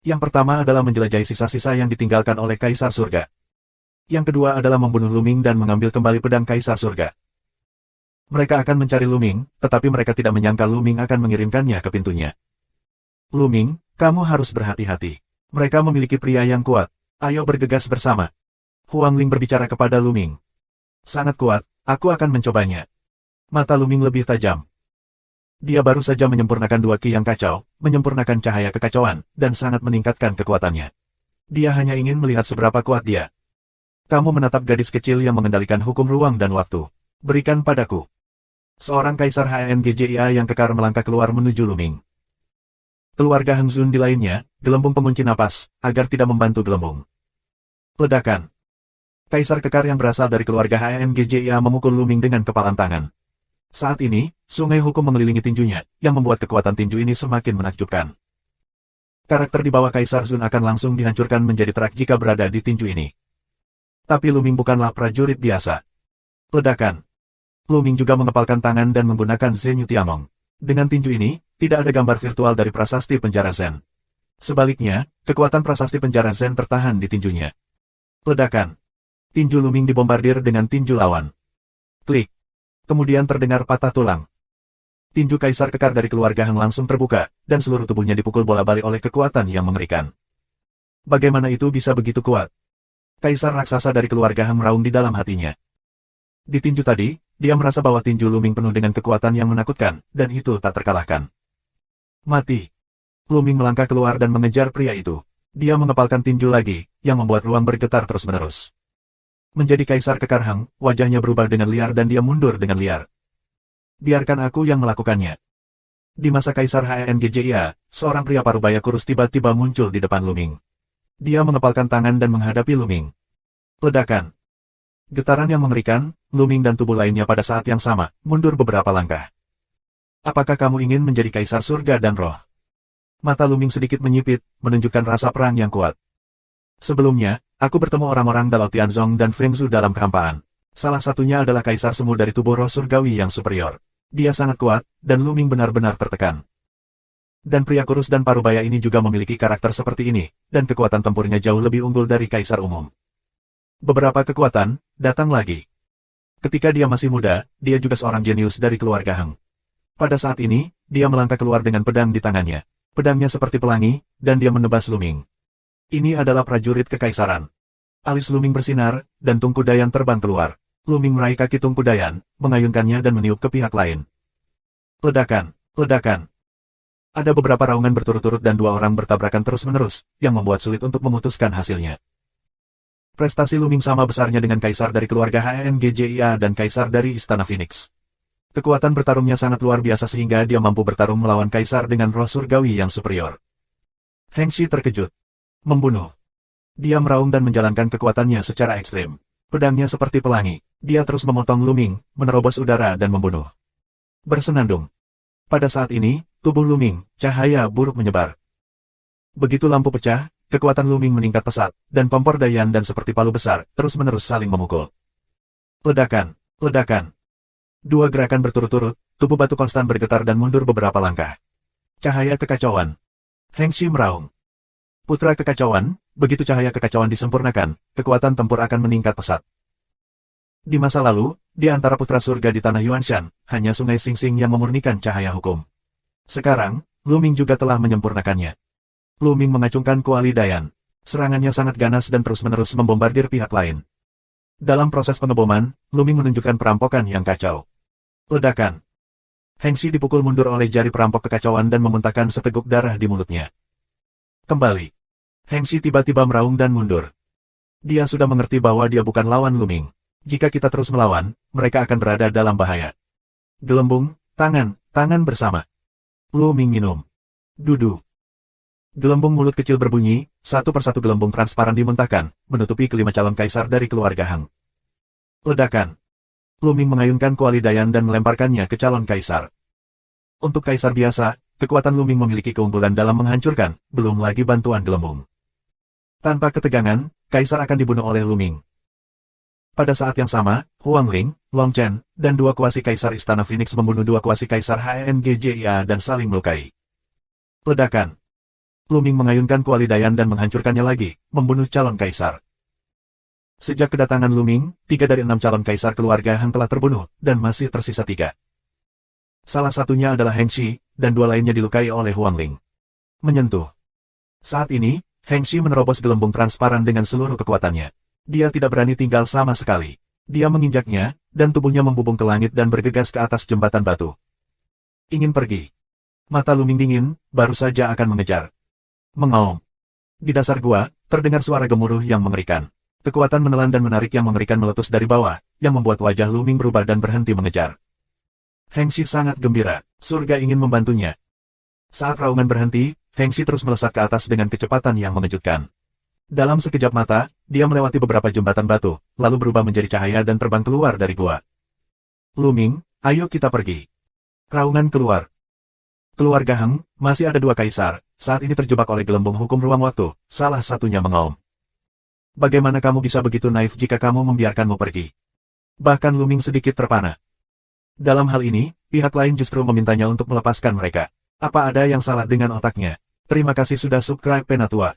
Yang pertama adalah menjelajahi sisa-sisa yang ditinggalkan oleh kaisar surga. Yang kedua adalah membunuh Luming dan mengambil kembali pedang kaisar surga. Mereka akan mencari Luming, tetapi mereka tidak menyangka Luming akan mengirimkannya ke pintunya. Luming, kamu harus berhati-hati. Mereka memiliki pria yang kuat. Ayo bergegas bersama. Huang Ling berbicara kepada Luming. Sangat kuat, aku akan mencobanya. Mata Luming lebih tajam. Dia baru saja menyempurnakan dua ki yang kacau, menyempurnakan cahaya kekacauan, dan sangat meningkatkan kekuatannya. Dia hanya ingin melihat seberapa kuat dia. Kamu menatap gadis kecil yang mengendalikan hukum ruang dan waktu. Berikan padaku. Seorang kaisar HNGJIA yang kekar melangkah keluar menuju Luming. Keluarga Heng Zun di lainnya, gelembung pengunci napas, agar tidak membantu gelembung. Ledakan. Kaisar kekar yang berasal dari keluarga HNGJIA memukul Luming dengan kepalan tangan. Saat ini, sungai hukum mengelilingi tinjunya, yang membuat kekuatan tinju ini semakin menakjubkan. Karakter di bawah Kaisar Zun akan langsung dihancurkan menjadi terak jika berada di tinju ini. Tapi Luming bukanlah prajurit biasa. Ledakan. Luming juga mengepalkan tangan dan menggunakan Zenyu Tiamong. Dengan tinju ini, tidak ada gambar virtual dari prasasti penjara Zen. Sebaliknya, kekuatan prasasti penjara Zen tertahan di tinjunya. Ledakan. Tinju Luming dibombardir dengan tinju lawan. Klik. Kemudian terdengar patah tulang. Tinju kaisar kekar dari keluarga Heng langsung terbuka, dan seluruh tubuhnya dipukul bola-balik oleh kekuatan yang mengerikan. Bagaimana itu bisa begitu kuat? Kaisar raksasa dari keluarga Heng meraung di dalam hatinya. Di tinju tadi, dia merasa bahwa tinju Luming penuh dengan kekuatan yang menakutkan, dan itu tak terkalahkan. Mati. Luming melangkah keluar dan mengejar pria itu. Dia mengepalkan tinju lagi, yang membuat ruang bergetar terus-menerus. Menjadi kaisar kekar Heng, wajahnya berubah dengan liar dan dia mundur dengan liar. Biarkan aku yang melakukannya. Di masa Kaisar HNGJIA, seorang pria parubaya kurus tiba-tiba muncul di depan Luming. Dia mengepalkan tangan dan menghadapi Luming. Ledakan. Getaran yang mengerikan, Luming dan tubuh lainnya pada saat yang sama, mundur beberapa langkah. Apakah kamu ingin menjadi kaisar surga dan roh? Mata Luming sedikit menyipit, menunjukkan rasa perang yang kuat. Sebelumnya, aku bertemu orang-orang Dalao Tianzong dan Feng Zhu dalam kehampaan. Salah satunya adalah kaisar semu dari tubuh roh surgawi yang superior. Dia sangat kuat, dan Luming benar-benar tertekan. Dan pria kurus dan parubaya ini juga memiliki karakter seperti ini, dan kekuatan tempurnya jauh lebih unggul dari kaisar umum. Beberapa kekuatan, datang lagi. Ketika dia masih muda, dia juga seorang jenius dari keluarga Heng. Pada saat ini, dia melangkah keluar dengan pedang di tangannya. Pedangnya seperti pelangi, dan dia menebas Luming. Ini adalah prajurit kekaisaran. Alis Luming bersinar, dan Tungku Dayan terbang keluar. Luming meraih kaki Tungku Dayan, mengayunkannya dan meniup ke pihak lain. Ledakan, ledakan. Ada beberapa raungan berturut-turut dan dua orang bertabrakan terus-menerus, yang membuat sulit untuk memutuskan hasilnya. Prestasi Luming sama besarnya dengan kaisar dari keluarga HNGJIA dan kaisar dari Istana Phoenix. Kekuatan bertarungnya sangat luar biasa sehingga dia mampu bertarung melawan kaisar dengan roh surgawi yang superior. Heng Shi terkejut. Membunuh. Dia meraung dan menjalankan kekuatannya secara ekstrim. Pedangnya seperti pelangi. Dia terus memotong Luming, menerobos udara dan membunuh. Bersenandung. Pada saat ini, tubuh Luming, cahaya buruk menyebar. Begitu lampu pecah, kekuatan Luming meningkat pesat, dan kompor Dayan dan seperti palu besar, terus-menerus saling memukul. Ledakan, ledakan. Dua gerakan berturut-turut, tubuh batu konstan bergetar dan mundur beberapa langkah. Cahaya kekacauan. Heng Shi meraung. Putra kekacauan, begitu cahaya kekacauan disempurnakan, kekuatan tempur akan meningkat pesat. Di masa lalu, di antara putra surga di tanah Yuanshan, hanya sungai Sing Sing yang memurnikan cahaya hukum. Sekarang, Luming juga telah menyempurnakannya. Luming mengacungkan kuali Dayan. Serangannya sangat ganas dan terus-menerus membombardir pihak lain. Dalam proses pengeboman, Luming menunjukkan perampokan yang kacau. Ledakan. Heng Shi dipukul mundur oleh jari perampok kekacauan dan memuntahkan seteguk darah di mulutnya. Kembali. Heng Shi tiba-tiba meraung dan mundur. Dia sudah mengerti bahwa dia bukan lawan Luming. Jika kita terus melawan, mereka akan berada dalam bahaya. Gelembung, tangan bersama. Luming minum. Dudu. Gelembung mulut kecil berbunyi, satu persatu gelembung transparan dimuntahkan, menutupi kelima calon kaisar dari keluarga Heng. Ledakan. Luming mengayunkan kuali Dayan dan melemparkannya ke calon kaisar. Untuk kaisar biasa, kekuatan Luming memiliki keunggulan dalam menghancurkan, belum lagi bantuan gelembung. Tanpa ketegangan, kaisar akan dibunuh oleh Luming. Pada saat yang sama, Huang Ling, Long Chen, dan dua kuasi kaisar Istana Phoenix membunuh dua kuasi kaisar HNGJIA dan saling melukai. Ledakan. Luming mengayunkan kuali Dayan dan menghancurkannya lagi, membunuh calon kaisar. Sejak kedatangan Luming, 3 dari 6 calon kaisar keluarga Heng telah terbunuh, dan masih tersisa 3. Salah satunya adalah Heng Shi, dan 2 lainnya dilukai oleh Huang Ling. Menyentuh. Saat ini, Heng Shi menerobos gelembung transparan dengan seluruh kekuatannya. Dia tidak berani tinggal sama sekali. Dia menginjaknya, dan tubuhnya membubung ke langit dan bergegas ke atas jembatan batu. Ingin pergi. Mata Luming dingin, baru saja akan mengejar. Mengaum. Di dasar gua, terdengar suara gemuruh yang mengerikan. Kekuatan menelan dan menarik yang mengerikan meletus dari bawah, yang membuat wajah Luming berubah dan berhenti mengejar. Hengxi sangat gembira, surga ingin membantunya. Saat raungan berhenti, Hengxi terus melesat ke atas dengan kecepatan yang mengejutkan. Dalam sekejap mata, dia melewati beberapa jembatan batu, lalu berubah menjadi cahaya dan terbang keluar dari gua. Luming, ayo kita pergi. Raungan keluar. Keluarga Heng, masih ada 2 kaisar, saat ini terjebak oleh gelembung hukum ruang waktu, salah satunya mengaum. Bagaimana kamu bisa begitu naif jika kamu membiarkanmu pergi? Bahkan Luming sedikit terpana. Dalam hal ini, pihak lain justru memintanya untuk melepaskan mereka. Apa ada yang salah dengan otaknya? Terima kasih sudah subscribe Penatua.